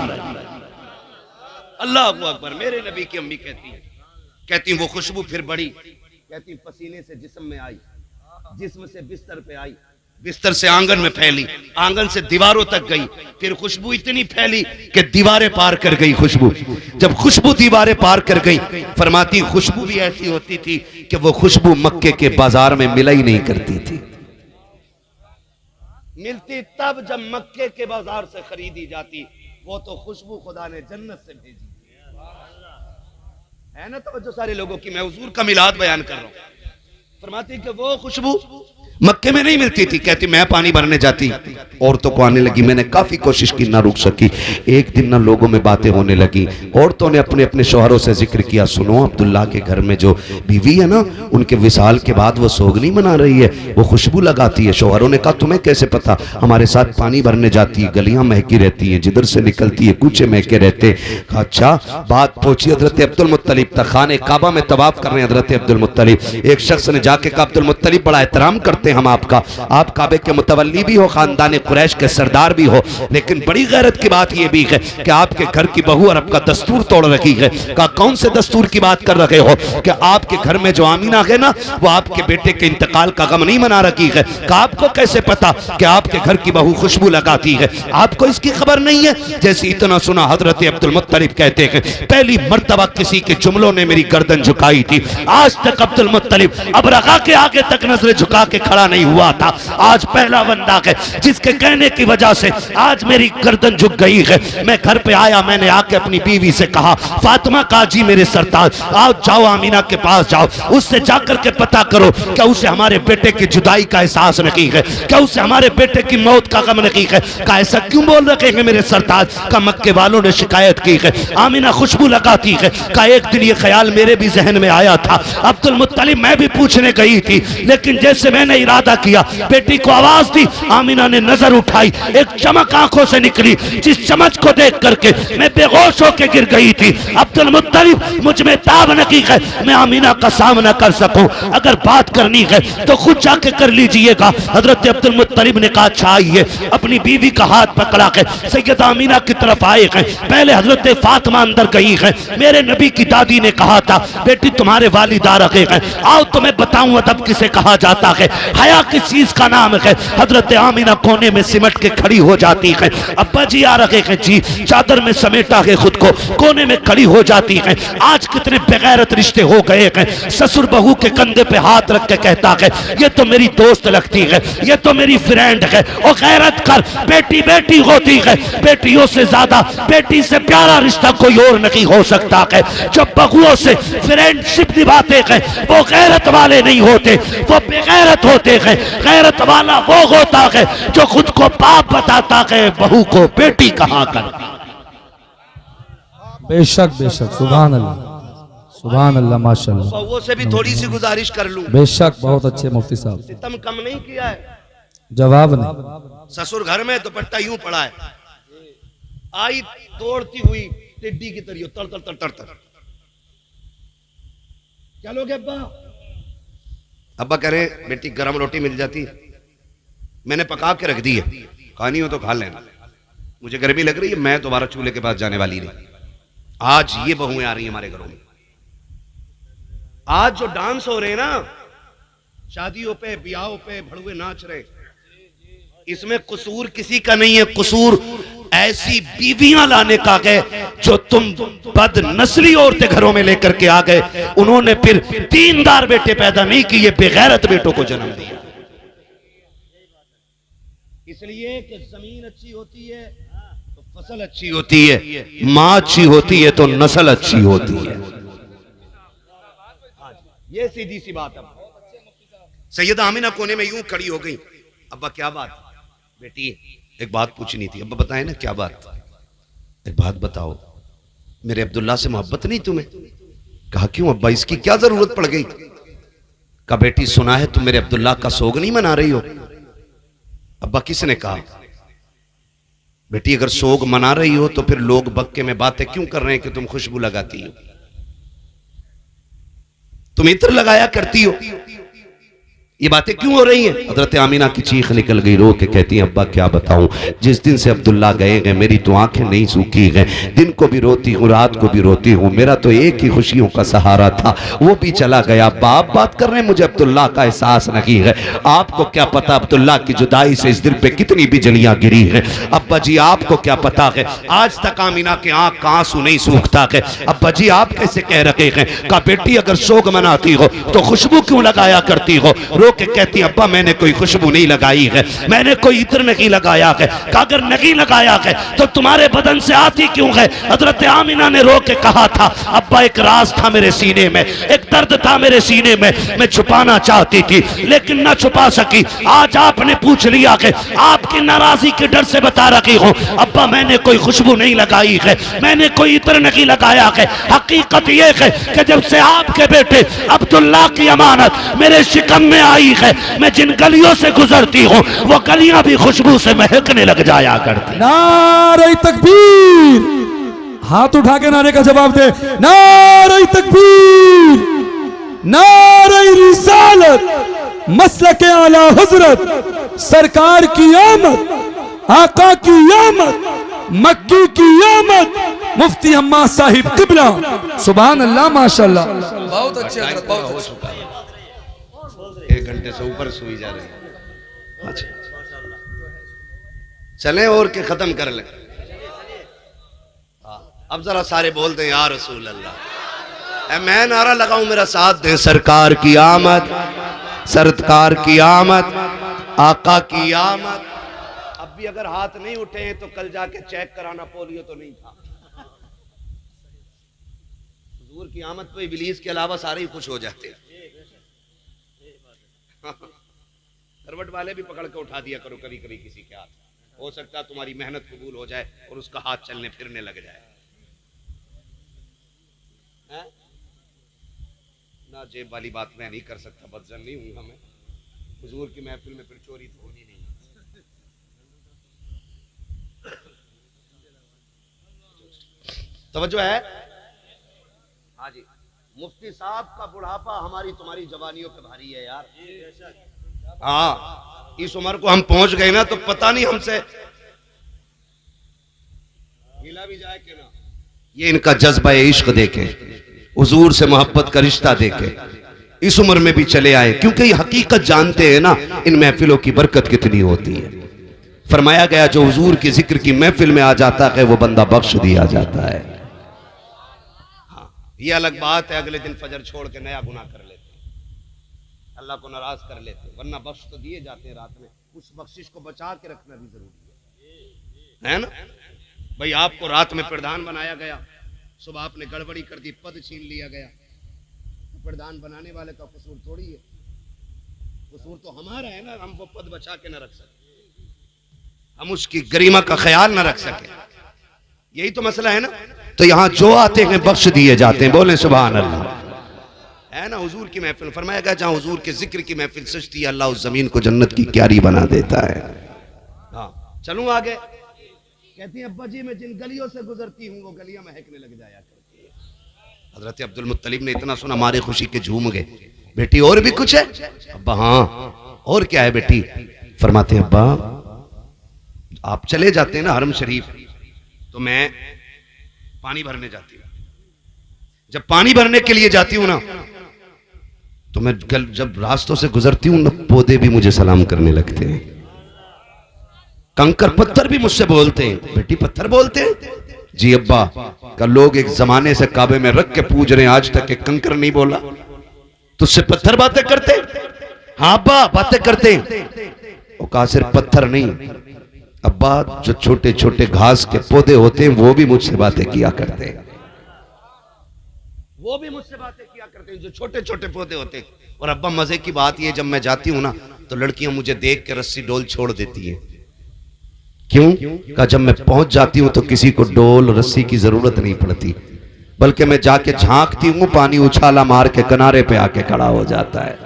अल्लाह अकबर। मेरे नबी की अम्मी कहती वो खुशबू फिर बढ़ी, कहती पसीने से जिस्म में आई, जिस्म से बिस्तर पे आई, बिस्तर से आंगन में फैली, आंगन से दीवारों तक गई, फिर खुशबू इतनी फैली कि दीवारें पार कर गई खुशबू। जब खुशबू दीवारें पार कर गई, फरमाती खुशबू भी ऐसी होती थी कि वो खुशबू मक्के के बाजार में मिला ही नहीं करती थी। मिलती तब जब मक्के के बाजार से खरीदी जाती, वो तो खुशबू खुदा ने जन्नत से भेजी है ना। तो जो सारे लोगों की मैं हुजूर का मिलाद बयान कर रहा हूं। फरमाती कि वो खुशबू मक्के में नहीं मिलती थी। कहती मैं पानी भरने जाती, औरतों को आने लगी। मैंने काफी कोशिश की, ना रुक सकी। एक दिन ना लोगों में बातें होने लगी। औरतों ने अपने अपने शौहरों से जिक्र किया, सुनो अब्दुल्ला के घर में जो बीवी है ना, उनके विसाल के बाद वो सोग नहीं मना रही है, वो खुशबू लगाती है। शौहरों ने कहा तुम्हें कैसे पता? हमारे साथ पानी भरने जाती है, गलियां महकी रहती हैं, जिधर से निकलती है कूचे महके रहते। अच्छा, बात पहुंची हजरत अब्दुल मुत्तलिब तक। खाने काबा में तवाफ कर रहे हैं हजरत अब्दुल मुत्तलिब। एक शख्स ने जाके कहा अब्दुल मुत्तलिब बड़ा एहतराम करते हम आपका, आप काबे के मुतवल्ली भी हो, खानदान कुरैश के सरदार भी हो, लेकिन बड़ी गैरत की बात यह भी है कि आपके घर की बहू और आपका दस्तूर तोड़ रखी है। कहा कौन से दस्तूर की बात कर रहे हो? कि आपके घर में जो आमीना है ना, वो आपके बेटे के इंतकाल का गम नहीं मना रखी है। कहा आपको कैसे पता कि आपके घर की बहू खुशबू लगाती है? आपको इसकी खबर नहीं है? जैसे इतना सुना हजरत अब्दुल मुत्तलिब कहते हैं पहली मर्तबा किसी के जुमलों ने मेरी गर्दन झुकाई थी। आज तक अब्दुल मुत्तलिब अब रखा के आगे तक नजरें झुका के खड़ा नहीं हुआ था। आज पहला बंदा है जिसके कहने की वजह से आज मेरी गर्दन झुक गई है। मैं घर पे आया, मैंने आके अपनी बीवी से कहा फातिमा काजी मेरे सरताज आओ, जाओ आमीना के पास जाओ, उससे जाकर के पता करो क्या उसे हमारे बेटे की जुदाई का एहसास नहीं है, क्या उसे हमारे बेटे की मौत का गम नहीं है। का ऐसा क्यों बोल रहे हैं मेरे सरताज? का मक्के वालों ने शिकायत की है, आमीना खुशबू लगाती है। का एक दिन ये ख्याल मेरे भी जहन में आया था अब्दुल मुत्तलिब, मैं भी पूछने गई थी, लेकिन जैसे मैंने इरादा किया बेटी को आवाज दी, आमीना ने नजर उठाई, एक चमक आंखों से निकली, जिस चमक को देख करके मैं बेहोश होकर गिर गई थी। अब्दुल मुत्तलिब मुझ में ताब नहीं है मैं आमीना का सामना कर सकूं, अगर बात करनी है तो खुद जाके कर लीजिएगा। हजरत अब्दुल मुत्तलिब ने कहा अच्छा आइए। अपनी बीवी का हाथ पकड़ा के सैयदा आमीना की तरफ आए हैं। पहले हजरत फातिमा अंदर गई है। मेरे नबी की दादी ने कहा था बेटी तुम्हारे वालिदा रखे हैं, आओ तुम्हें बताऊं अदब किसे कहा जाता है, हया किस चीज का नाम है। हजरत आमीना कोने में सिमट के खड़ी हो जाती है। अब्बा जी आ रहे हैं जी, चादर में समेटा है खुद को, कोने में खड़ी हो जाती है। आज कितने बेगैरत रिश्ते हो गए हैं। ससुर बहू के कंधे पे हाथ रख के कहता है ये तो मेरी दोस्त लगती है, ये तो मेरी फ्रेंड है। और गैरत कर, बेटी बेटी होती है, बेटियों से ज्यादा बेटी से प्यारा रिश्ता कोई और नहीं हो सकता है। जो बहुओं से फ्रेंडशिप निभाते हैं वो गैरत वाले नहीं होते, वो बेगैरत होते हैं। गैरत वाला वो होता है जो खुद को बाप बताता है, बहू को बेटी कहा करता। बेशक बेशक, सुभान अल्लाह सुभान अल्लाह, माशाअल्लाह। बहू से भी थोड़ी सी गुजारिश कर लूं। बेशक, बहुत अच्छे मुफ्ती साहब, सितम कम नहीं किया है। जवाब नहीं। ससुर घर में दुपट्टा यूं पड़ा है, आई तोड़ती हुई टिड्डी की तरह तर तर तर तर तर। क्या लोगे अब्बा? अब्बा कह रहे बेटी गरम रोटी मिल जाती, मैंने पका के रख दी है, खानी हो तो खा लेना, मुझे गर्मी लग रही है, मैं दोबारा चूल्हे के पास जाने वाली नहीं। आज ये बहुएं आ रही हैं हमारे घरों में। आज जो डांस हो रहे हैं ना, शादियों पे ब्याहों पे भड़ुए नाच रहे, इसमें कसूर किसी का नहीं है। कसूर ऐसी बीवियां लाने का है जो तुम बद नस्ली औरतें घरों में लेकर के आ गए, उन्होंने फिर दीनदार बेटे पैदा नहीं किए, बेगैरत बेटों को जन्म दिया। इसलिए कि जमीन अच्छी होती है तो फसल अच्छी होती है, मां अच्छी होती है तो नस्ल अच्छी होती है। ये सीधी सी बात है। सैयदा आमीना कोने में यूं खड़ी हो गई, अब्बा क्या बात? बेटी एक बात पूछनी थी। अब्बा बताए ना क्या बात? एक बात बताओ, मेरे अब्दुल्ला से मोहब्बत नहीं तुम्हें? कहा क्यों अब्बा, इसकी क्या जरूरत पड़ गई? कहा बेटी सुना है तुम मेरे अब्दुल्ला का सोग नहीं मना रही हो। अब्बा किसने कहा? बेटी अगर सोग मना रही हो तो फिर लोग बक्के में बातें क्यों कर रहे हैं कि तुम खुशबू लगाती हो, तुम इत्र लगाया करती हो, ये बातें क्यों हो रही हैं? हजरत आमीना की चीख निकल गई, रो के कहती है अब्बा क्या बताऊं, जिस दिन से अब्दुल्ला गए हैं मेरी तो आंखें नहीं सूखी हैं, दिन को भी रोती हूँ रात को भी रोती हूँ, मेरा तो एक ही खुशियों का सहारा था वो भी चला गया। बाप बात कर रहे हैं, मुझे अब्दुल्ला का एहसास नहीं है। आपको क्या पता अब्दुल्ला की जुदाई से इस दिल पे कितनी बिजलियां गिरी हैं। अब्बा जी आपको क्या पता है, आज तक आमीना के आंख का आंसू नहीं सूखता है। अब्बा जी आप कैसे कह रहे हैं? कहा बेटी अगर शोक मनाती हो तो खुशबू क्यों लगाया करती हो, रो के कहती अब्बा मैंने कोई खुशबू नहीं लगाई है, मैंने कोई इत्र नहीं लगाया है। अगर नहीं लगाया है तो तुम्हारे बदन से आती क्यों है? हजरत आमिना ने रो के कहा था अब्बा एक राज था मेरे सीने में, एक दर्द था मेरे सीने में, मैं छुपाना चाहती थी लेकिन ना छुपा सकी। आज आपने पूछ लिया कि आपकी नाराजगी के डर से बता रही हूं अब्बा मैंने कोई खुशबू नहीं लगाई है, मैंने कोई इत्र नहीं लगाया है। हकीकत यह है कि जब से आपके बेटे अब्दुल्ला की अमानत मेरे शिकम में आई है, मैं जिन गलियों से गुजरती हूँ वो गलियां भी खुशबू से महकने लग जाया करती। नारे तकबीर, हाथ उठा के नारे का जवाब दे। नारे तकबीर, नारे रिसालत, मसलक आला हजरत, सरकार की आमद, आका की आमद, मक्की की आमद, मुफ्ती अम्मा साहिब किबला। सुभान अल्लाह, माशाअल्लाह। बहुत अच्छे हजरत, बहुत अच्छे। 1 घंटे से ऊपर सोई जा रहे हैं। अच्छा चलें और के खत्म कर लें। अब जरा सारे बोलते हैं या रसूल अल्लाह। मैं नारा लगाऊं मेरा साथ दे। सरकार की आमद, सरकार की आमद, आका की आमद। अब भी अगर हाथ नहीं उठे हैं तो कल जाके चेक कराना, पोलियो तो नहीं था। हुजूर की आमद पे इब्लीस के अलावा सारे ही खुश हो जाते हैं। करवट वाले भी पकड़ के उठा दिया करो कभी कभी किसी के हाथ, हो सकता है तुम्हारी मेहनत कबूल हो जाए और उसका हाथ चलने फिरने लग जाए। है? ना जेब वाली बात मैं नहीं कर सकता, बदजन नहीं हूं मैं। हुजूर की महफिल में फिर चोरी तो होनी नहीं। तवज्जो है? हाँ जी, मुफ्ती साहब का बुढ़ापा हमारी तुम्हारी जवानियों पे भारी है यार। हाँ, इस उम्र को हम पहुंच गए ना तो पता नहीं हमसे मिला भी जाए कि ना। ये इनका जज्बा इश्क देखे, हुजूर से मोहब्बत का रिश्ता देखे, इस उम्र में भी चले आए, क्योंकि ये हकीकत जानते हैं ना इन महफिलों की बरकत कितनी होती है। फरमाया गया जो हुजूर की जिक्र की महफिल में आ जाता है वो बंदा बख्श दिया जाता है। हाँ, ये अलग बात है अगले दिन फजर छोड़ के नया गुनाह कर लेते हैं, अल्लाह को नाराज कर लेते हैं, वरना बख्श तो दिए जाते हैं रात में। उस बख्शिश को बचा के रखना भी जरूरी है ना भाई। आपको रात में प्रधान बनाया गया, सुबह आपने गड़बड़ी कर दी, पद छीन लिया गया, तो प्रधान बनाने वाले का कसूर थोड़ी है, कसूर तो हमारा है ना। हम वो पद बचा के ना रख सके, हम उसकी गरिमा का ख्याल ना रख सके, यही तो मसला है ना। तो यहां जो आते हैं बख्श दिए जाते हैं, बोले सुभान अल्लाह, है ना। हुजूर की महफिल फरमाया गया जहां हुजूर के जिक्र की महफिल सजती है, अल्लाह उस जमीन को जन्नत की क्यारी बना देता है। हाँ, चलूं आगे। कहती है अब्बा जी मैं जिन गलियों से गुजरती हूँ वो गलियां महकने लग जाया करती है। हजरत अब्दुल मुत्तलिब ने इतना सुना, मारे खुशी के झूम गए। बेटी और भी कुछ है? अब्बा हाँ, और क्या है बेटी? फरमाते हैं अब्बा आप चले जाते हैं ना हरम शरीफ, तो मैं पानी भरने जाती हूँ। जब पानी भरने के लिए जाती हूँ ना तो मैं जब रास्तों से गुजरती हूँ ना, पौधे भी मुझे सलाम करने लगते हैं, कंकर पत्थर भी मुझसे बोलते हैं। बेटी पत्थर बोलते हैं? जी अब्बा, का लोग एक जमाने से काबे में रख के पूज रहे हैं, आज तक एक कंकर नहीं बोला, तुझसे पत्थर बातें करते? हाँ अब्बा बातें करते। वो कहा सिर्फ पत्थर नहीं अब्बा, जो छोटे छोटे घास के पौधे होते हैं वो भी मुझसे बातें किया करते हैं, वो भी मुझसे बातें किया करते हैं, जो छोटे छोटे पौधे होते हैं। और अब्बा मजे की बात ये, जब मैं जाती हूँ ना तो लड़कियां मुझे देख के रस्सी डोल छोड़ देती हैं। क्यों? कहा जब मैं पहुंच जाती हूं तो किसी को डोल रस्सी की जरूरत नहीं पड़ती, बल्कि मैं जाके झांकती हूं, पानी उछाला मार के किनारे पे आके खड़ा हो जाता है,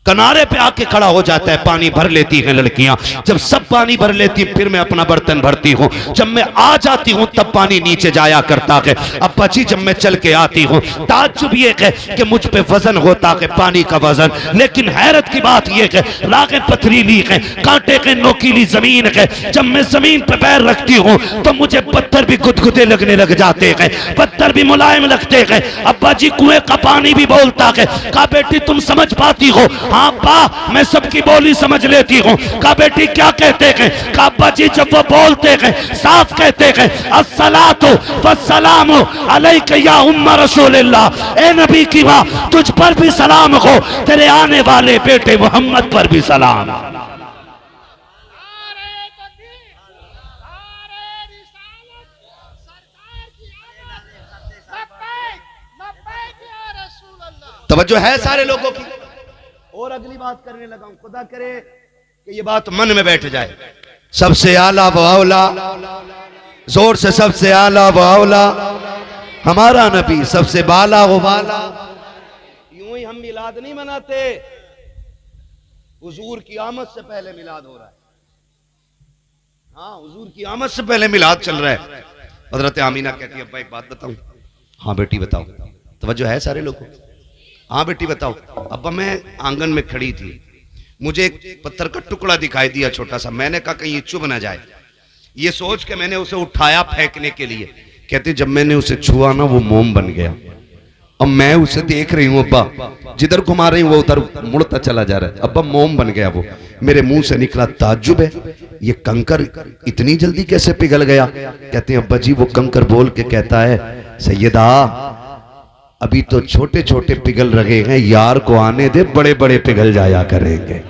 किनारे पे आके खड़ा हो जाता है। पानी भर लेती हैं लड़कियां, जब सब पानी भर लेती फिर मैं अपना बर्तन भरती हूँ। जब मैं आ जाती हूँ तब पानी नीचे जाया करता है। अब्बा जी जब मैं चल के आती हूँ ताज्जुब ये है कि मुझ पे वजन होता है पानी का वजन, लेकिन हैरत की बात यह है रागें पथरीली है, कांटे के नोकीली जमीन है। जब मैं जमीन पे पैर रखती हूँ तो मुझे पत्थर भी गुदगुदे लगने लग जाते हैं, पत्थर भी मुलायम लगते हैं। अब्बा जी कुएं का पानी भी बोलता है। कहा बेटी तुम समझ पाती हो? हाँ अब्बा मैं सबकी बोली समझ लेती हूँ। कहा बेटी क्या कहते हैं? कहा अब्बा जी जब वो बोलते हैं साफ कहते हैं अस्सलातु वस्सलामु अलैका या उम्मा रसूलिल्लाह, ए नबी की माँ तुझ पर भी सलाम हो, तेरे आने वाले बेटे मोहम्मद पर भी सलाम। तवज्जो है सारे लोगों की। और अगली बात करने लगा हूं, खुदा करे कि ये बात मन में बैठ जाए। सबसे आला व औला, जोर से सबसे आला व औला हमारा नबी, सबसे बाला वो बाला। यूं ही हम मिलाद नहीं मनाते, हुजूर की आमद से पहले मिलाद हो रहा है। हाँ हुजूर की आमद से पहले मिलाद चल रहा है। हजरत आमीना कहती है अब्बा एक बात बताऊं? हाँ बेटी बताओ। तवज्जो है सारे लोगों? हाँ बेटी बताओ। अब्बा मैं आंगन में खड़ी थी, मुझे एक पत्थर का टुकड़ा दिखाई दिया छोटा सा, मैंने कहा कहीं ये चुभ ना जाए, ये सोच के मैंने उसे उठाया फेंकने के लिए। कहते जब मैंने उसे छुआ ना वो मोम बन गया। अब मैं उसे देख रही हूँ अब्बा, जिधर घुमा रही हूँ वो उधर मुड़ता चला जा रहा है। अब्बा मोम बन गया वो। मेरे मुंह से निकला ताज्जुब है, ये कंकर इतनी जल्दी कैसे पिघल गया? कहते हैं अब्बा जी वो कंकर बोल के कहता है सैयदा अभी तो छोटे छोटे पिघल रहे हैं, यार को आने दे, बड़े बड़े पिघल जाया करेंगे।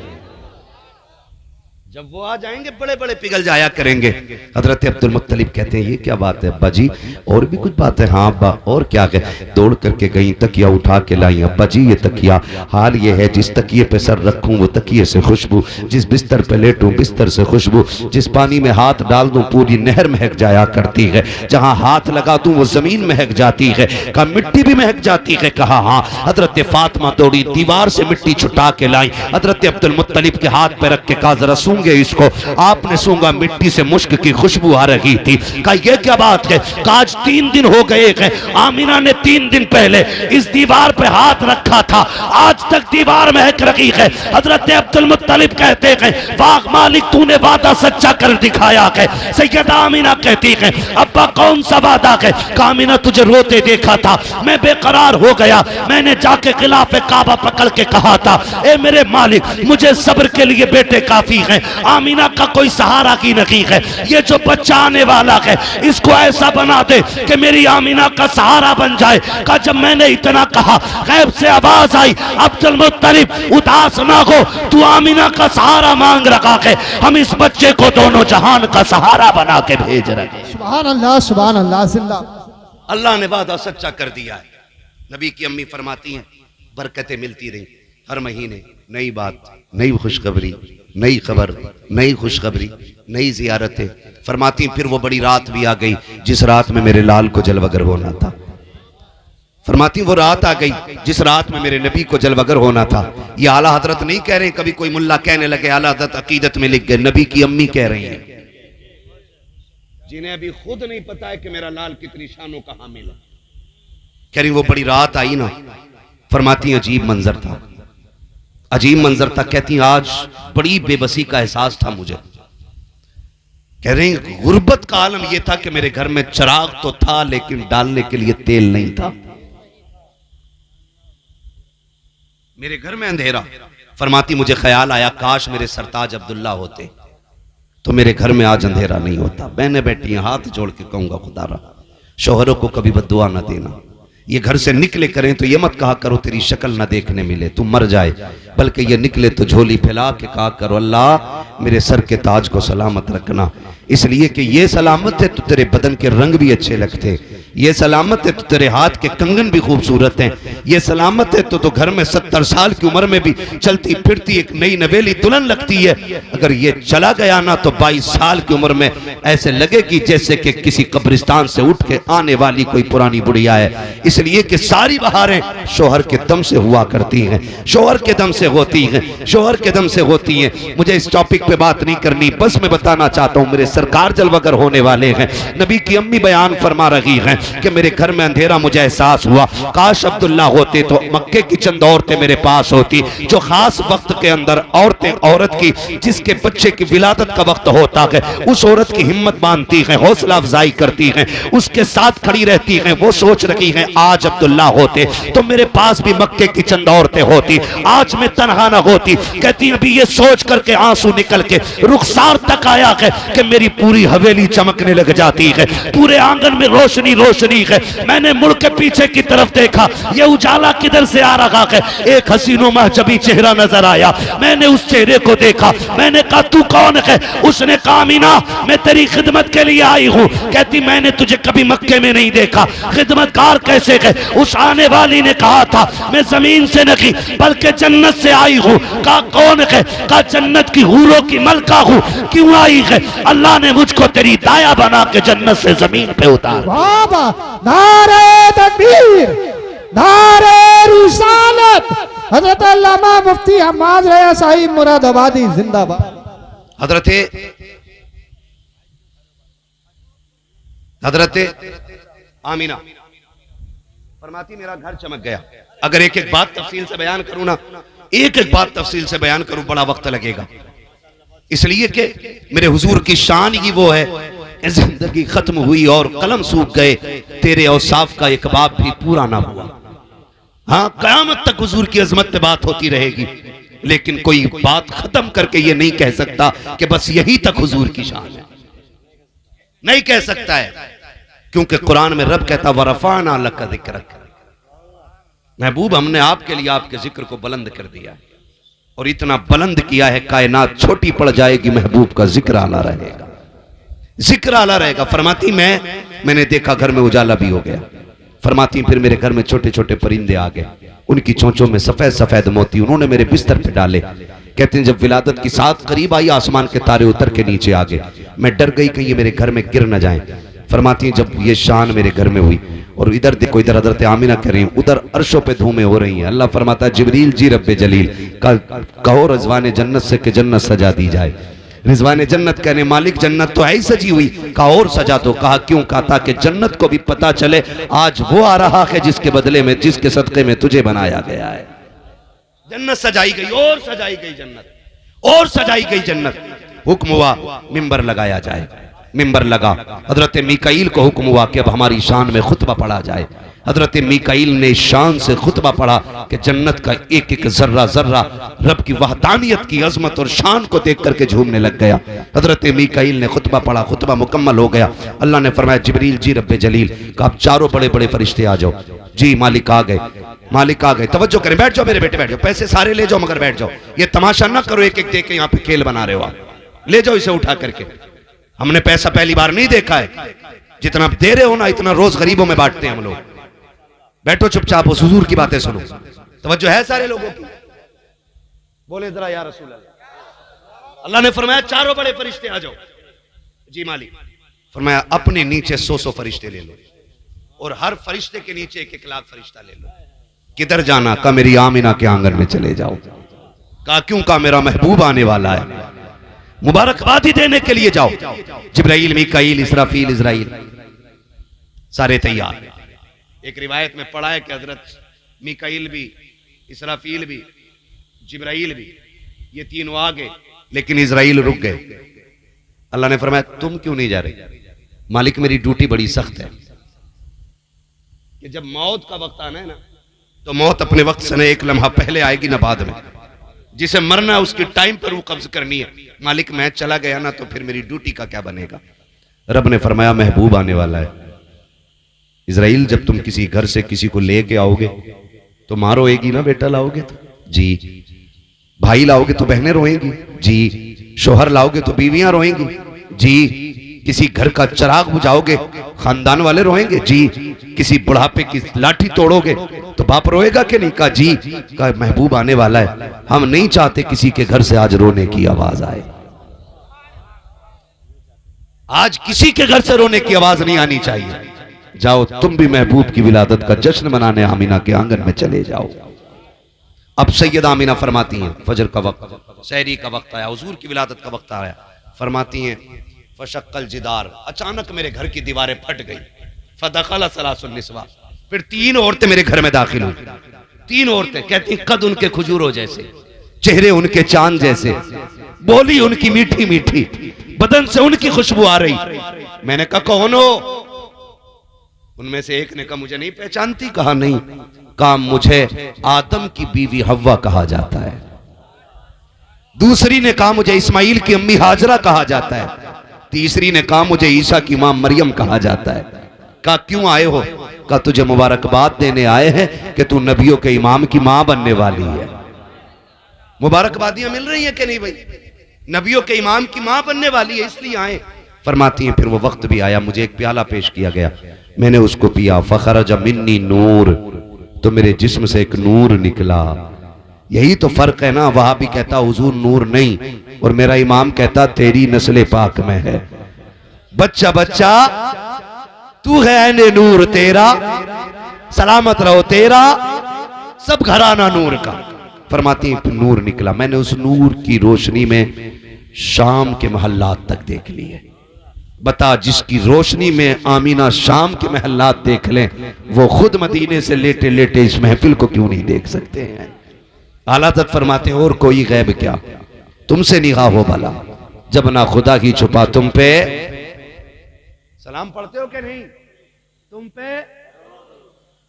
जब वो आ जाएंगे बड़े बड़े पिघल जाया करेंगे। हजरत अब्दुल मुत्तलिब कहते हैं ये क्या बात है अब्बा जी? और भी कुछ बात है? हाँ अब्बा और क्या है? दौड़ करके गई, तकिया उठा के लाई। अब्बा जी ये तकिया, हाल ये है जिस तकिए पे सर रखूं वो तकिए से खुशबू, जिस बिस्तर पे लेटूं बिस्तर से खुशबू, जिस पानी में हाथ डाल दूं पूरी नहर महक जाया करती है, जहां हाथ लगा दूं वो जमीन महक जाती है। कहा मिट्टी भी महक जाती है? कहा हाँ। हजरत फातिमा दौड़ी दीवार से मिट्टी छुटा के लाई, हजरत अब्दुल मुत्तलिब के हाथ पे रख के कहा जरा सूंघ इसको। आपने सूंघा, मिट्टी से मुश्क की खुशबू आ रही थी। कहा यह क्या बात है? आज 3 दिन हो गए हैं, आमिना ने 3 दिन पहले इस दीवार पे हाथ रखा था, आज तक दीवार महक रही है। हजरत अब्दुल मुत्तलिब कहते हैं वाह मालिक तूने वादा सच्चा कर दिखाया है। सैयदा आमिना कहती है अब्बा कौन सा वादा है? आमिना तुझे रोते देखा था, मैं बेकरार हो गया, मैंने जाके खिलाफे काबा पकड़ के कहा था ए मेरे मालिक मुझे सब्र के लिए बेटे काफी हैं, आमीना का कोई सहारा की नहीं है, ये जो बच्चा आने वाला है इसको ऐसा बना दे कि मेरी आमीना का सहारा बन जाए। का जब मैंने इतना कहा गैब से आवाज आई अब्दुल मुत्तलिब उदास ना हो, तू आमीना का सहारा मांग रखा है, हम इस बच्चे को दोनों जहान का सहारा बना के भेज रहे हैं। सुभान अल्लाह सुभान अल्लाह जिंदा। अल्लाह ने वादा सच्चा कर दिया है। नबी की अम्मी फरमाती हैं बरकतें मिलती रही, हर महीने नई बात, नई खुशखबरी, नई खबर, नई खुशखबरी, नई जियारतें। फरमाती फिर वो बड़ी रात भी आ गई जिस रात में मेरे लाल को जलवगर होना था। फरमाती वो रात आ गई जिस रात में मेरे नबी को जलवगर होना था। ये आला हजरत नहीं कह रहे, कभी कोई मुल्ला कहने लगे आला हजरत अकीदत में लिख गए, नबी की अम्मी कह रही हैं, जिन्हें अभी खुद नहीं पता है कि मेरा लाल कितनी शानों का हामिल है। कह रही वो बड़ी रात आई ना, फरमाती अजीब मंजर था, अजीब मंजर था। कहती आज बड़ी बेबसी का एहसास था मुझे। कह रही गुर्बत का आलम यह था कि मेरे घर में चिराग तो था लेकिन डालने के लिए तेल नहीं था, मेरे घर में अंधेरा। फरमाती मुझे ख्याल आया काश मेरे सरताज अब्दुल्ला होते तो मेरे घर में आज अंधेरा नहीं होता। बहने बैठी हैं, हाथ जोड़ के कहूंगा खुदा रहा शौहरों को कभी बद्दुआ ना देना, ये घर से निकले करें तो ये मत कहा करो तेरी शक्ल ना देखने मिले तू मर जाए, बल्कि ये निकले तो झोली फैला के कहा करो अल्लाह मेरे सर के ताज को सलामत रखना, इसलिए कि ये सलामत है तो तेरे बदन के रंग भी अच्छे लगते, ये सलामत है तो तेरे हाथ के कंगन भी खूबसूरत हैं, ये सलामत है तो घर में 70 साल की उम्र में भी चलती फिरती एक नई नवेली दुल्हन लगती है। अगर ये चला गया ना तो 22 साल की उम्र में ऐसे लगेगी जैसे कि किसी कब्रिस्तान से उठ के आने वाली कोई पुरानी बुढ़िया है। इसलिए कि सारी बहारें शोहर के दम से हुआ करती हैं, शोहर के दम से होती हैं, शोहर के दम से होती हैं। मुझे इस टॉपिक पे बात नहीं करनी, बस मैं बताना चाहता हूँ मेरे सरकार जलवगर होने वाले हैं। नबी की अम्मी बयान फरमा रही हैं कि मेरे घर में अंधेरा मुझे एहसास हुआ, काश अब्दुल्ला होते तो मक्के की चंद औरतें मेरे पास होती जो खास वक्त के अंदर औरत की जिसके बच्चे की विलादत का वक्त होता है, उस औरत की हिम्मत बांधती है, हौसला अफजाई करती है, उसके साथ खड़ी रहती है। वो सोच रही है आज अब्दुल्ला होते तो मेरे पास भी मक्के की चंद औरतें होती, आज मैं तनहा ना होती। कहती अभी ये सोच करके आंसू निकल के रुखसार तक आया है कि मेरी पूरी हवेली चमकने लग जाती है, पूरे आंगन में रोशनी रोशनी है। मैंने मुड़ के पीछे की तरफ देखा, ये उजाला किधर से आ रहा है? एक हसीनो महजबी चेहरा नजर आया। मैंने उस चेहरे को देखा, मैंने कहा तू कौन है? उसने कहा मीना मैं तेरी खिदमत के लिए आई हूं। कहती मैंने तुझे कभी मक्के में नहीं देखा, खिदमतगार कैसे है? उस आने वाली ने कहा था मैं जमीन से नहीं बल्कि जन्नत से आई हूं। कहा कौन है? कहा जन्नत की हूरों की मलका हूं। क्यों आई है? अल्लाह ने मुझको तेरी दाया बना के जन्नत से जमीन पे उतार। बाबा नारे तकबीर, नारे रिसालत, हजरत अल्लामा मुफ्ती हम्माद रया साहिब मुरादाबादी जिंदाबाद। हजरत आमीना फरमाती मेरा घर चमक गया। अगर एक एक बात तफसील से बयान करूं ना, एक एक बात तफसील से बयान करूं बड़ा वक्त लगेगा, इसलिए कि मेरे हुजूर की शान ही वो है कि जिंदगी खत्म हुई और कलम सूख गए, तेरे औसाफ का एक बाब भी पूरा ना हुआ। हाँ कयामत तक हुजूर की अजमत पे बात होती रहेगी, लेकिन कोई बात खत्म करके ये नहीं कह सकता कि बस यही तक हुजूर की शान है, नहीं कह सकता है। क्योंकि कुरान में रब कहता वरफाना लका जिक्रक, महबूब हमने आपके लिए आपके जिक्र को बुलंद कर दिया और इतना बुलंद किया है कायनात छोटी पड़ जाएगी, महबूब का जिक्र आला रहेगा, जिक्र आला रहेगा। फरमाती मैंने देखा घर में उजाला भी हो गया। फरमाती फिर मेरे घर में छोटे छोटे परिंदे आ गए, उनकी चोंचों में सफेद सफेद मोती, उन्होंने मेरे बिस्तर पे डाले। कहते हैं जब विलादत की साथ करीब आई आसमान के तारे उतर के नीचे आ गए, मैं डर गई कहीं ये मेरे घर में गिर न जाएं। फरमाती जब ये शान मेरे घर में हुई और इधर देखो, इधर हजरत आमिना कर रही हूँ, उधर अर्शों पे धूमें हो रही हैं। अल्लाह फरमाता जिब्रील जी रब्बे जलील कहो रिजवान जन्नत से कि जन्नत सजा दी जाए। रिजवान जन्नत कहने मालिक जन्नत तो है ही सजी हुई। कहा और सजा दो। कहा क्यों? कहा ताकि जन्नत को भी पता चले आज वो आ रहा है जिसके बदले में, जिसके सदके में तुझे बनाया गया है। जन्नत सजाई गई और सजाई गई जन्नत और सजाई गई जन्नत। हुक्म हुआ मिंबर लगाया जाए, मिंबर लगा। हजरत मीकाईल को हुक्म हुआ कि अब हमारी शान में खुतबा पढ़ा जाए। हजरत मीकाईल ने शान से खुतबा पढ़ा कि जन्नत का एक एक जर्रा जर्रा रब की वहदानियत की अजमत और शान को देख करके झूमने लग गया। हजरत मीकाईल ने खुतबा पढ़ा, खुतबा मुकम्मल हो गया। अल्लाह ने फरमाया जिब्रील जी रब्बे जलील का आप चारों बड़े बड़े फरिश्ते आ जाओ। जी मालिक आ गए, मालिक आ गए। तवज्जो करें, बैठ जाओ मेरे बेटे बैठ जाओ, पैसे सारे ले जाओ मगर बैठ जाओ, ये तमाशा ना करो एक एक दे के यहाँ पे खेल बना रहे हो आप, ले जाओ इसे उठा करके। हमने पैसा पहली बार नहीं देखा है, जितना दे रहे हो ना इतना रोज गरीबों में बांटते हैं हम लोग। बैठो चुपचाप, उस हुजूर की बातें सुनो। तवज्जो है सारे लोगों की? बोले जरा या रसूल अल्लाह। अल्लाह ने फरमाया चारों बड़े फरिश्ते आ जाओ। जी मालिक। फरमाया अपने नीचे 100 फरिश्ते ले लो और हर फरिश्ते के नीचे 1 लाख फरिश्ता ले लो। किधर जाना? का मेरी आमिना के आंगन में चले जाओ। कहा क्यों? का मेरा महबूब आने वाला है, मुबारकबादी देने के लिए जाओ। जिब्राइल मीकाईल इसराफील इजराइल सारे तैयार। एक रिवायत में पढ़ा है कि हजरत मीकाईल भी, इसराफील भी, जिब्राइल भी, ये तीनों आ गए लेकिन इजराइल रुक गए। अल्लाह ने फरमाया तुम क्यों नहीं जा रहे? मालिक मेरी ड्यूटी बड़ी सख्त है कि जब मौत का वक्त आना है ना तो मौत अपने वक्त से न एक लम्हा पहले आएगी ना बाद में। जिसे मरना है उसकी टाइम पर वो कब्ज करनी है। मालिक मैं चला गया ना तो फिर मेरी ड्यूटी का क्या बनेगा? रब ने फरमाया महबूब आने वाला है। इजराइल जब तुम किसी घर से किसी को लेके आओगे तो माँ रोएगी ना, बेटा लाओगे तो जी, भाई लाओगे तो बहनें रोएंगी जी, शोहर लाओगे तो बीवियां रोएंगी जी, किसी घर का चिराग बुझाओगे खानदान वाले रोएंगे जी, किसी बुढ़ापे की लाठी तोड़ोगे तो बाप रोएगा कि नहीं? कहा जी, कहा महबूब आने वाला है, हम नहीं चाहते किसी के घर से आज रोने की आवाज आए। आज किसी के घर से रोने की आवाज नहीं आनी चाहिए। जाओ तुम भी महबूब की विलादत का जश्न मनाने आमिना के आंगन में चले जाओ। अब सैयदा आमिना फरमाती हैं फजर का वक्त, सहरी का वक्त आया, हुजूर की विलादत का वक्त आया। फरमाती हैं फशक्कल जिदार, अचानक मेरे घर की दीवारें फट गई। फदखल सलासुन निस्वा, फिर 3 औरतें मेरे घर में दाखिल हुई। 3 औरतें कहती कद उनके खजूरों जैसे, चेहरे उनके चांद जैसे, बोली उनकी मीठी मीठी, बदन से उनकी खुशबू आ रही। मैंने कहा कौन हो? उनमें से एक ने कहा मुझे नहीं पहचानती। कहा नहीं। कहा मुझे आदम की बीवी हव्वा कहा जाता है। दूसरी ने कहा मुझे इस्माइल की अम्मी हाजरा कहा जाता है। तीसरी ने कहा मुझे ईसा की मां मरियम कहा जाता है। कहा क्यों आए हो? कहा तुझे मुबारकबाद देने आए हैं कि तू नबियों के इमाम की मां बनने वाली है। मुबारकबादियां मिल रही हैं कि नहीं भाई? नबियों के इमाम की मां बनने वाली है, इसलिए आए। फरमाती हैं फिर वो वक्त भी आया, मुझे एक प्याला पेश किया गया, मैंने उसको पिया। फखरज मिन्नी नूर, तो मेरे जिस्म से एक नूर निकला। यही तो फर्क है ना, वहां भी कहता हुजूर नूर नहीं, और मेरा इमाम कहता तेरी नस्ल पाक में है। बच्चा बच्चा तू है ऐने नूर तेरा, सलामत रहो तेरा सब घराना नूर का। फरमाती नूर निकला। मैंने उस नूर की रोशनी में शाम के महल्लात तक देख लिए। बता जिसकी रोशनी में आमीना शाम के महल्लात देख लें, वो खुद मदीने से लेटे लेटे इस महफिल को क्यों नहीं देख सकते हैं? आला हज़रत फरमाते हैं और कोई गैब क्या, तुमसे निगाह हो भला, जब ना खुदा की छुपा तुम पे। सलाम पढ़ते हो कि नहीं? तुम पे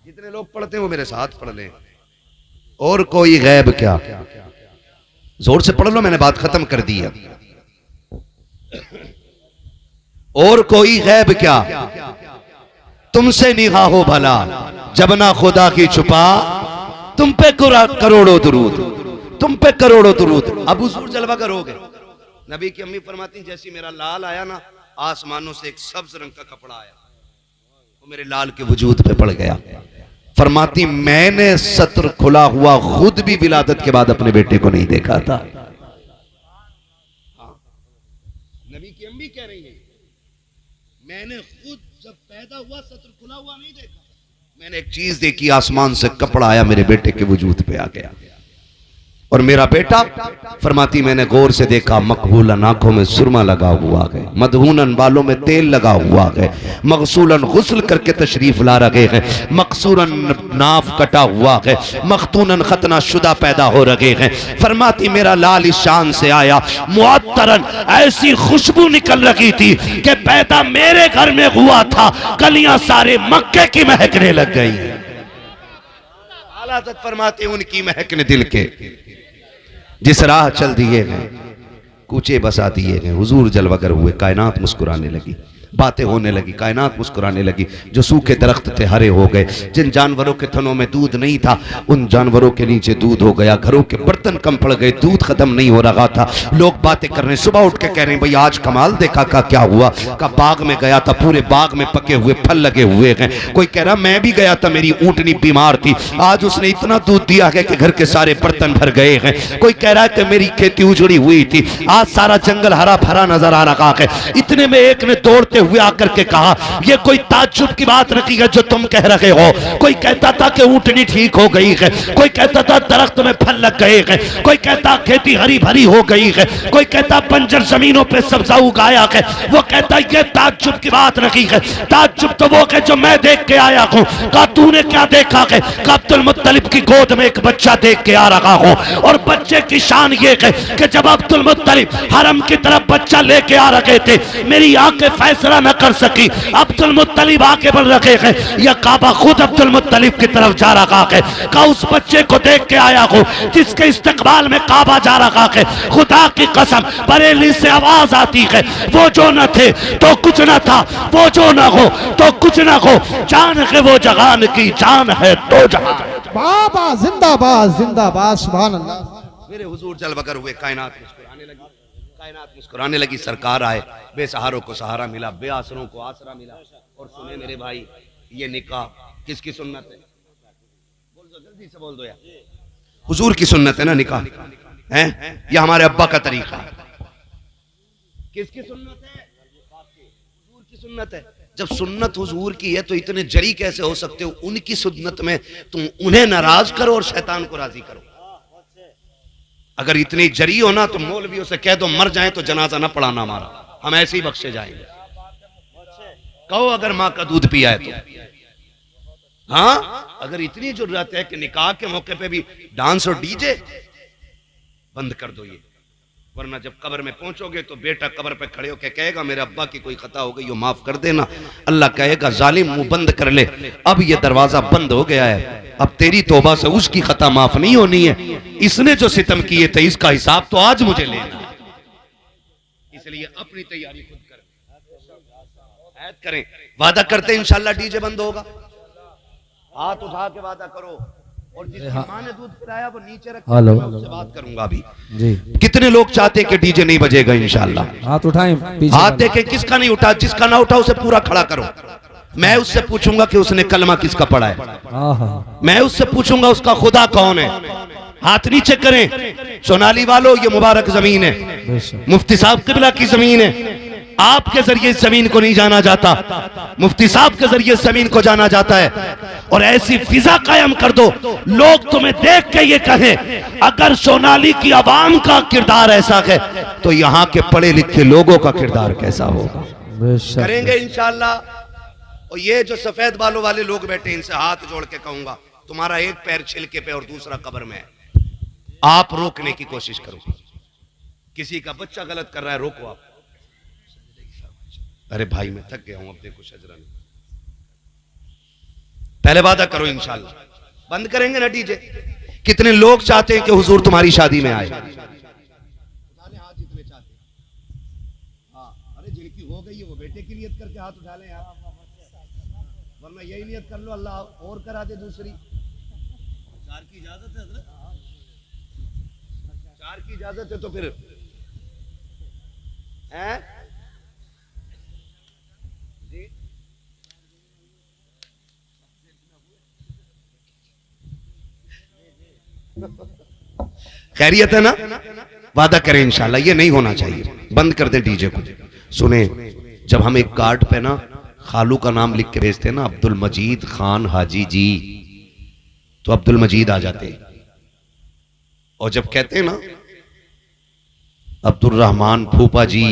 जितने लोग पढ़ते हैं वो मेरे साथ पढ़ लें। और कोई गैब क्या, जोर से पढ़ लो, मैंने बात खत्म कर दी है। और कोई गैब क्या, तुमसे निगाह हो भला, जब ना खुदा की छुपा तुम पे करोड़ों दुरूद, तुम पे करोड़ों दुरूद। अब हुजूर जलवा करोगे। नबी की अम्मी फरमाती जैसी मेरा लाल आया ना, आसमानों से एक सब्ज रंग का कपड़ा आया, वो मेरे लाल के वजूद पे पड़ गया। फरमाती मैंने सत्र खुला हुआ खुद भी विलादत के बाद अपने बेटे को नहीं देखा था। नबी की अम्मी कह रही है मैंने खुद जब पैदा हुआ सत्र खुला हुआ नहीं देखा, मैंने एक चीज देखी, आसमान से कपड़ा आया मेरे बेटे के वजूद पे आ गया। और मेरा बेटा फरमाती मैंने गौर से देखा, मकबूलन आंखों में सुरमा लगा हुआ है, मदहूनन बालों में तेल लगा हुआ है, मगसूलन गुस्ल करके तशरीफ ला रहे हैं, मकसूरन नाफ कटा हुआ है, मखतूनन खतना शुदा पैदा हो रहे हैं। फरमाती मेरा लाल इस शान से आया, मुअत्तरन ऐसी खुशबू निकल रही थी कि पैदा मेरे घर में हुआ था, कलियां सारे मक्के की महकने लग गई। आला हज़रत फरमाते उनकी महकने दिल के जिस राह चल दिए हैं, कूचे बसा दिए हैं। हुजूर जलवागर हुए, कायनात मुस्कुराने लगी, बातें होने लगी, कायनात मुस्कुराने लगी। जो सूखे दरख्त थे हरे हो गए, जिन जानवरों के थनों में दूध नहीं था उन जानवरों के नीचे दूध हो गया, घरों के बर्तन कम पड़ गए, दूध खत्म नहीं हो रहा था। लोग बातें कर रहे हैं, सुबह उठ के कह रहे हैं भाई आज कमाल देखा का क्या हुआ? का बाग में गया था, पूरे बाग में पके हुए फल लगे हुए हैं। कोई कह रहा मैं भी गया था, मेरी ऊँटनी बीमार थी, आज उसने इतना दूध दिया है कि घर के सारे बर्तन भर गए हैं। कोई कह रहा है कि मेरी खेती उजड़ी हुई थी, आज सारा जंगल हरा भरा नजर आ रहा है। इतने में एक ने दौड़ते हुए आकर के कहा ये कोई ताज्जुब की बात नहीं है जो तुम कह रहे हो। कोई कहता था कि ऊँटनी ठीक हो गई है, कोई कहता था दरख्त में फल लग गए हैं, कोई कहता खेती हरी भरी हो गई है, कोई कहता बंजर जमीनों पे सब्जा उगाया है। वो कहता ये ताज्जुब की बात नहीं है, ताज्जुब तो वो है जो मैं देख के आया हूँ। कहा तूने क्या देखा है? कहा अब्दुल मुत्तलिब की गोद में एक बच्चा देख के आ रहा हूँ, और बच्चे की शान ये है कि जब अब्दुल मुत्तलिब हरम की तरफ बच्चा लेके आ रहे थे, मेरी आंखें फैसला न कर सकी, अब्दुल मुत्तलिब आगे बढ़ रहे हैं, यह काबा खुद अब्दुल मुत्तलिब की तरफ जा रहा है। का उस बच्चे को देख के आया हूं जिसके इस्तकबाल में काबा जा रहा है। खुदा की कसम बरेली से आवाज आती है, वो जो न थे तो कुछ न था, वो जो न हो तो कुछ न हो, जान है वो जहान की जान है तो जहान। बाबा जिंदाबाद जिंदाबाद, सुभान अल्लाह। मेरे हुजूर जलवागर हुए, कायनात मुस्कुराने लगी, कायनात मुस्कुराने लगी। सरकार आए, बेसहारों को सहारा मिला, बेआसरों को आसरा मिला। और सुने मेरे भाई ये निकाह किसकी सुन्नत है? बोल दो जल्दी से, बोल दो यार। हुजूर की सुन्नत है ना निकाह, है ये हमारे अब्बा का तरीका। किसकी सुन्नत है? हुजूर की सुन्नत है। जब सुन्नत हुजूर की है तो इतने जरी कैसे हो सकते हो? उनकी सुन्नत में तुम उन्हें नाराज करो और शैतान को राजी करो। अगर इतनी जरी हो ना तो मौलवियों से कह दो मर जाए तो जनाजा ना पढ़ाना हमारा, हम ऐसे ही बख्शे जाएंगे। कहो अगर माँ का दूध पिया है तो। हाँ, अगर इतनी जरूरत है कि निकाह के मौके पे भी डांस और डीजे, बंद कर दो ये, वरना जब कब्र में पहुंचोगे तो बेटा कब्र पे खड़े होकर कहेगा मेरे अब्बा की कोई खता हो गई हो, माफ कर देना। अल्लाह कहेगा जालिम मुंह बंद कर ले, अब ये दरवाजा बंद हो गया है, अब तेरी तौबा से उसकी खता माफ नहीं होनी है। इसने जो सितम किए थे इसका हिसाब तो आज मुझे लेना है, इसलिए अपनी तैयारी खुद करें, ऐद करें, वादा करते हैं इंशाल्लाह डीजे बंद होगा। हाथ उठा के वादा करो, और जिसकी मां ने दूध पिलाया वो नीचे रख, मैं उससे बात करूंगा अभी जी। कितने लोग चाहते हैं कि डीजे नहीं बजेगा इंशाल्लाह? हाथ उठाएं पीछे। हाथ देखे किसका नहीं उठा, जिसका ना उठा उसे पूरा खड़ा करो। मैं उससे पूछूंगा कि उसने कलमा किसका पढ़ा है, मैं उससे पूछूंगा उसका खुदा कौन है। हाथ नीचे करें। सोनाली वालों, ये मुबारक जमीन है, मुफ्ती साहब किबला की जमीन है। आपके जरिए इस जमीन को नहीं जाना जाता, मुफ्ती साहब के जरिए इस जमीन को जाना जाता है। और ऐसी फिजा कायम कर दो लोग तुम्हें देख के ये कहें अगर सोनाली की आवाम का किरदार ऐसा है तो यहाँ के पढ़े लिखे लोगों का किरदार कैसा होगा। करेंगे इंशाल्लाह। और ये जो सफेद बालों वाले लोग बैठे इनसे हाथ जोड़ के कहूंगा तुम्हारा एक पैर छिलके पे और दूसरा कब्र में है, आप रोकने की कोशिश करो। किसी का बच्चा गलत कर रहा है, रोको आप। अरे भाई मैं थक गया हूं, अब देखो शजरा ने पहले वादा करो इंशाल्लाह बंद करेंगे ना डीजे। कितने लोग चाहते हैं कि हुजूर तुम्हारी शादी में आए? हाथ जितने चाहते। हाँ, अरे जिनकी हो गई है वो बेटे की नियत करके हाथ उठा लें यार, वरना यही नियत कर लो अल्लाह और करा दे दूसरी। चार की इजाजत है हजरत, चार की इजाजत है तो फिर हैं? खैरियत है ना? वादा करें इंशाल्लाह ये नहीं होना चाहिए, बंद कर दें डीजे को। सुने, जब हम एक कार्ड पे ना खालू का नाम लिख के भेजते हैं ना, अब्दुल मजीद खान हाजी जी, तो अब्दुल मजीद आ जाते। और जब कहते हैं ना अब्दुल रहमान फूफा जी,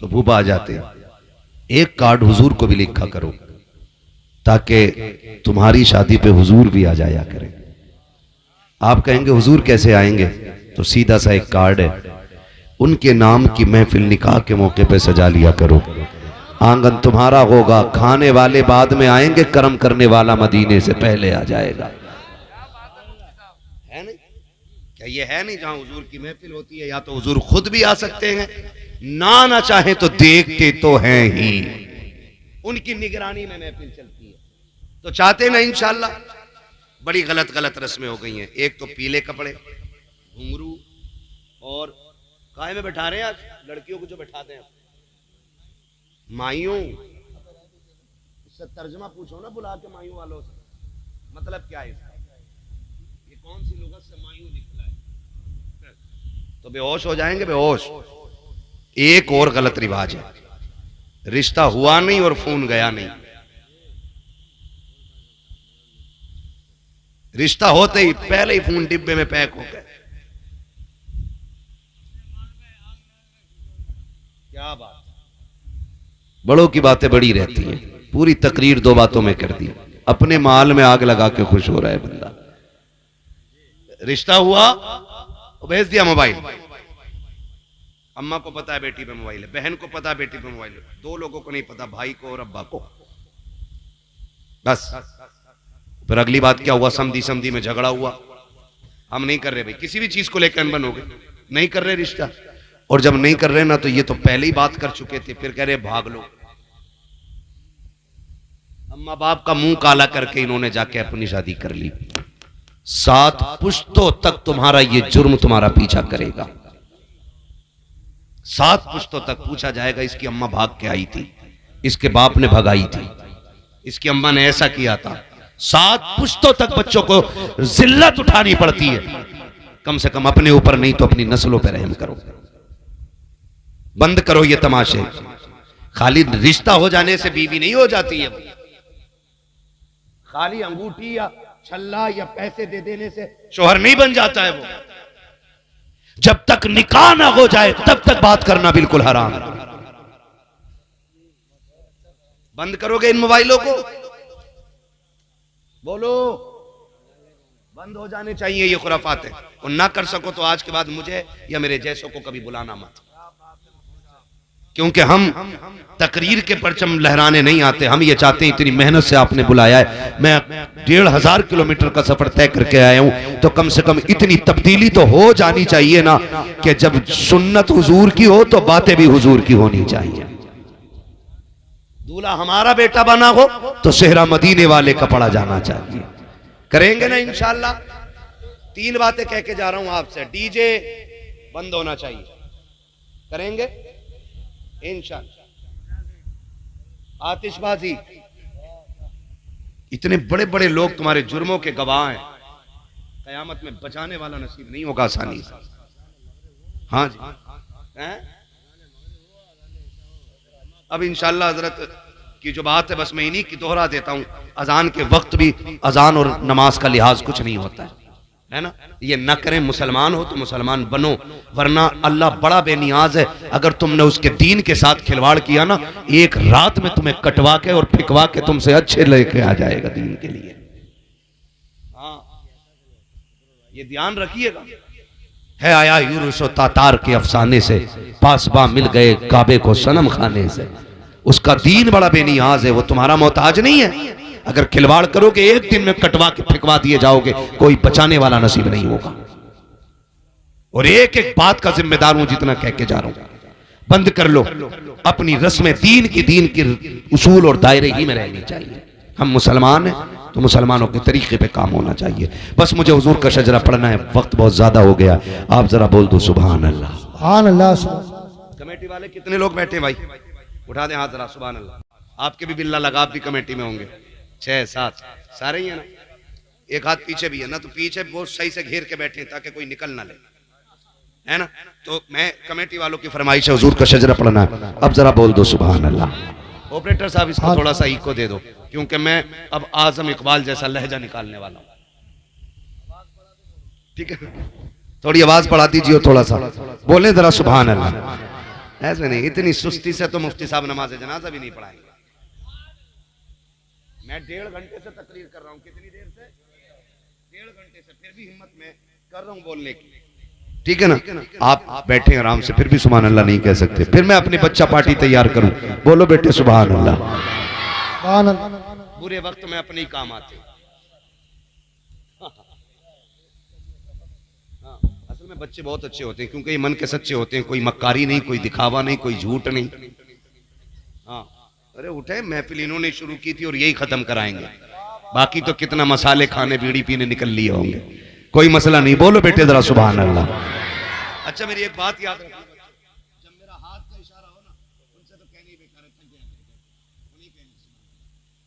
तो फूफा आ जाते। एक कार्ड हुजूर को भी लिखा करो ताकि तुम्हारी शादी पे हुजूर भी आ जाया करें। आप कहेंगे हुजूर कैसे आएंगे, तो सीधा सा एक कार्ड है, उनके नाम की महफिल निकाह के मौके पे सजा लिया करो। आंगन तुम्हारा होगा, खाने वाले बाद में आएंगे, कर्म करने वाला मदीने से पहले आ जाएगा। है नहीं? क्या ये है नहीं जहां हुजूर की महफिल होती है या तो हुजूर खुद भी आ सकते हैं, ना चाहे तो देखते तो हैं ही, उनकी निगरानी में महफिल चलती है। तो चाहते ना इंशाल्लाह। बड़ी गलत गलत रस्में हो गई हैं। एक तो पीले कपड़े, घुंघरू, और काहे में बैठा रहे हैं आज लड़कियों को जो बैठाते हैं माइयों, इससे तर्जमा पूछो ना बुला के माइयों वालों से, मतलब क्या है इसका? ये कौन सी लुगत से माइयों निकला है? तो बेहोश हो जाएंगे, बेहोश। एक और गलत रिवाज है, रिश्ता हुआ नहीं और फोन गया नहीं। रिश्ता होते ही पहले ही फोन डिब्बे में पैक हो गए। क्या बात, बड़ों की बातें बड़ी रहती हैं। पूरी तकरीर दो बातों में कर दी, अपने माल में आग लगा के खुश हो रहा है बंदा। रिश्ता हुआ, भेज दिया मोबाइल, अम्मा को पता है बेटी पे मोबाइल है, बहन को पता है बेटी पे मोबाइल है, दो लोगों को नहीं पता, भाई को और अब्बा को। बस फिर अगली बात क्या हुआ, समधी समधी में झगड़ा हुआ, हम नहीं कर रहे भाई, किसी भी चीज को लेकर अनबन हो गए, नहीं कर रहे रिश्ता। और जब नहीं कर रहे ना तो ये तो पहले ही बात कर चुके थे, फिर कह रहे भाग लो। अम्मा बाप का मुंह काला करके इन्होंने जाके अपनी शादी कर ली। 7 पुश्तों तक तुम्हारा ये जुर्म तुम्हारा पीछा करेगा। 7 पुश्तों तक पूछा जाएगा इसकी अम्मा भाग के आई थी, इसके बाप ने भगाई थी, इसकी अम्मा ने ऐसा किया था। 7 पुश्तों तक बच्चों को जिल्लत उठानी पड़ती है। कम से कम अपने ऊपर नहीं तो अपनी नस्लों पर रहम करो। बंद करो ये तमाशे। खाली रिश्ता हो जाने से बीवी नहीं हो जाती है, खाली अंगूठी या छल्ला या पैसे दे देने से शोहर नहीं बन जाता है वो। जब तक निकाह ना हो जाए तब तक बात करना बिल्कुल हराम है। बंद करोगे इन मोबाइलों को? बोलो, बंद हो जाने चाहिए ये खुराफात है। और ना कर सको तो आज के बाद मुझे या मेरे जैसों को कभी बुलाना मत, क्योंकि हम तकरीर के परचम लहराने नहीं आते। हम ये चाहते हैं इतनी मेहनत से आपने बुलाया है, मैं 1500 किलोमीटर का सफर तय करके आया हूं, तो कम से कम इतनी तब्दीली तो हो जानी चाहिए ना कि जब सुन्नत हुजूर की हो तो बातें भी हुजूर की होनी चाहिए। दूल्हा हमारा बेटा बना हो तो सेहरा मदीने वाले का पड़ा जाना चाहिए। करेंगे ना इंशाअल्लाह। 3 बातें कह के जा रहा हूं आपसे। डीजे बंद होना चाहिए, करेंगे इंशाअल्लाह। आतिशबाजी, इतने बड़े बड़े लोग तुम्हारे जुर्मों के गवाह हैं, कयामत में बचाने वाला नसीब नहीं होगा आसानी से। हाँ जी, हैं? अब इंशाअल्लाह हजरत की जो बात है बस मैं इन्हीं की दोहरा देता हूं। अजान के वक्त भी अजान और नमाज का लिहाज कुछ नहीं होता है ना। ये न करें, मुसलमान हो तो मुसलमान बनो, वरना अल्लाह बड़ा बेनियाज है। अगर तुमने उसके दीन के साथ खिलवाड़ किया ना, एक रात में तुम्हें कटवा के और फिकवा के तुमसे अच्छे लेके आ जाएगा दीन के लिए। हाँ, ये ध्यान रखिएगा। है आया यूनुस और तातार के अफसाने से, पासबा मिल गए काबे को सनम खाने से। उसका दीन बड़ा बेनियाज है, वो तुम्हारा मोहताज नहीं है। अगर खिलवाड़ करोगे एक दिन में कटवा के फिकवा दिए जाओगे, कोई बचाने वाला नसीब नहीं होगा। और एक एक बात का जिम्मेदार हूं जितना कह के जा रहा हूं। बंद कर लो अपनी रस्में, दीन की उसूल और दायरे ही में रहनी चाहिए। हम मुसलमान हैं तो मुसलमानों के तरीके पे काम होना चाहिए। बस मुझे हुजूर का शजरा पढ़ना है, वक्त बहुत ज्यादा हो गया। आप जरा बोल दो सुभान अल्लाह। सुभान अल्लाह। कमेटी वाले कितने लोग बैठे भाई? उठा दें हाथ जरा। सुभान अल्लाह। आपके भी बिल्ला लगा, आप भी कमेटी में होंगे। 6-7 सारे ही है ना। एक हाथ पीछे भी है ना, तो पीछे बहुत सही से घेर के बैठे ताकि कोई निकल ना ले, है ना। तो मैं कमेटी वालों की फरमाइश है, हुजूर का शजरा पढ़ना है। अब जरा बोल दो सुभान अल्लाह। ऑपरेटर साहब इसको थोड़ा सा इको दे दो, क्योंकि मैं अब आजम इकबाल जैसा लहजा निकालने वाला हूं। ठीक है, थोड़ी आवाज बढ़ा दीजिए, थोड़ा सा बोले जरा सुभान अल्लाह। ऐसे नहीं, इतनी सुस्ती से तो मुफ्ती साहब नमाज जनाजा भी नहीं पढ़ाएंगे। मैं 1.5 घंटे से तकरीर कर रहा हूं। कितनी देर से? 1.5 घंटे से, फिर भी हिम्मत में कर रहा हूं बोलने की। ठीक है ना। आप बैठे आराम से, फिर भी सुभान अल्लाह नहीं कह सकते। फिर मैं अपनी बच्चा पार्टी तैयार करूं। बोलो बेटे सुभान अल्लाह। बुरे वक्त में अपने ही काम आते। हाँ, असल में बच्चे बहुत अच्छे होते हैं, क्योंकि ये मन के सच्चे होते हैं। कोई मक्कारी नहीं, कोई दिखावा नहीं, कोई झूठ नहीं। हाँ, अरे उठे, महफिल इन्होंने शुरू की थी और यही खत्म कराएंगे। बाकी तो कितना मसाले खाने, बीड़ी पीने निकल लिए होंगे, कोई मसला नहीं। बोलो बेटे जरा सुभान अल्लाह। अच्छा, मेरी एक बात याद रखना, जब मेरा हाथ का इशारा हो ना, उनसे तो कहने ही बेकार है, थक गए, उन्हीं कहने सुभान,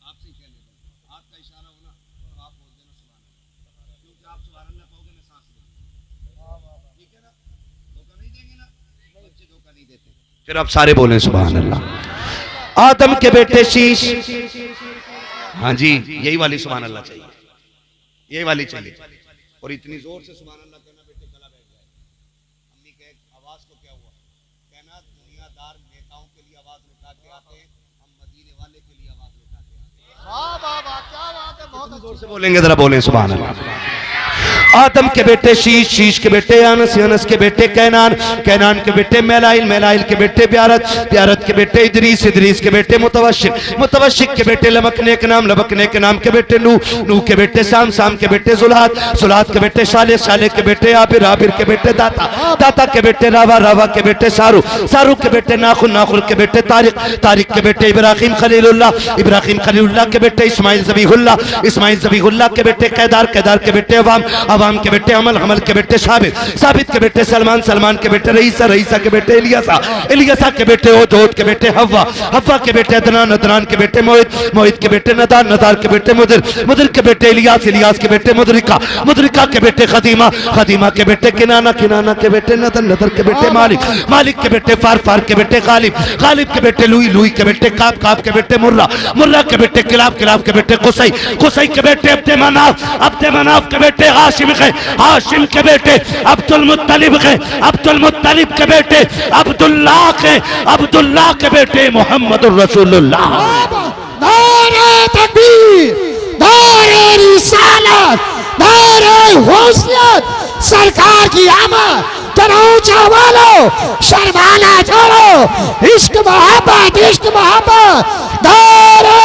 आपसे ही कहने दो। हाथ का इशारा हो ना तो आप बोल देना सुभान अल्लाह, क्योंकि आप सुभान अल्लाह कहोगे मैं सांस लूंगा। ठीक है ना, धोखा नहीं देंगे ना, बच्चे धोखा नहीं देते। फिर आप सारे बोले सुभान अल्लाह। आदम के बेटे शीश, हाँ जी, यही वाली सुभान अल्लाह चाहिए, यही वाली चाहिए। और इतनी जोर से सुभान अल्लाह कहना बेटे गला बैठ जाए। अम्मी के आवाज को क्या हुआ? कहना दुनियादार नेताओं के लिए आवाज उठा के आते हैं, हम मदीने वाले के लिए आवाज उठा के आते हैं। वाह वाह वाह, क्या बात है, बहुत जोर से बोलेंगे, जरा बोलें सुभान अल्लाह। आदम के बेटे शीश, शीश के बेटे अनस, अनस के बेटे कैनान, कैनान के बेटे मैलाइल, मैलाइल के बेटे ब्यारत, ब्यारत के बेटे इदरीस, इदरीस के बेटे मुतवशिक, मुतवशिक के बेटे लमकने के नाम, लमकने के नाम के बेटे नूह, नूह के बेटे शाम, शाम के बेटे जुल्हात, जुल्हात के बेटे साले, साले के बेटे आबिर, आबिर के बेटे दाता, दाता के बेटे रावा, रावा के बेटे सारू, सारू के बेटे नाखुर, नाखुर के बेटे तारिक, तारिक के बेटे इब्राहिम खलीलुल्लाह, इब्राहिम खलीलुल्लाह के बेटे इस्माइल ज़बीहुल्लाह, इस्माइल ज़बीहुल्लाह के बेटे कैदार, कैदार के बेटे अवाम, अवाम के बेटे अमल, अमल के बेटे साबित, साबित के बेटे सलमान, सलमान के बेटे रईसा, रईसा के बेटे इलियासा, इलियासा के बेटे ओजोद के बेटे हव्वा, हव्वा के बेटे अदनान, अदनान के बेटे मोहित, मोहित के बेटे नदार, नदार के बेटे मुदिर, मुदिर के बेटे इलियास, इलियास के बेटे मुदरिका, मुदरिका के बेटे खदीमा, खदीमा के बेटे किनाना, किनाना के बेटे नदर, नदर के बेटे मालिक, मालिक के बेटे फार, फार के बेटे गालिब, गालिब के बेटे लुई, लुई के बेटे काब, काब के बेटे मुर्रा, मुर्रा के बेटे किलाब, किलाब के बेटे कुसई, कुसई के बेटे अब्दे मनाफ, अब्दे मनाफ के बेटे हाशिम है, हाशिम के बेटे अब्दुल मुत्तलिब है, अब्दुल मुत्तलिब के बेटे अब्दुल्लाह के, अब्दुल्लाह के बेटे मोहम्मद रसूलुल्लाह। नारे तकबीर, नारे रिसालत, नारे हुस्नियत, सरकार की आमद, ऊंचा वालो, शर्माना छोड़ो, इश्क मोहब्बत, नारे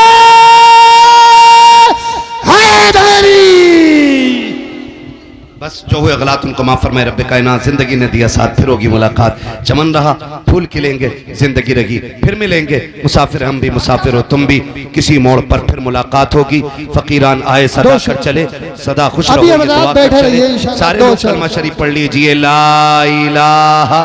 हैदरी। बस जो हुए गलत उनको माफ फरमाए रब्बे कायनात। जिंदगी ने दिया साथ, फिर होगी मुलाकात। चमन रहा फूल खिलेंगे, जिंदगी रही, फिर मिलेंगे। मुसाफिर हम भी, मुसाफिर हो तुम भी, किसी मोड़ पर फिर मुलाकात होगी। फकीरान आए सदा कर चले, सदा खुश अभी रहो, ये हम दुआ बैठे कर रहिए चले। इंशाअल्लाह। सारे लोग कलमा शरीफ पढ़ लीजिए, ला इलाहा